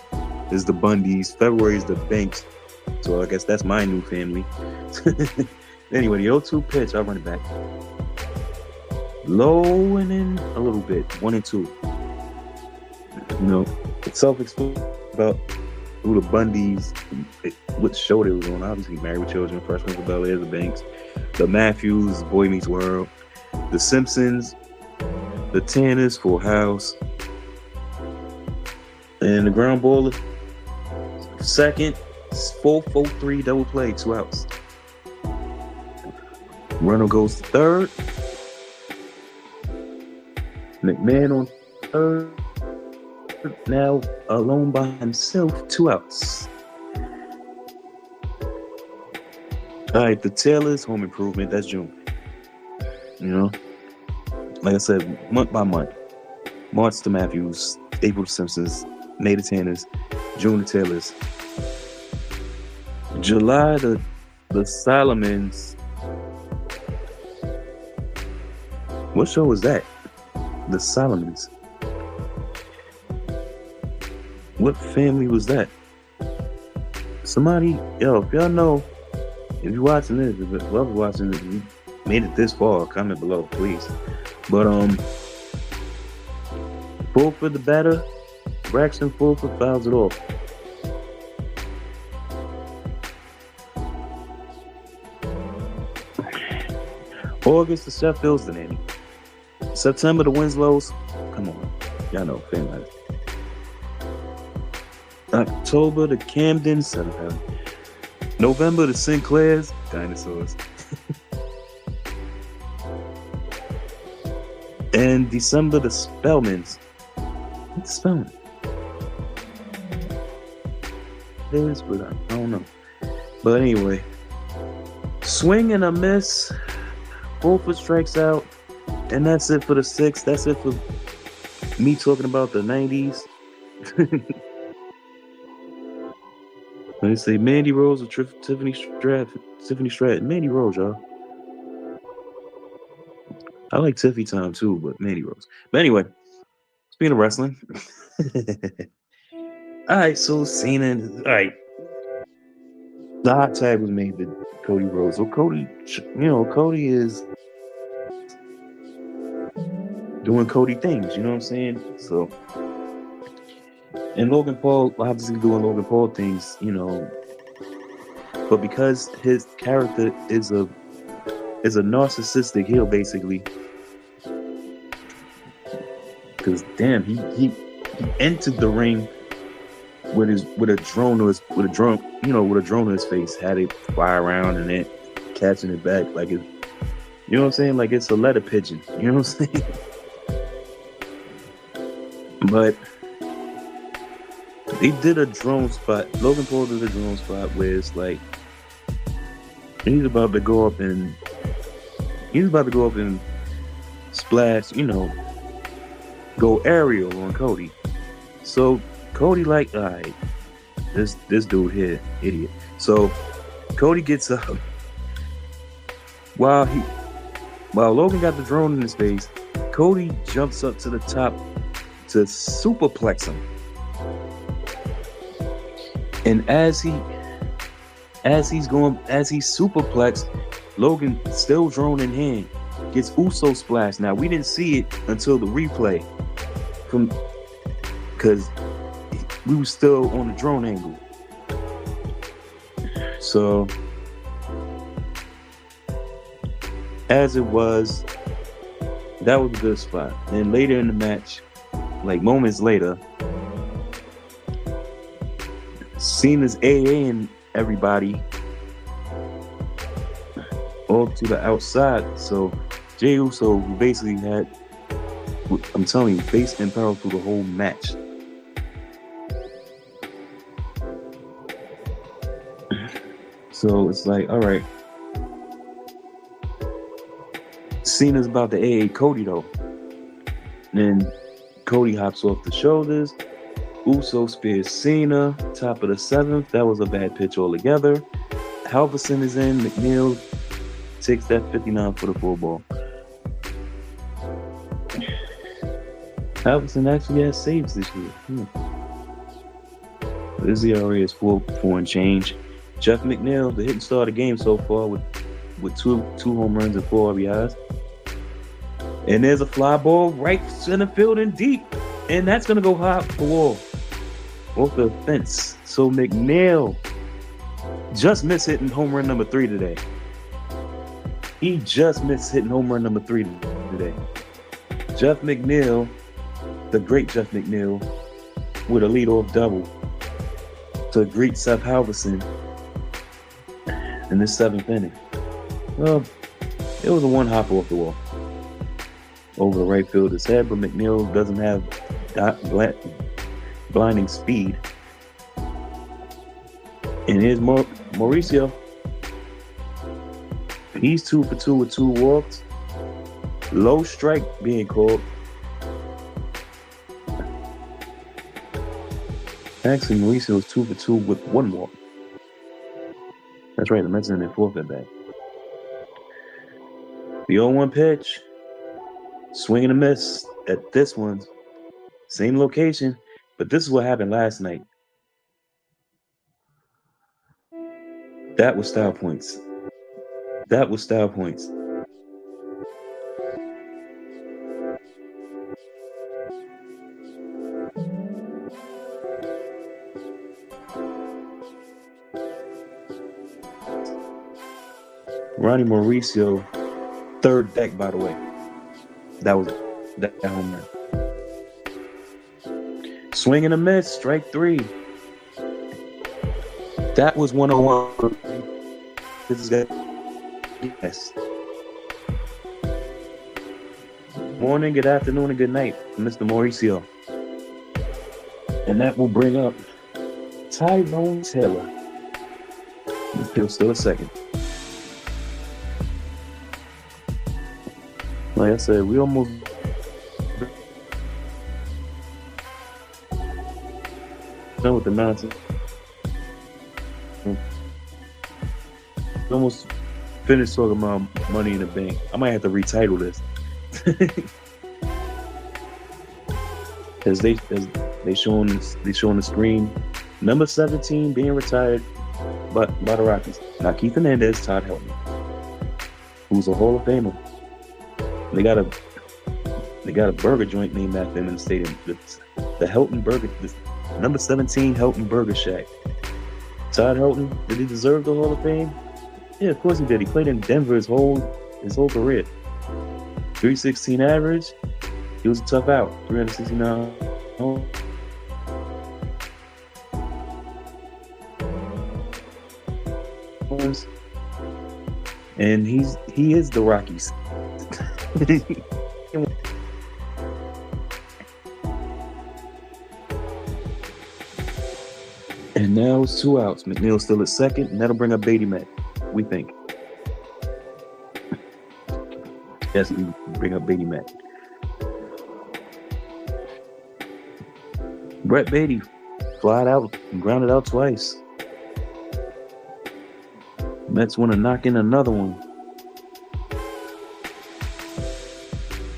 is the Bundys, February is the Banks. So I guess that's my new family. Anyway, the 0-2 pitch, I'll run it back. Low and then a little bit. 1-2. You know, it's self-explanatory about who the Bundys, what show they was on. Obviously, Married with Children, Fresh Prince of Bel-Air, The Banks, The Matthews, Boy Meets World, The Simpsons, The Tanners, Full House, and the ground baller. Second, 4-4-3 double play, 2 outs. Runner goes to third. McMahon on third. Now alone by himself, 2 outs. All right, the Taylors, Home Improvement. That's June. You know, like I said, month by month. March the Matthews, April the Simpsons, May the Tanners, June the Taylors. July the Solomons. What show was that? The Solomons. What family was that? Somebody, yo, if y'all know, if you're watching this, if whoever's watching this, you made it this far, comment below, please. But full for the batter, Braxton full for fouls it off. August the Sheffields, the nanny. September the Winslows. Come on, y'all know, family. October the Camdens, 7 November the Sinclairs, dinosaurs. And December the Spellmans. What's Spellman? It is, but I don't know. But anyway, swing and a miss. Fulford strikes out. And that's it for the 6th. That's it for me talking about the 90s. Let me say Mandy Rose or Tiffany Stratton. Mandy Rose, y'all. I like Tiffy Time too, but Mandy Rose. But anyway, speaking of wrestling. Alright, so Cena. Alright. The hot tag was made to Cody Rhodes. So Cody is doing Cody things, you know what I'm saying? So, and Logan Paul obviously doing Logan Paul things, you know, but because his character is a narcissistic heel, basically, because damn, he entered the ring with a drone on his face, had it fly around and then catching it back like it, you know what I'm saying, like it's a letter pigeon, you know what I'm saying? But they did a drone spot. Logan Paul did a drone spot where it's like he's about to go up and splash, you know, go aerial on Cody. So Cody like, all right, this dude here, idiot. So Cody gets up while Logan got the drone in his face. Cody jumps up to the top to superplex him. And as he's superplexed, Logan, still drone in hand, gets Uso splashed. Now we didn't see it until the replay, because we were still on the drone angle. So as it was, that was a good spot. And later in the match, like moments later, Cena's AA and everybody all to the outside. So Jey Uso, who basically had, I'm telling you, face and power through the whole match. So it's like, all right, Cena's about to AA Cody though. Then Cody hops off the shoulders. Uso spears Cena, top of the seventh. That was a bad pitch altogether. Halverson is in. McNeil takes that 59 for the full ball. Halverson actually has saves this year. His ERA is 4 and change. Jeff McNeil, the hitting star of the game so far with two home runs and 4 RBIs. And there's a fly ball right center field and deep. And that's going to go high off the wall. Off the fence. So McNeil just missed hitting home run number 3 today. He just missed hitting home run number 3 today. Jeff McNeil, the great Jeff McNeil, with a leadoff double to greet Seth Halverson in this 7th inning. Well, it was a one hop off the wall over the right fielder's head, but McNeil doesn't have blinding speed. And here's Mauricio. He's 2 for 2 with 2 walks. Low strike being called. Actually, Mauricio was 2 for 2 with 1 walk. That's right, the Mets in their 4th at bat. The 0-1 pitch. Swing and a miss at this one. Same location, but this is what happened last night. That was style points. Ronnie Mauricio, 3rd deck, by the way. That was that home run. Swing and a miss, strike 3. That was 101. This is good. Yes. Morning, good afternoon, and good night, Mr. Mauricio. And that will bring up Tyrone Taylor. He's still a second. Like I said, we almost done with the nonsense. We almost finished talking about Money in the Bank. I might have to retitle this. As they showing the screen, number 17 being retired by the Rockies. Not Keith Hernandez, Todd Helton, who's a Hall of Famer. They got a burger joint named after him in the stadium. The Helton Burger, the number 17 Helton Burger Shack. Todd Helton, did he deserve the Hall of Fame? Yeah, of course he did. He played in Denver his whole career. 316 average. He was a tough out. 369. And he is the Rockies. And now it's 2 outs. McNeil still at second, and that'll bring up Beatty Mack, we think. Yes, we bring up Beatty Mack. Brett Beatty flied out and grounded out twice. Mets want to knock in another one.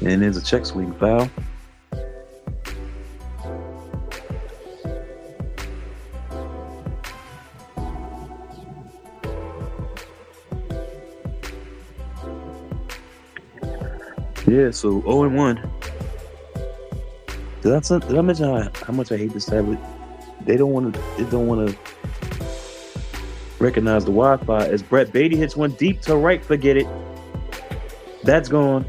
And there's a check swing foul. Yeah, so 0-1. Did I mention how much I hate this tablet? They don't want to recognize the Wi-Fi as Brett Beatty hits one deep to right. Forget it. That's gone.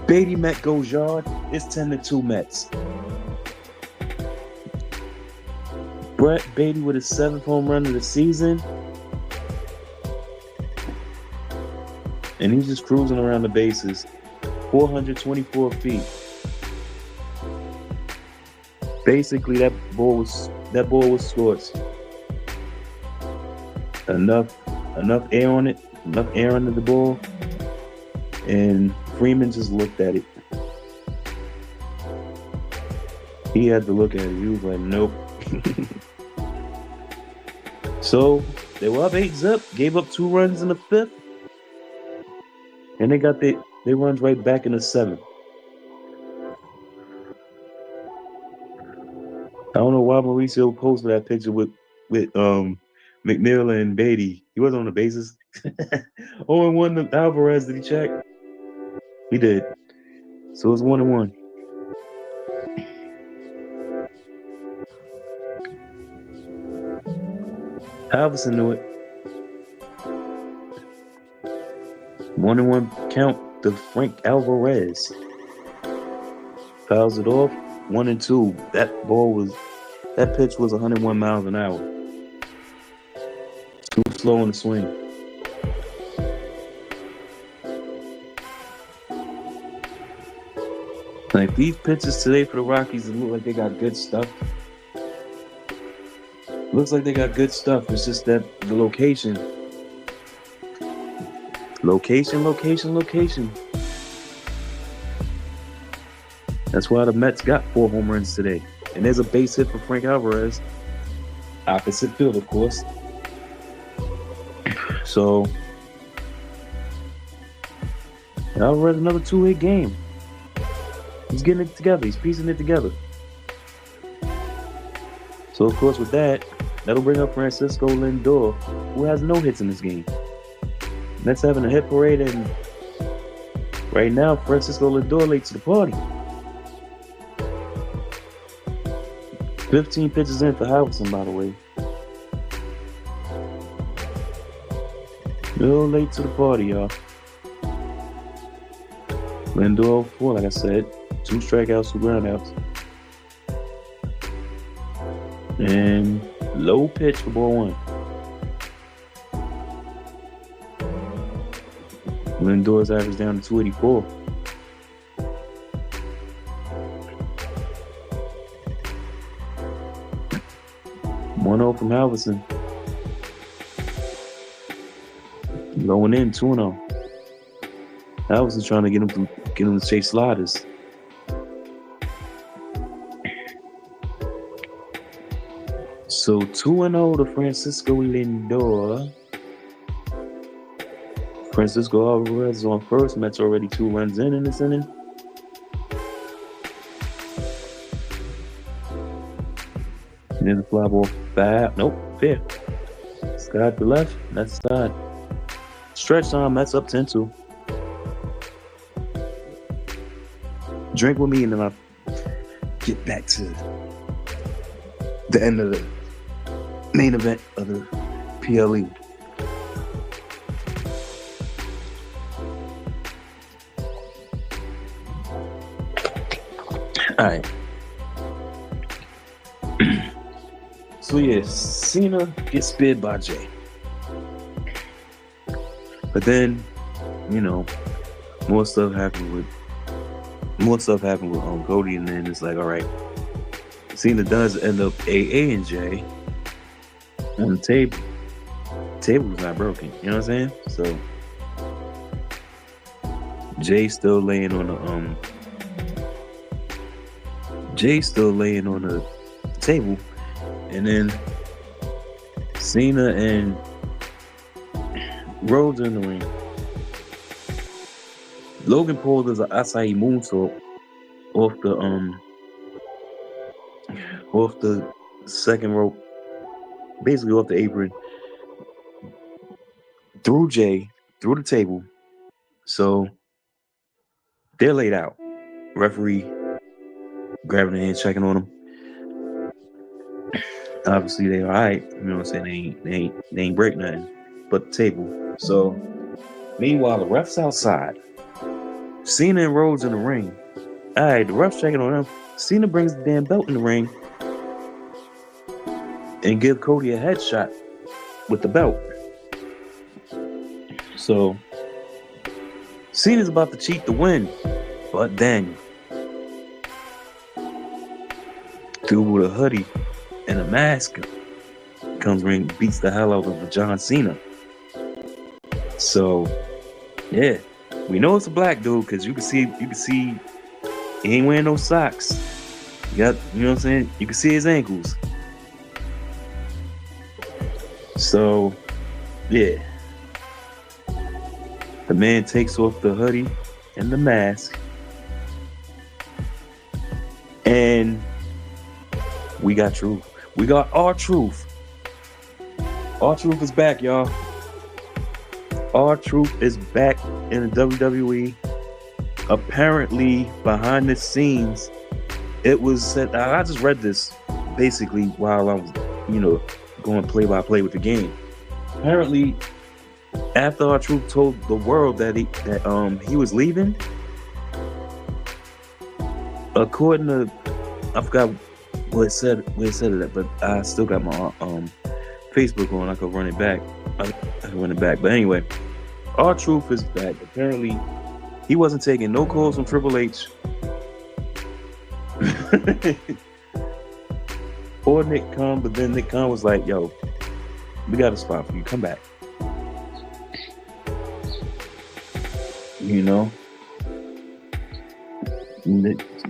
Beatty Mack goes yard. It's 10-2 Mets. Brett Beatty with his 7th home run of the season. And he's just cruising around the bases. 424 feet. Basically, that ball was scorched. Enough air on it, enough air under the ball, and Freeman just looked at it. He had to look at it. He was like, nope. So they were up 8-zip, gave up 2 runs in the 5th, and they got their runs right back in the 7th. I don't know why Mauricio posted that picture with McNeil and Beatty. He wasn't on the bases. 0-1 to Alvarez. Did he check? He did. So it's 1-1. Halverson knew it. 1-1 count to Frank Alvarez. Fouls it off. 1-2. That pitch was 101 miles an hour. Too slow in the swing. Like these pitches today for the Rockies, it look like they got good stuff. Looks like they got good stuff. It's just that the location. Location. That's why the Mets got 4 home runs today. And there's a base hit for Frank Alvarez. Opposite field, of course. So Alvarez, another 2-hit game. He's getting it together. He's piecing it together. So, of course, with that, that'll bring up Francisco Lindor, who has no hits in this game. Mets having a hit parade, and right now, Francisco Lindor late to the party. 15 pitches in for Halverson, by the way. A little late to the party, y'all. Lindor 4, like I said. 2 strikeouts, 2 groundouts. And low pitch for ball 1. Lindor's average down to 284. One 0 from Halverson. Going in 2-0. Halverson's trying to get him to chase sliders. So 2-0 to Francisco Lindor. Francisco Alvarez is on first. Mets already 2 runs in this inning. And then the fly ball 5. Nope, fair. Sky to left. That's side. Stretch time. Mets up 10-2. Drink with me, and then I'll get back to the end of the main event of the PLE. All right. So yeah, Cena gets speared by Jay. But then, more stuff happened with Cody, and then it's like, all right, Cena does end up AA and Jay on the table. The table was not broken, you know what I'm saying? So Jay's still laying on the table, and then Cena and Rhodes in the ring. Logan Paul does an acai moonsault off the second rope, basically off the apron, through Jay, through the table. So they're laid out. Referee grabbing their hand, checking on them. Obviously they all right. You know what I'm saying? They ain't break nothing but the table. So meanwhile, the ref's outside. Cena and Rhodes in the ring. All right, the ref's checking on them. Cena brings the damn belt in the ring and give Cody a headshot with the belt. So Cena's about to cheat to win, but then dude with a hoodie and a mask comes ring, beats the hell out of John Cena. So yeah, we know it's a black dude because you can see he ain't wearing no socks. You know what I'm saying? You can see his ankles. So, yeah. The man takes off the hoodie and the mask. And we got truth. We got our truth. Our truth is back, y'all. Our truth is back in the WWE. Apparently, behind the scenes, it was said. I just read this basically while I was, going play by play with the game. Apparently, after our truth told the world that he was leaving, according to, I forgot where it said it, but I still got my Facebook on. I could run it back. I can run it back. But anyway, our truth is back. Apparently, he wasn't taking no calls from Triple H or Nick Khan. But then Nick Khan was like, "Yo, we got a spot for you. Come back."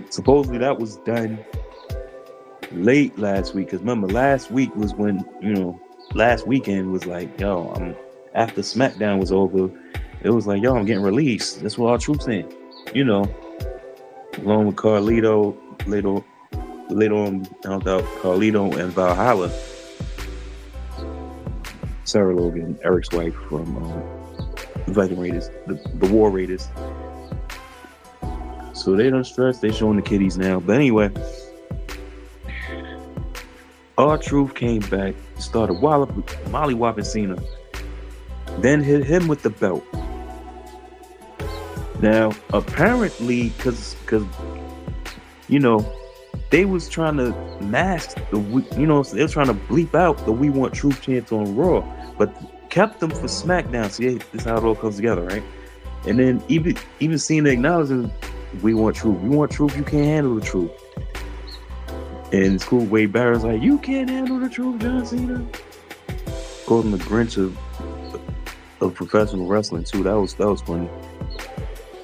Supposedly that was done late last week. Because remember, last week was when, last weekend was like, yo, after SmackDown was over, it was like, yo, I'm getting released. That's what our troops saying. Along with Carlito, later on, found out Carlito and Valhalla. Sarah Logan, Eric's wife from Viking Raiders, the War Raiders. So they don't stress. They showing the kiddies now. But anyway, our truth came back, started molly-whopping Cena, then hit him with the belt. Now, apparently, because they was trying to mask they were trying to bleep out the "We Want Truth" chants on Raw, but kept them for SmackDown. See, this is how it all comes together, right? And then even Cena acknowledging, "We want truth. We want truth. You can't handle the truth." And it's cool. Wade Barrett's like, "You can't handle the truth, John Cena." Called him the Grinch of professional wrestling too. That was funny.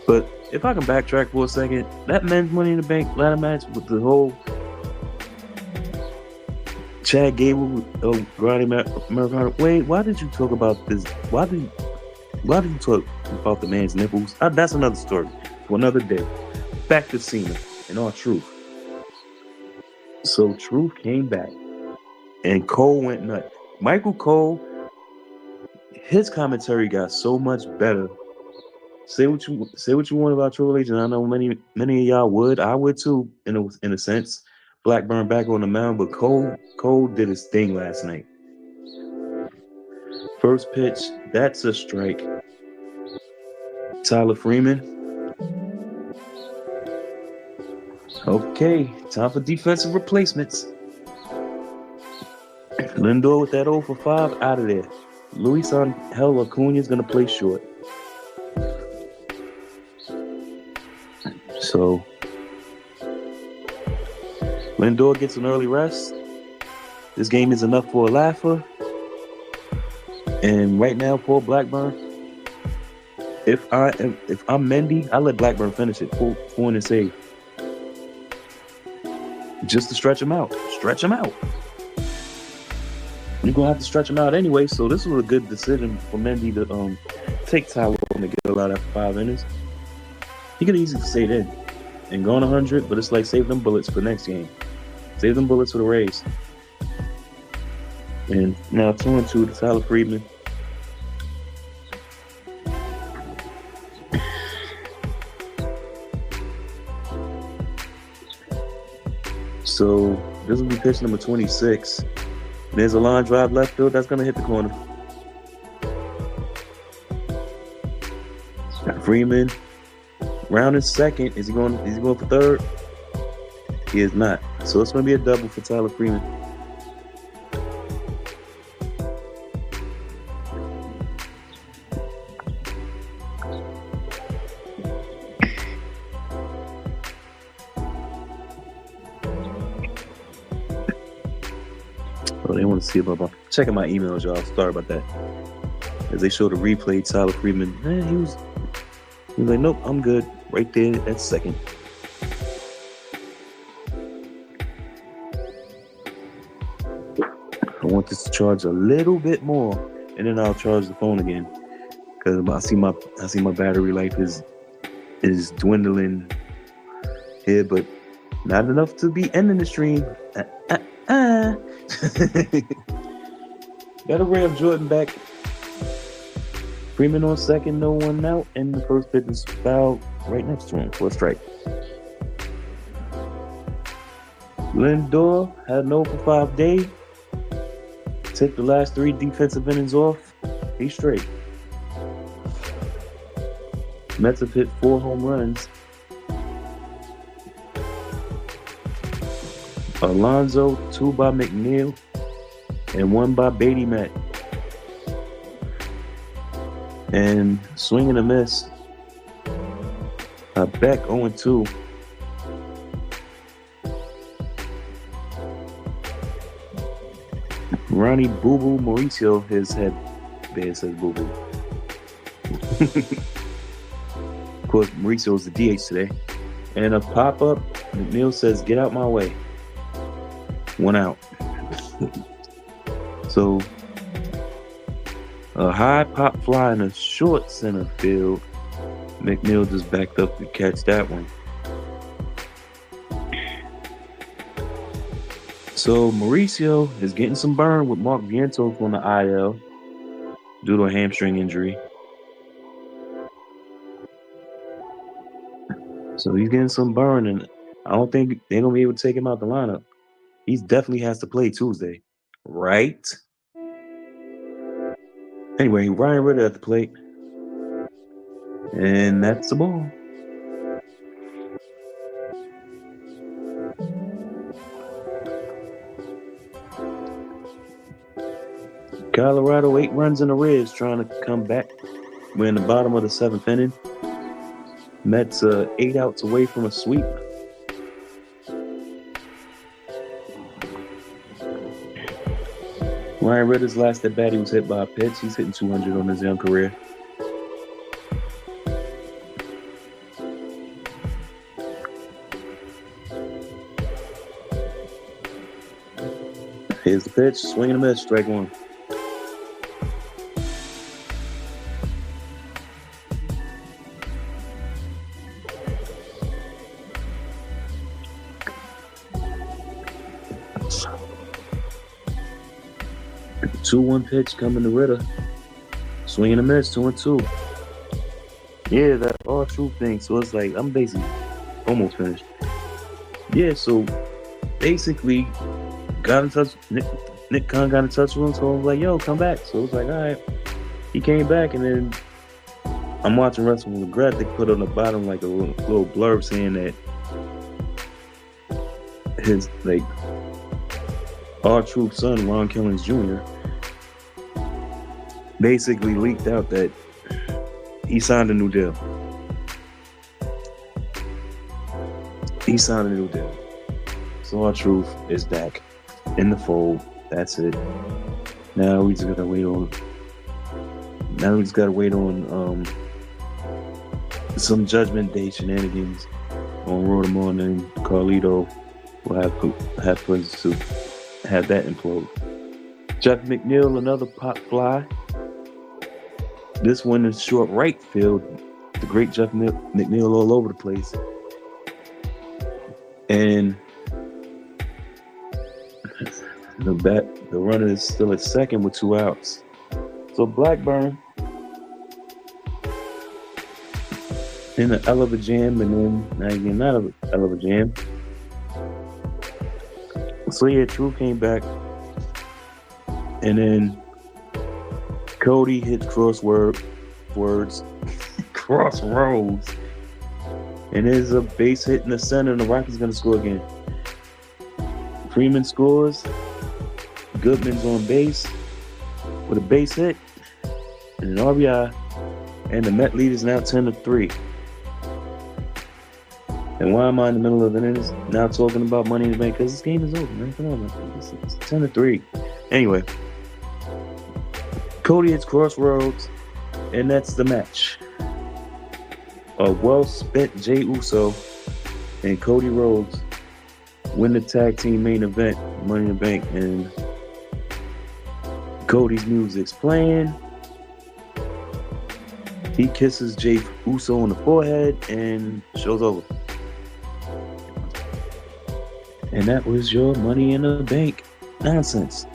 But if I can backtrack for a second, that men's Money in the Bank ladder match with the whole Chad Gable, Grande Americano. Wait, why did you talk about this? Why did you talk about the man's nipples? That's another story for another day. Back to Cena and our truth. So truth came back, and Cole went nuts. Michael Cole, his commentary got so much better. Say what you want about Triple H, and I know many of y'all would. I would too, in a sense. Blackburn back on the mound, but Cole did his thing last night. First pitch, that's a strike. Tyler Freeman. Okay, time for defensive replacements. Lindor with that 0 for 5 out of there. Luis Angel Acuna is going to play short. So Lindor gets an early rest. This game is enough for a laugher. And right now, Paul Blackburn, if I'm Mendy, I let Blackburn finish it. 4 and save. Just to stretch him out. Stretch him out. You're going to have to stretch him out anyway, so this was a good decision for Mendy to take Tyler and to get a lot after 5 innings. He could easily stayed in and gone 100, but it's like save them bullets for next game. Save them bullets for the Rays. And now 2-2 to Tyler Freeman. So this will be pitch number 26. There's a line drive left field that's going to hit the corner. Freeman rounding second. Is he going for third? He is not. So it's going to be a double for Tyler Freeman. Oh, they want to see about checking my emails, y'all. Sorry about that. As they showed the replay, Tyler Freeman, he was like, nope, I'm good. Right there at second. want this to charge a little bit more, and then I'll charge the phone again because I see my battery life is dwindling here, but not enough to be ending the stream. Got a Ray of Jordan back. Freeman on second, no one out, and the first pitch is fouled right next to him for a strike. Lindor had an 0 for 5 day. Took the last 3 defensive innings off. He's straight. Mets have hit 4 home runs. Alonso, 2 by McNeil, and 1 by Beatty Matt. And swing and a miss. Beck 0-2. Ronnie Boo Boo Mauricio, his head band says Boo Boo. Of course, Mauricio's the DH today. And a pop up, McNeil says, "Get out my way." 1 out. So, a high pop fly in a short center field. McNeil just backed up to catch that one. So Mauricio is getting some burn with Mark Vientos on the IL due to a hamstring injury. So he's getting some burn, and I don't think they're going to be able to take him out the lineup. He definitely has to play Tuesday, right? Anyway, Ryan Ritter at the plate. And that's the ball. Colorado 8 runs in arrears trying to come back. We're in the bottom of the 7th inning. Mets 8 outs away from a sweep. Ryan Ritter's last at bat, he was hit by a pitch. He's hitting 200 on his young career. Here's the pitch, swing and a miss, strike 1. Two 1 pitch coming to Ritter. Swing and a miss, 2-2. Yeah, that all true thing. So it's like I'm basically almost finished. Yeah, so basically got in touch. Nick Khan got in touch with him, so I was like, "Yo, come back." So it was like, all right. He came back, and then I'm watching Wrestle with Regret. They put on the bottom like a little blurb saying that his R-Truth son, Ron Killings Jr., basically leaked out that he signed a new deal. So R-Truth is back in the fold. That's it. Now we just gotta wait on some Judgment Day shenanigans on Rodomon, and Carlito will have plans to have that implode. Jeff McNeil, another pop fly. This one is short right field. The great Jeff McNeil all over the place. And the runner is still at second with 2 outs. So Blackburn in a hell of a jam, and then now again not a hell of a jam. So yeah, True came back, and then Cody hit crossroads, and there's a base hit in the center, and the Rockies gonna score again. Freeman scores. Goodman's on base with a base hit and an RBI, and the Met lead is now 10-3. And why am I in the middle of the innings now talking about Money in the Bank? Because this game is over, man. Come on, man. It's 10-3. Anyway, Cody hits crossroads, and that's the match. A well-spent Jey Uso and Cody Rhodes win the tag team main event, Money in the Bank, and Cody's music's playing. He kisses Jay Uso on the forehead and show's over. And that was your Money in the Bank nonsense.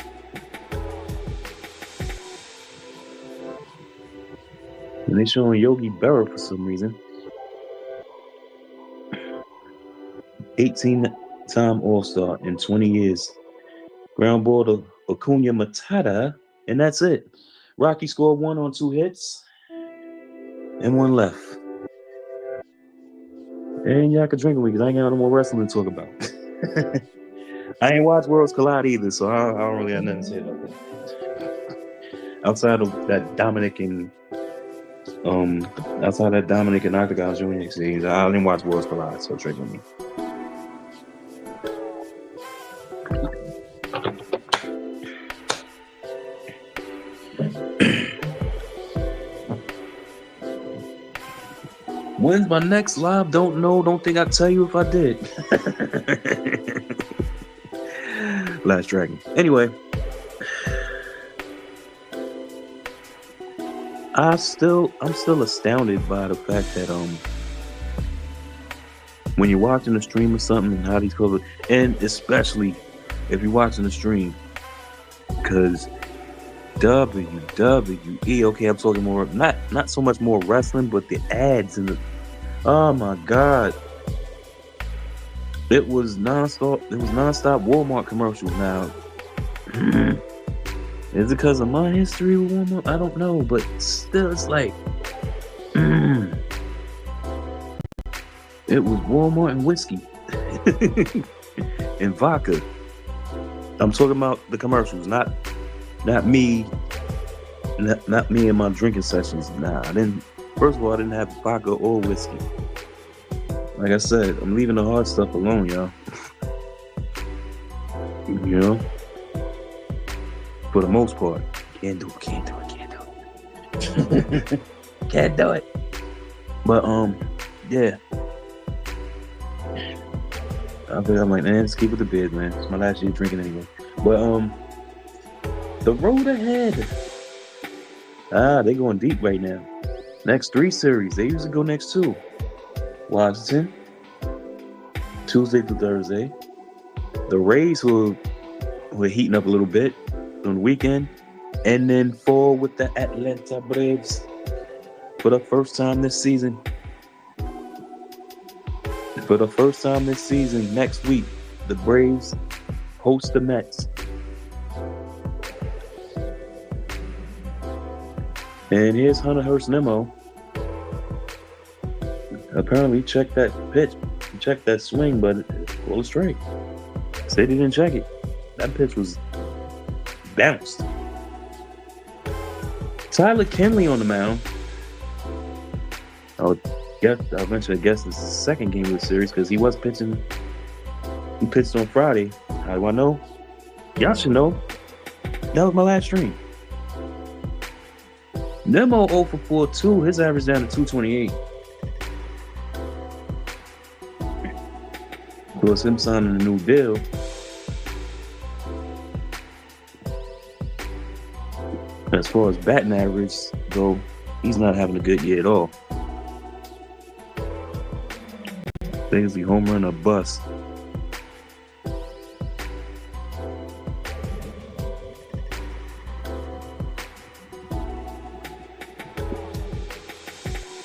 And they showing Yogi Berra for some reason. 18-time All-Star in 20 years. Ground ball to Acuna Matata, and that's it. Rocky scored 1 on 2 hits and 1 left. And y'all can drink with me because I ain't got no more wrestling to talk about. I ain't watched Worlds Collide either, so I don't really have nothing to say about that. Outside of that Dominic and Octagon Junior series, I didn't watch Worlds Collide, so drink with me. When's my next live? Don't know. Don't think I'd tell you if I did. Last Dragon. Anyway. I'm still astounded by the fact that when you're watching a stream or something and how these people, and especially if you're watching the stream, because WWE, okay, I'm talking more not so much more wrestling, but the ads and the, oh my God, it was nonstop Walmart commercials. Now is it because of my history with Walmart? I don't know, but still, it's like it was Walmart and whiskey and vodka. I'm talking about the commercials, not me and my drinking sessions. Nah, first of all, I didn't have vodka or whiskey. Like I said, I'm leaving the hard stuff alone, y'all. You know? For the most part. Can't do it. Can't do it. But, yeah. I think I'm like, man, just keep it to bed, man. It's my last year drinking anyway. But, the road ahead. They going deep right now. Next 3 series. They usually go next 2. Washington, Tuesday to Thursday. The Rays were heating up a little bit on the weekend. And then fall with the Atlanta Braves for the first time this season. Next week, the Braves host the Mets. And here's Hunter Hearst memo. Apparently checked that pitch, checked that swing, but it was straight. Said he didn't check it. That pitch was bounced. Tyler Kinley on the mound. I'll eventually guess this is the second game of the series because he was pitching. He pitched on Friday. How do I know? Y'all should know. That was my last stream. Nemo 0 for 4 2. His average down to 228. Of course, him signing a new deal. As far as batting average go, he's not having a good year at all. Basically, home run or bust.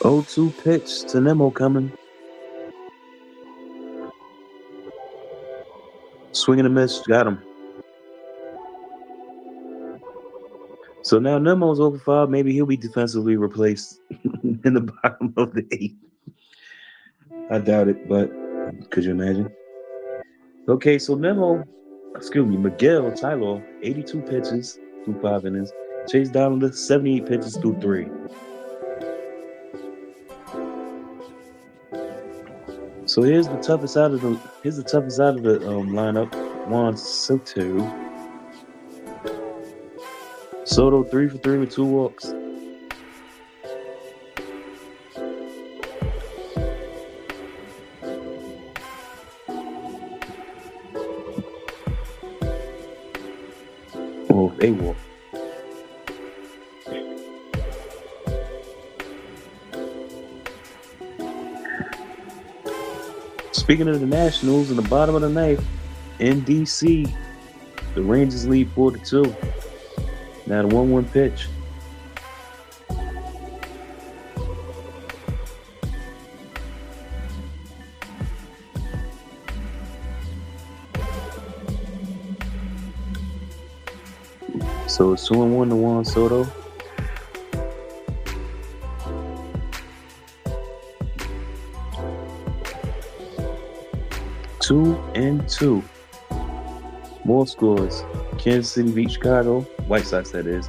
Oh, 2 pitch to Nemo coming. Swing and a miss, got him. So now Nemo's over 5. Maybe he'll be defensively replaced in the bottom of the 8th. I doubt it, but could you imagine? Okay, so Miguel Tyler, 82 pitches through 5 innings. Chase Dollander, 78 pitches through 3. So here's the toughest out of the lineup. Juan Soto. Soto 3 for 3 with 2 walks. Oh, a walk. Speaking of the Nationals, in the bottom of the ninth, in DC, the Rangers lead 4-2. Now the 1-1 pitch. So it's 2-1 to Juan Soto. Two and two. More scores. Kansas City beat Chicago. White Sox, that is.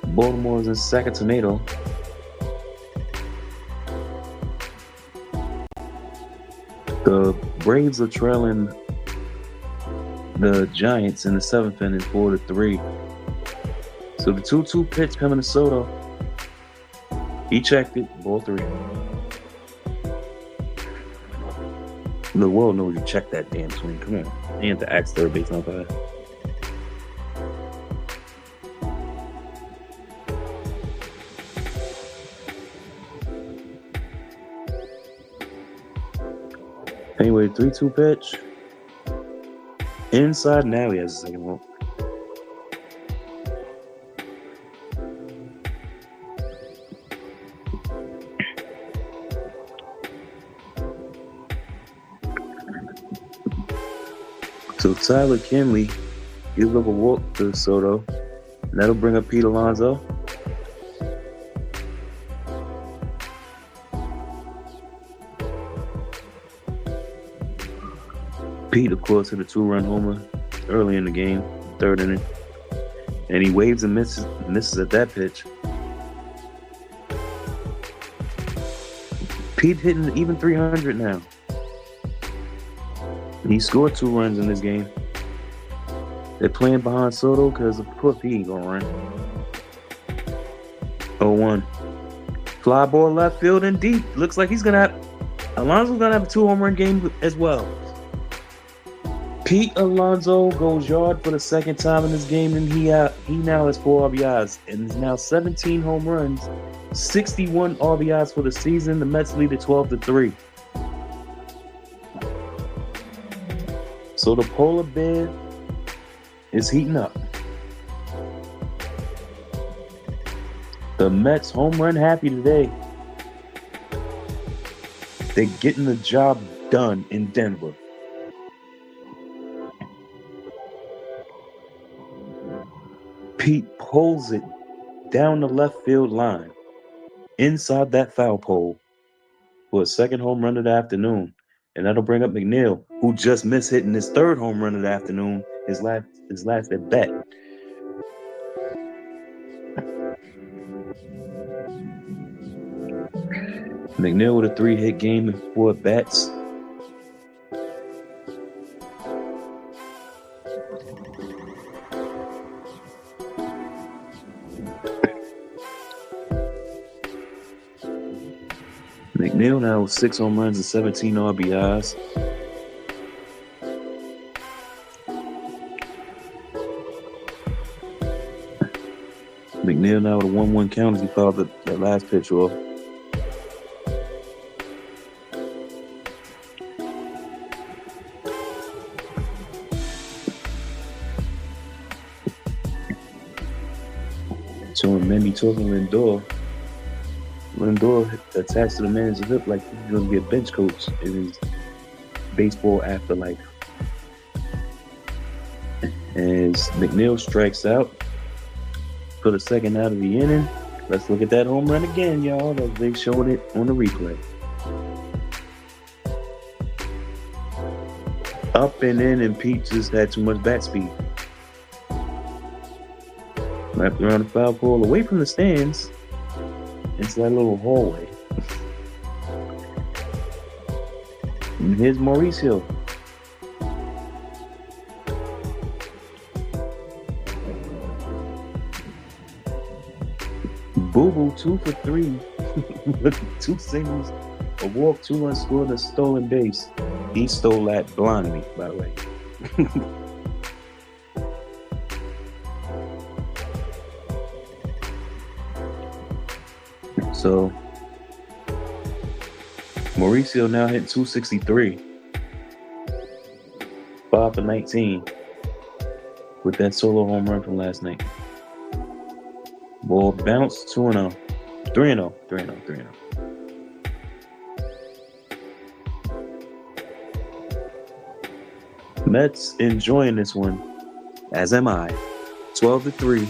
Baltimore's in second tornado. The Braves are trailing the Giants in the seventh inning 4-3. So the 2-2 pitch coming to Soto. He checked it, ball three. The world knows you checked that damn swing. Come on. You have to ask third base umpire. Anyway, 3-2 pitch. Inside, now he has a second one. So Tyler Kinley gives up a walk to Soto. And that'll bring up Pete Alonso. Pete, of course, hit a 2-run homer early in the game, third inning. And he waves and misses at that pitch. Pete hitting even 300 now. He scored 2 runs in this game. They're playing behind Soto because of course he ain't gonna run. 0-1. Fly ball left field and deep. Looks like Alonso's gonna have a 2-home run game as well. Pete Alonso goes yard for the second time in this game, and he now has 4 RBIs and is now 17 home runs, 61 RBIs for the season. The Mets lead at 12-3. So the polar bear is heating up. The Mets home run happy today. They're getting the job done in Denver. Pete pulls it down the left field line, inside that foul pole, for a second home run of the afternoon. And that'll bring up McNeil, who just missed hitting his 3rd home run of the afternoon, his last at bat. McNeil with a 3-hit game and 4 at-bats. McNeil now with 6 home runs and 17 RBIs. McNeil now with a 1-1 count as he fouled that last pitch off. Showing Mendy talking Lindor. Lindor attached to the manager's hip like he's going to be a bench coach in his baseball afterlife. As McNeil strikes out for the second out of the inning. Let's look at that home run again, y'all, as they showed it on the replay. Up and in, and Pete just had too much bat speed. Wrapped around the foul pole, away from the stands. It's that little hallway. And here's Mauricio. Boo-boo 2 for 3 with 2 singles, a walk, 2 runs scored, and a stolen base. He stole that blindly, by the way. So Mauricio now hitting 263. 5 for 19 with that solo home run from last night. Ball bounced 2-0. 3-0. 3-0. 3-0. Mets enjoying this one, as am I. 12-3.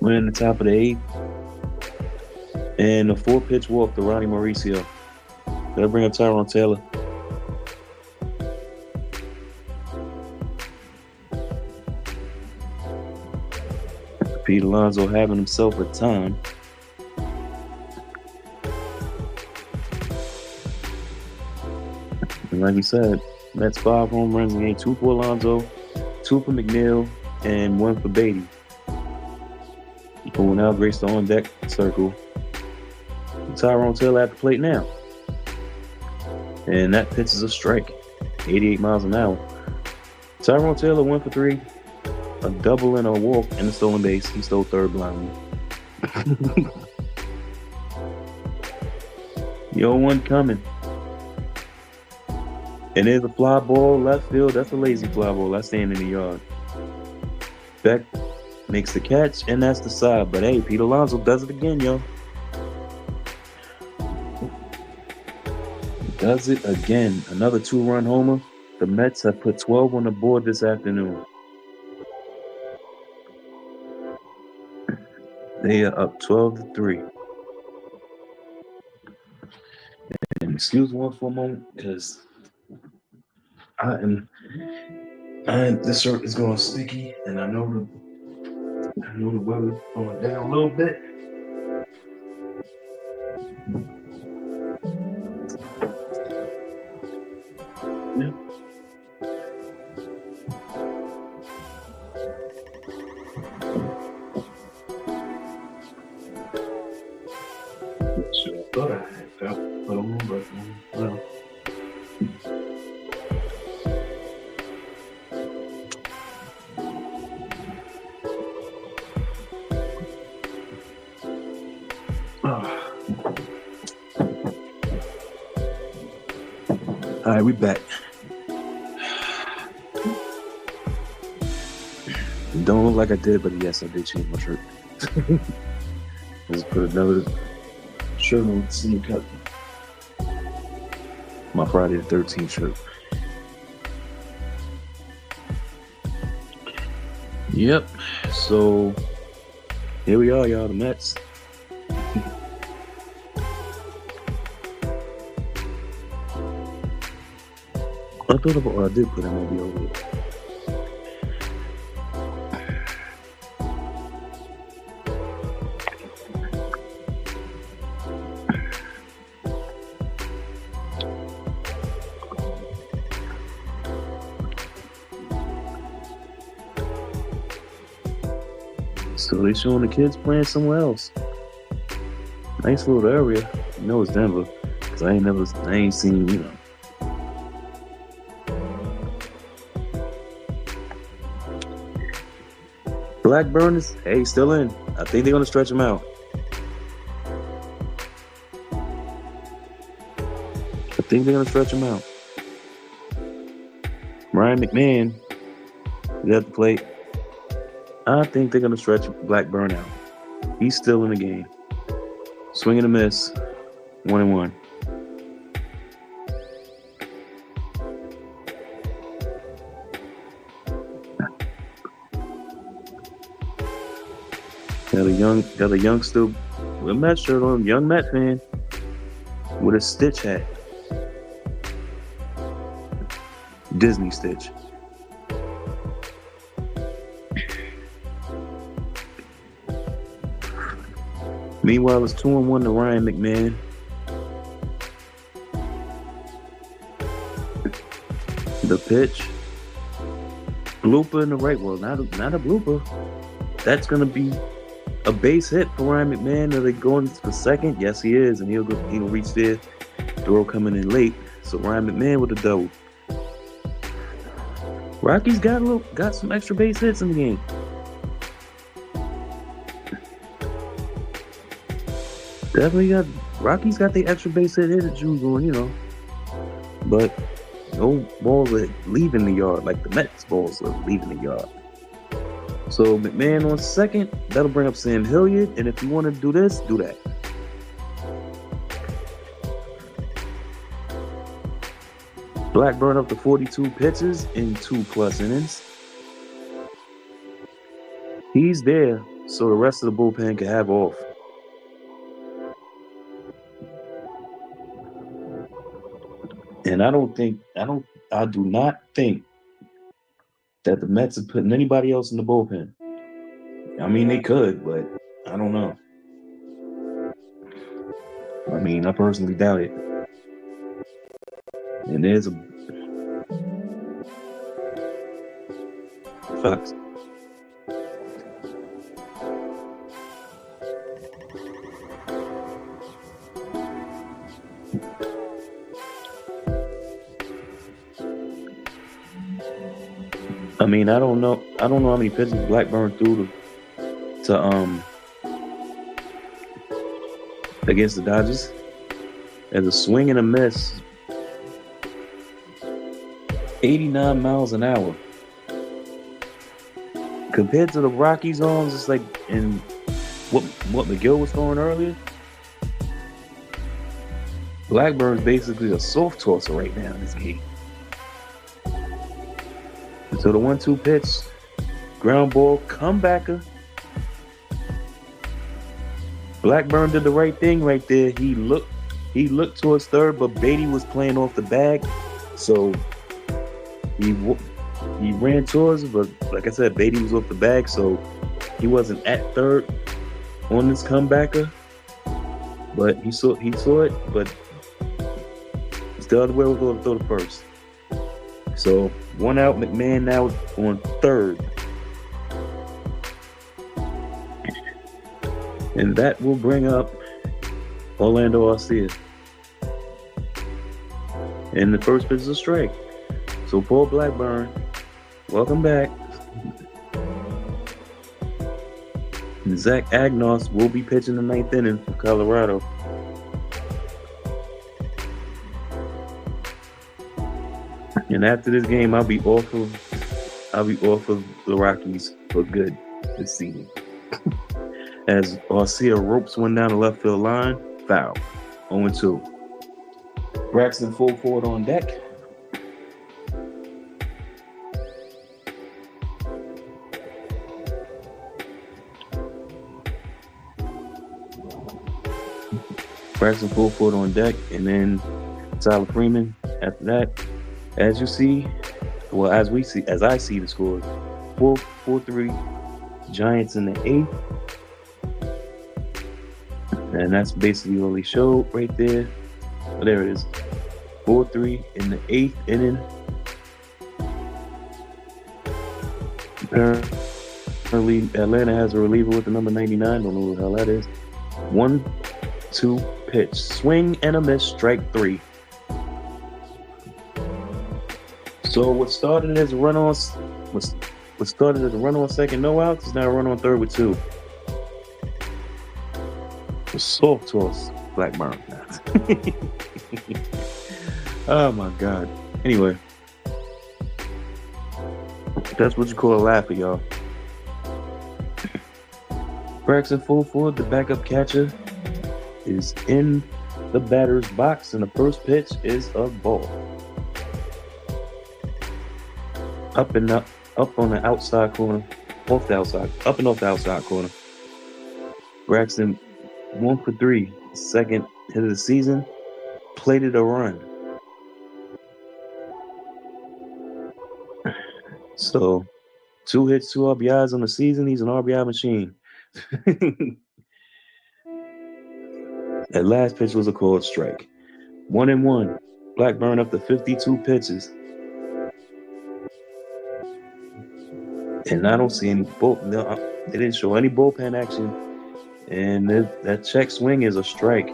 We're in the top of the 8th. And a 4-pitch walk to Ronnie Mauricio. That'll bring up Tyrone Taylor. Pete Alonso having himself a time. And like we said, Mets 5 home runs in the game. 2 for Alonso, 2 for McNeil, and 1 for Beatty, who will now grace the on-deck circle. Tyrone Taylor at the plate now. And that pitch is a strike. 88 miles an hour. Tyrone Taylor 1 for 3. A double and a walk and a stolen base. He stole third blindly. 0-1 coming. And there's a fly ball left field. That's a lazy fly ball. That's staying in the yard. Beck makes the catch, and that's the side. But hey, Pete Alonso does it again, yo. Does it again. Another 2-run homer. The Mets have put 12 on the board this afternoon. They are up 12-3. And excuse me for a moment, because this shirt is going sticky, and I know the weather's going down a little bit. Yeah. Sure, I thought I had felt on, but well. All right, we back. Don't look like I did, but yes, I did change my shirt. Just put another shirt on the same cut. My Friday the 13th shirt. Yep. So here we are, y'all. The Mets. I thought about what I did put MLB over it. So they showing the kids playing somewhere else. Nice little area. You know it's Denver, because I ain't seen, you know. Blackburn is, hey, still in. I think they're going to stretch him out. Ryan McMahon is at the plate. I think they're going to stretch Blackburn out. He's still in the game. Swing and a miss. 1-1. Got a youngster with a Met shirt on, young Met fan with a Stitch hat. Disney Stitch. Meanwhile, it's 2-1 to Ryan McMahon. The pitch. Blooper in the right. Well, not a blooper. That's going to be a base hit for Ryan McMahon. Are they going for second? Yes, he is. And he'll reach there. Throw coming in late. So Ryan McMahon with a double. Rockies got some extra base hits in the game. Definitely got Rockies got the extra base hit juice on, but no balls are leaving the yard like the Mets balls are leaving the yard. So McMahon on second, that'll bring up Sam Hilliard, and if you want to do this, do that. Blackburn up to 42 pitches in 2+ innings. He's there so the rest of the bullpen can have off. And I do not think that the Mets are putting anybody else in the bullpen. I mean, they could, but I don't know. I mean, I personally doubt it. And there's a Fox. I mean, I don't know how many pitches Blackburn threw to against the Dodgers. As a swing and a miss, 89 miles an hour. Compared to the Rockies arms, it's like in what McGill was throwing earlier. Blackburn's basically a soft tosser right now in this game. So the 1-2 pitch, ground ball, comebacker. Blackburn did the right thing right there. He looked towards third, but Beatty was playing off the bag, so he ran towards it. But like I said, Beatty was off the bag, so he wasn't at third on this comebacker. But he saw it, but it's the other way. We're going to throw the first. So 1 out, McMahon now on third. And that will bring up Orlando Arcia. And the first pitch is a strike. So Paul Blackburn, welcome back. And Zach Agnos will be pitching the 9th inning for Colorado. And after this game, I'll be off of the Rockies for good this season. As Arcia ropes one down the left field line, foul, 0-2. Braxton full forward on deck. Braxton full forward on deck, and then Tyler Freeman after that. As you see, as I see the score, 4-3 Giants in the 8th. And that's basically all he showed right there. Oh, there it is. 4-3 in the 8th inning. Apparently, Atlanta has a reliever with the number 99. Don't know who the hell that is. 1-2 pitch. Swing and a miss. Strike 3. So what started as a run on second, no outs, is now a run on third with 2. A soft toss, Blackburn. Oh my God. Anyway, that's what you call a laugher, y'all. Braxton full forward, the backup catcher, is in the batter's box, and the first pitch is a ball. Up on the outside corner, up and off the outside corner. Braxton 1 for 3, second hit of the season, plated a run. So 2 hits, 2 RBIs on the season. He's an RBI machine. That last pitch was a called strike. 1-1. Blackburn up to 52 pitches. And I don't see any they didn't show any bullpen action. And that check swing is a strike.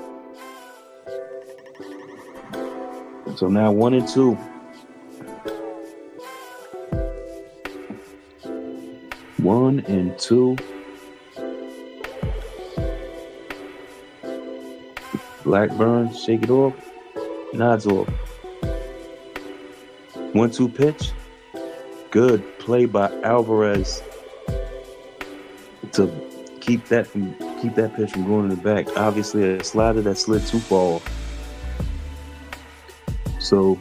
So now 1-2. One and two. Blackburn, shake it off, nods off. 1-2 pitch. Good play by Alvarez to keep that pitch from going in the back. Obviously, a slider that slid too far. So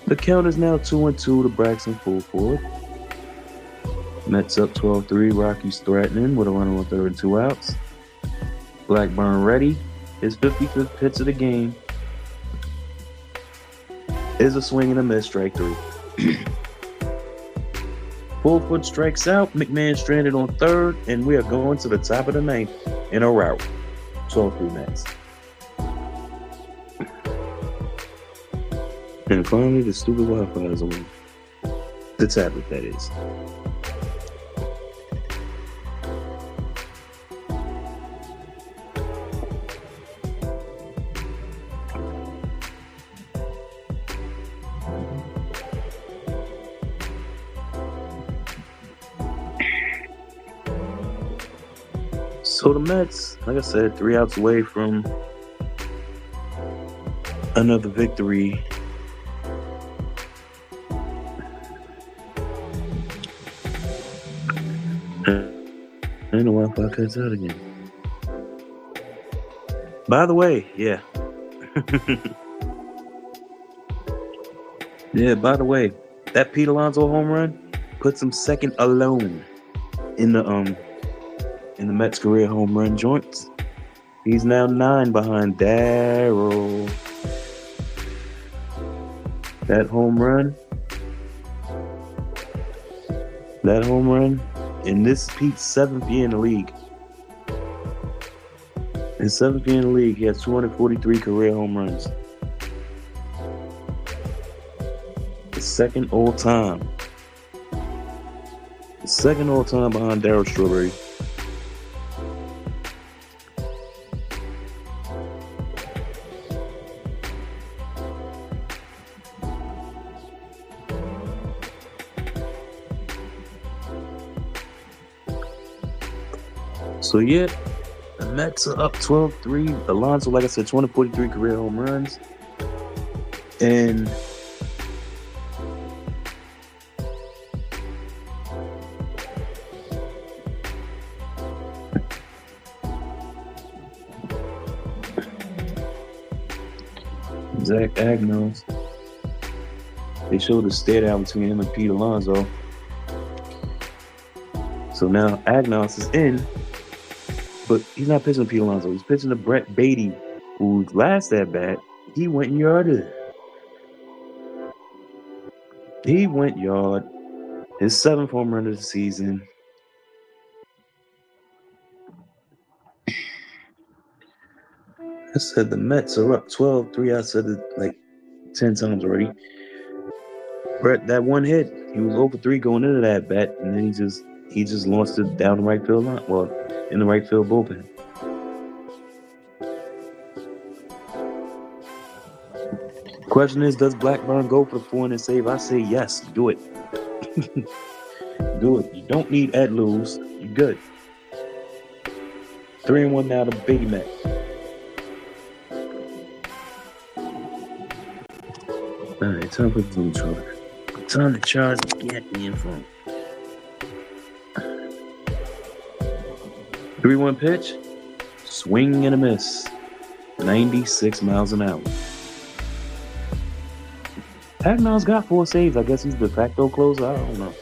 the count is now 2-2 to Braxton full forward. Mets up 12-3. Rockies threatening with a runner on third and 2 outs. Blackburn ready. His 55th pitch of the game is a swing and a miss, strike 3. Fullfoot strikes out. McMahon stranded on third, and we are going to the top of the ninth in a rout. 12-3 Mets. And finally, the stupid Wi-Fi is on. The tablet, that is. So the Mets, like I said, 3 outs away from another victory. And the Wi-Fi cuts out again. By the way, yeah. By the way, that Pete Alonso home run puts him second alone in the Mets career home run joints. He's now 9 behind Darryl. That home run, and this Pete's 7th year in the league. His 7th year in the league, he has 243 career home runs. The second all time. Behind Darryl Strawberry. So yeah, the Mets are up 12-3. Alonso, like I said, 243 career home runs. And Zach Agnos, they showed the stare down between him and Pete Alonso. So now Agnos is in. But he's not pitching to Pete Alonso. He's pitching to Brett Beatty, whose last at bat, he went yard. His 7th home run of the season. I said the Mets are up 12-3. I said it like 10 times already. Brett, that one hit, he was over 3 going into that bat, and then he just launched it down the right field line. Well, in the right field bullpen. Question is, does Blackburn go for the 4-inning save? I say yes. Do it. Do it. You don't need Ed lose. You're good. 3-1 now to Big Mac. All right, time for the blue charge. Time to charge the Get Me info. 3-1 pitch, swing and a miss, 96 miles an hour. Agnos got 4 saves. I guess he's de facto closer. I don't know.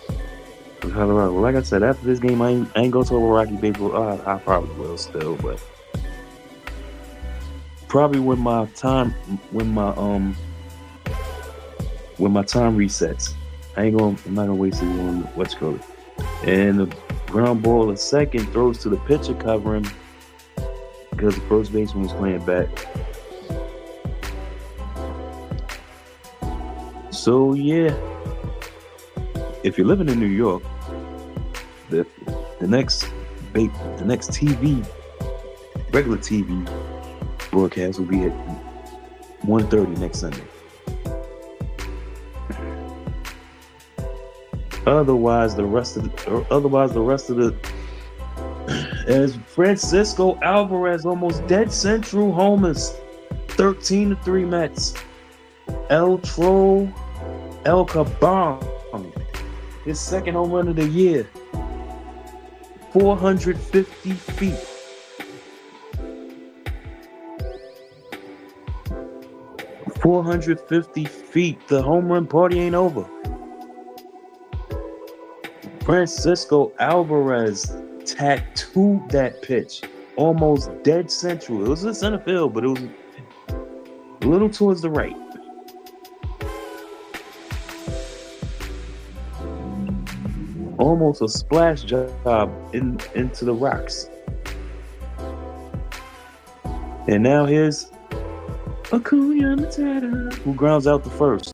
Colorado. Like I said, after this game, I ain't going to talk about Rocky baseball. I probably will still, but probably when my time resets, I'm not gonna waste it on what's called. And the ground ball in second throws to the pitcher covering because the first baseman was playing back. So yeah, if you're living in New York, the next regular TV broadcast will be at 1:30 next Sunday. Otherwise, the rest of the As Francisco Alvarez almost dead central homers. 13-3 Mets. El Troll El Cabam. His second home run of the year. 450 feet. 450 feet. The home run party ain't over. Francisco Alvarez tattooed that pitch. Almost dead central. It was in center field, but it was a little towards the right. Almost a splash job into the rocks. And now here's Acuna Matata, who grounds out the first.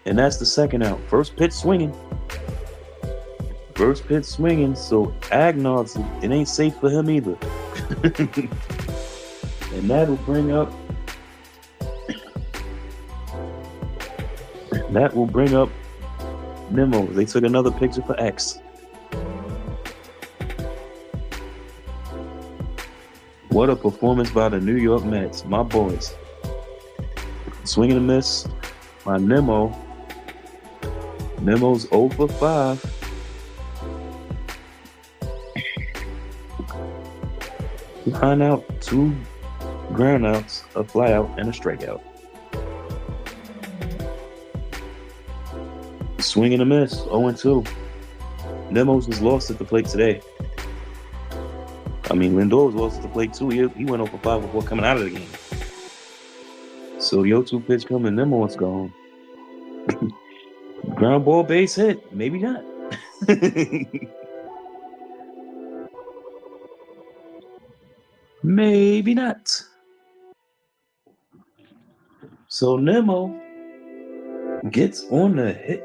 And that's the second out. First pitch swinging. So Agnar's, it ain't safe for him either. And that'll bring up Nemo. They took another picture for X. What a performance by the New York Mets, my boys. Swing and a miss by Nemo. Nemo's 0 for 5. Line out, 2 ground outs, a fly out, and a strikeout. Swing and a miss, 0-2. Nemo's was lost at the plate today. I mean, Lindor was lost at the plate too. He went 0 for 5 before coming out of the game. So the 0-2 pitch coming, Nemo was gone. Ground ball base hit, maybe not. Maybe not. So Nemo gets on the hit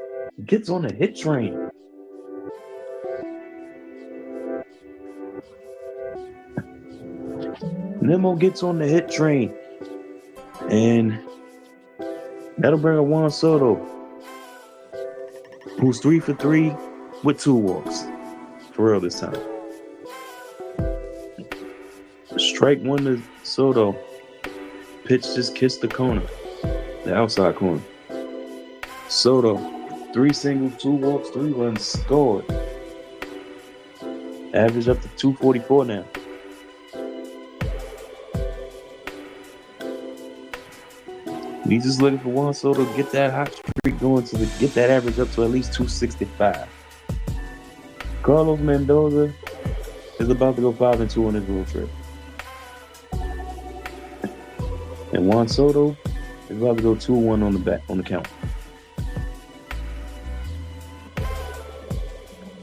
train. Nemo gets on the hit train. And that'll bring up Juan Soto, who's 3 for 3 with 2 walks. For real this time. Strike 1 to Soto. Pitch just kissed the corner. The outside corner. Soto, 3 singles, 2 walks, 3 runs scored. Average up to 244 now. He's just looking for Juan Soto to get that hot streak going get that average up to at least 265. Carlos Mendoza is about to go 5-2 on his road trip. And Juan Soto is about to go 2-1 on the count.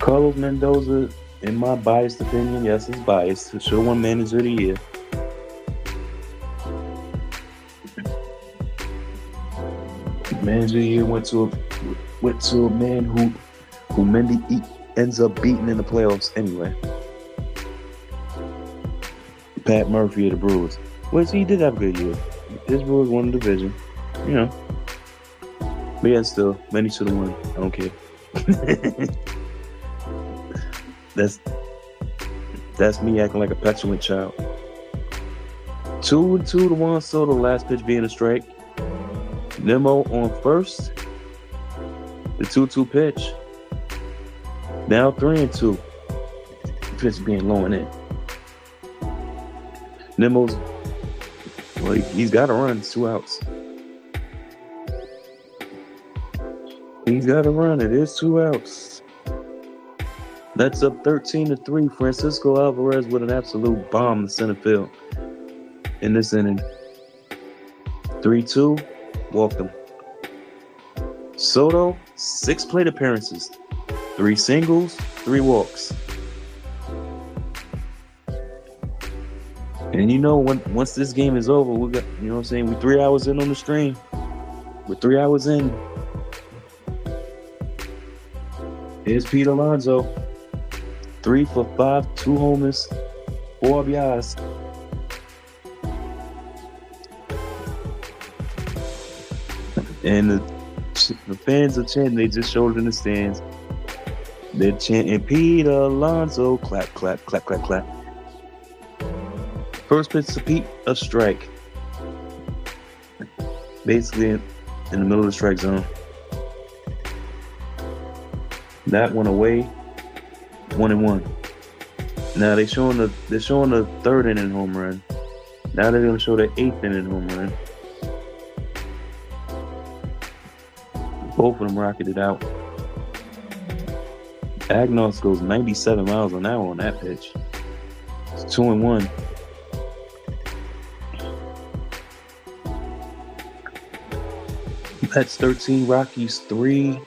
Carlos Mendoza, in my biased opinion, yes, it's biased, should have won Manager of the Year. Manager of the Year went to a man who Mendy ends up beating in the playoffs anyway. Pat Murphy of the Brewers. Well, he did have a good year. His Brewers won the division, you know. But yeah, still, Mendy should have won. I don't care. That's me acting like a petulant child. 2-2 to Juan Soto, last pitch being a strike. Nemo on first. The 2-2 pitch. Now 3-2. Pitch being low and in. Nemo's, well, he's got to run. It's 2 outs. He's got to run. It is 2 outs. That's up 13-3. Francisco Alvarez with an absolute bomb in center field in this inning. 3-2. Walked him. Soto, 6 plate appearances, 3 singles, 3 walks. And you know, once this game is over, we got, you know what I'm saying, we're 3 hours in on the stream. We're 3 hours in. Here's Pete Alonso. 3 for 5, 2 homers, 4 RBIs. And the fans are chanting. They just showed it in the stands. They're chanting Pete Alonso. Clap, clap, clap, clap, clap. First pitch to Pete, a strike. Basically in the middle of the strike zone. That one away, 1-1. Now they're showing the third inning home run. Now they're gonna show the 8th inning home run. Both of them rocketed out. Agnos goes 97 miles an hour on that pitch. It's 2-1. Mets 13, Rockies 3.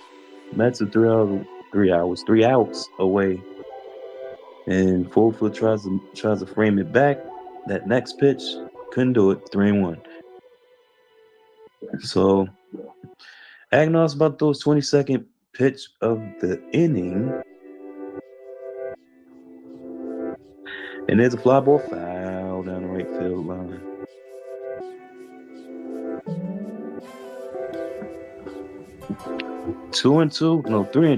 Mets are 3 outs away. And Fulfield tries to frame it back. That next pitch, couldn't do it. 3-1. So Agnos about to throw his 22nd pitch of the inning. And there's a fly ball foul down the right field line. Three and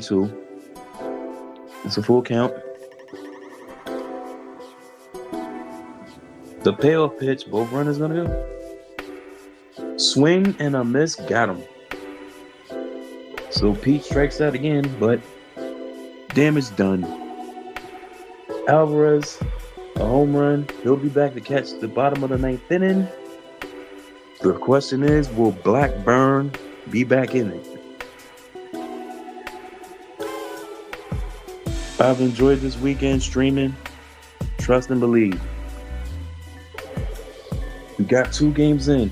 two. It's a full count. The payoff pitch, both runners gonna go. Swing and a miss, got him. So Pete strikes out again, but damage done. Alvarez, a home run. He'll be back to catch the bottom of the 9th inning. The question is, will Blackburn be back in it? I've enjoyed this weekend streaming. Trust and believe. We got 2 games in.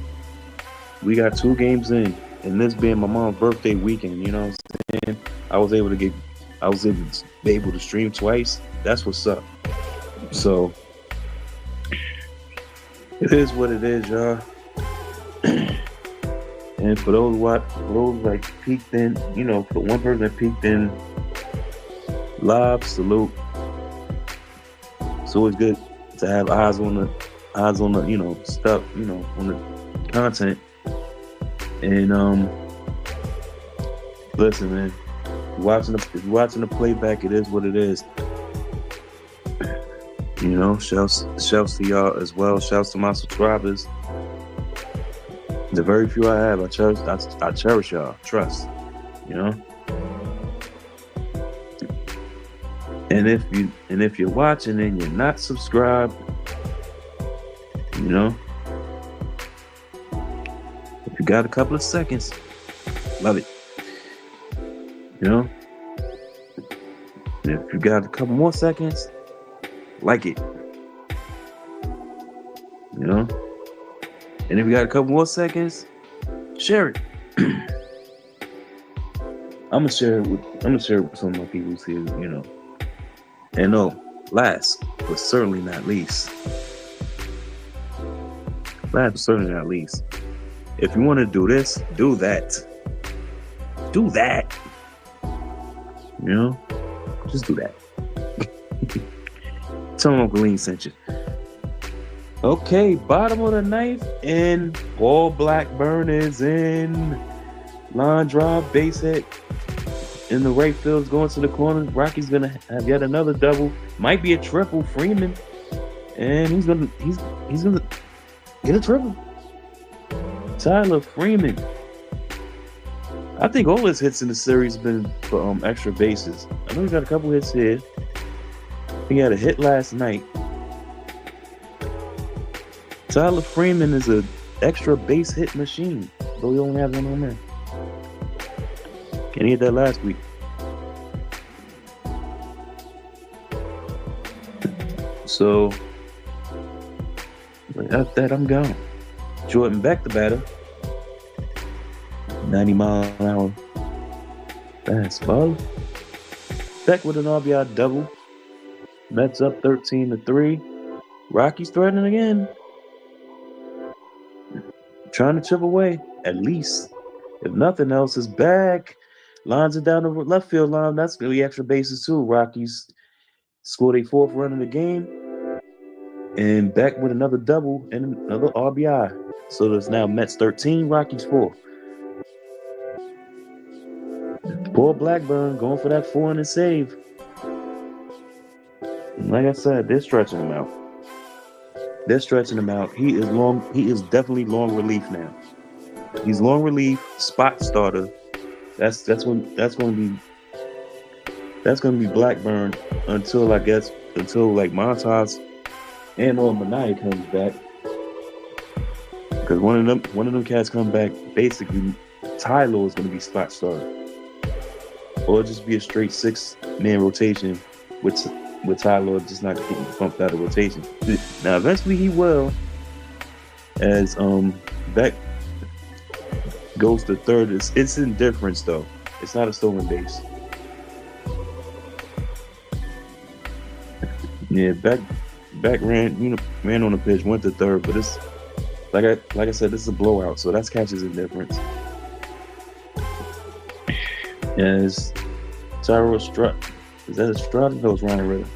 And this being my mom's birthday weekend, you know what I'm saying? I was able to be able to stream twice. That's what's up. So it is what it is, y'all. And for those like peeked in, you know, for one person that peeked in live, salute. It's always good to have eyes on the, you know, stuff, you know, on the content. And listen, man, if you're watching the playback, it is what it is. You know, shouts to y'all as well. Shouts to my subscribers. The very few I have, I cherish y'all. Trust, you know. And if you're watching and you're not subscribed, you know, if you got a couple of seconds, love it. You know, if you got a couple more seconds, like it. You know, and if you got a couple more seconds, share it. I'm gonna share it with some of my people here, you know. And last but certainly not least, if you want to do this, do that. You know, just do that. Tell them Uncle Lean sent you. Okay, bottom of the 9th, and Paul Blackburn is in. Line drive, base hit. In the right field, is going to the corner. Rocky's gonna have yet another double. Might be a triple. Freeman, and he's gonna get a triple. Tyler Freeman. I think all his hits in the series have been for extra bases. I know he got a couple hits here. He had a hit last night. Tyler Freeman is an extra base hit machine, though he only has one home run. And he hit that last week. So, after that, I'm gone. Jordan Beck, the batter. 90 mile an hour fastball. Beck with an RBI double. Mets up 13-3. Rockies threatening again. Trying to chip away, at least. If nothing else, is back. Lines it down the left field line. That's going to be extra bases too. Rockies scored a 4th run in the game. And back with another double and another RBI. So there's now Mets 13, Rockies 4. Paul Blackburn going for that 4-inning save. And like I said, they're stretching him out. They're stretching him out. He is long. He is definitely long relief now. He's long relief, spot starter. That's gonna be Blackburn until I guess until like Montas and or Mania comes back. Because one of them cats come back, basically Tyler is gonna be spot starter. Or just be a straight 6-man rotation with Tyler just not getting pumped out of rotation. Now eventually he will, as Beck goes to third. It's indifference though. It's not a stolen base. Yeah, Beck ran on the pitch, went to third, but it's like I said, this is a blowout, so that's catches indifference. As Tyro struck, is that a strut? No, it's Ryan Ritter.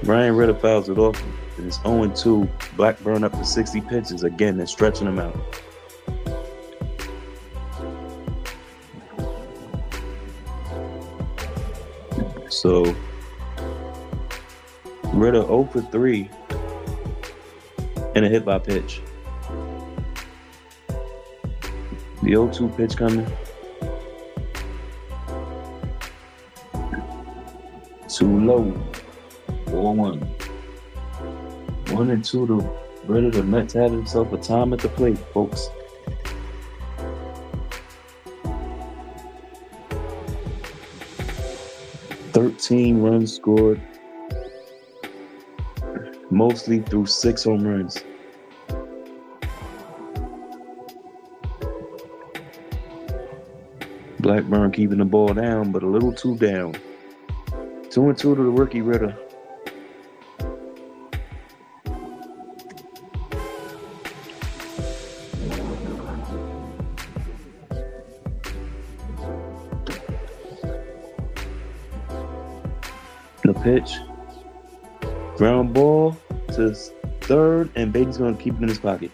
Ryan Ritter fouls it off, and it's 0-2. Blackburn up to 60 pitches again. They're stretching him out. So Ritter 0 for 3 and a hit by pitch. The 0-2 pitch coming. Too low. 4-1. 1-2 to Ritter. The Mets had himself a time at the plate, folks. "13 runs scored, mostly through 6 home runs. Blackburn keeping the ball down, but a little too down. 2-2 to the rookie Ritter. The pitch. Ground ball to third, and Beatty's going to keep it in his pocket.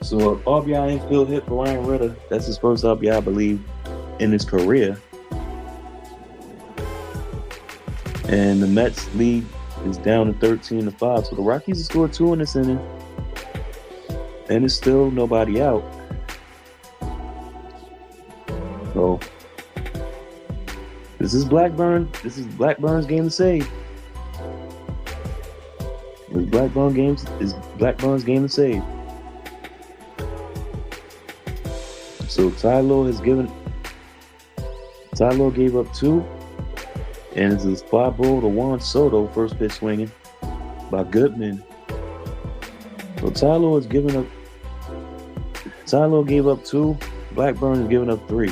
So an RBI infield hit for Ryan Ritter. That's his first RBI, I believe, in his career. And the Mets lead is down to 13-5. So the Rockies have scored 2 in this inning. And it's still nobody out. So this is Blackburn. This is Blackburn's game to save. Is Blackburn's game to save. So Tyler gave up 2. And it's a fly ball to Juan Soto, first pitch swinging by Goodman. So Tyler gave up 2. Blackburn is giving up 3.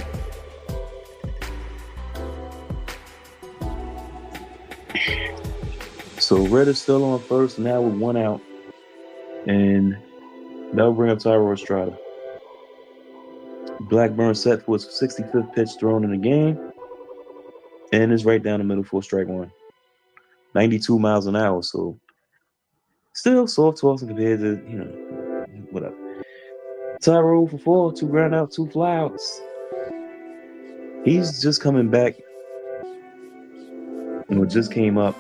So Ritter's still on first now with 1 out. And that'll bring up Tyro Estrada. Blackburn set for his 65th pitch thrown in the game. And is right down the middle for strike 1. 92 miles an hour, so still soft tossing compared to, whatever. Tyro for 4, 2 ground out, 2 flyouts. He's just coming back. Just came up.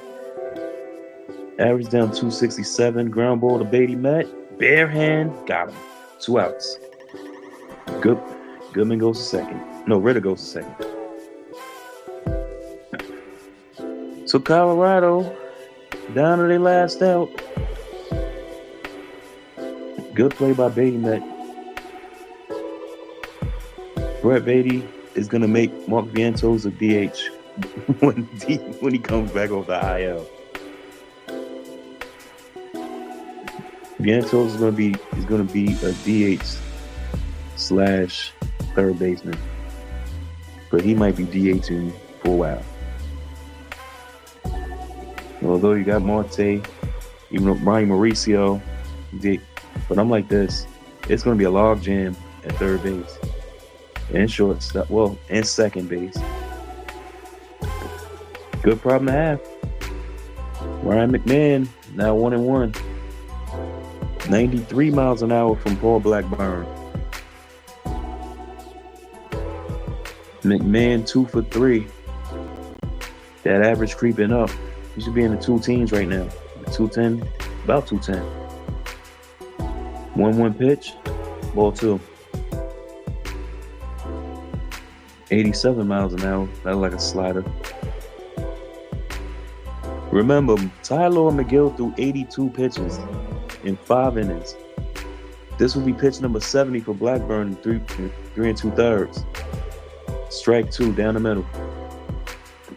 Average down 267. Ground ball to Beatty met. Bare hand. Got him. 2 outs. Goodman goes to second. No, Ritter goes to second. So Colorado, down to their last out. Good play by Beatty met. Brett Beatty is going to make Mark Vientos a DH when he comes back off the IL. Vientos is going to be a DH / third baseman, but he might be DHing for a while. Although you got Marte, even Ryan Mauricio, but I'm like this. It's going to be a log jam at third base and shortstop. Well, and second base. Good problem to have. Ryan McMahon now 1-1. 93 miles an hour from Paul Blackburn. McMahon 2 for 3. That average creeping up. He should be in the 2 teens right now. 210, about 210. 1-1 pitch, ball two. 87 miles an hour. That's like a slider. Remember, Tyler McGill threw 82 pitches in 5 innings. This will be pitch number 70 for Blackburn in 3 2/3. Strike two down the middle.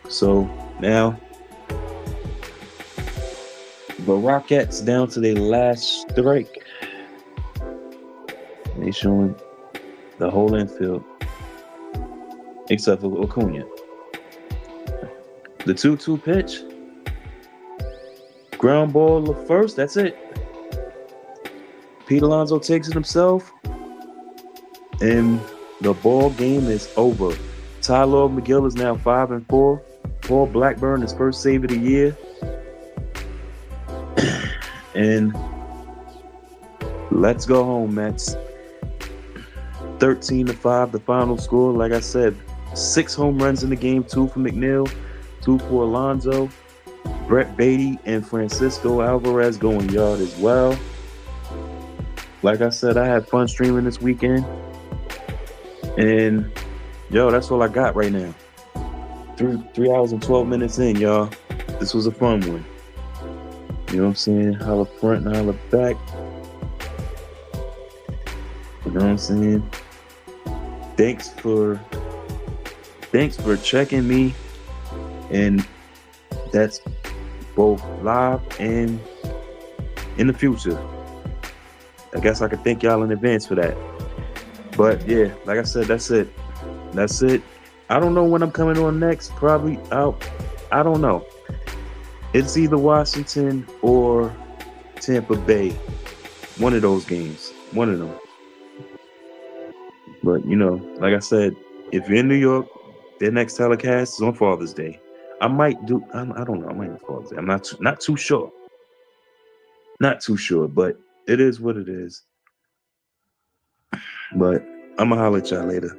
So now the Rockettes down to their last strike. They showing the whole infield except for Acuna. The 2-2 pitch. Ground ball to first. That's it. Pete Alonso takes it himself. And the ball game is over. Tyler McGill is now 5-4. Paul Blackburn, his first save of the year. And let's go home, Mets. 13-5, the final score. Like I said, 6 home runs in the game, 2 for McNeil, 2 for Alonso. Brett Beatty and Francisco Alvarez going yard as well. Like I said, I had fun streaming this weekend. And, yo, that's all I got right now. 3 hours and 12 minutes in, y'all. This was a fun one. You know what I'm saying? Holla front and holla back. You know what I'm saying? Thanks for checking me. And that's both live and in the future. I guess I could thank y'all in advance for that. But yeah, like I said, that's it. That's it. I don't know when I'm coming on next. Probably out. I don't know. It's either Washington or Tampa Bay. One of those games. One of them. But, you know, like I said, if you're in New York, their next telecast is on Father's Day. I might do, I don't know, I might do Father's Day. I'm not too sure. Not too sure, but it is what it is. But I'm going to holler at y'all later.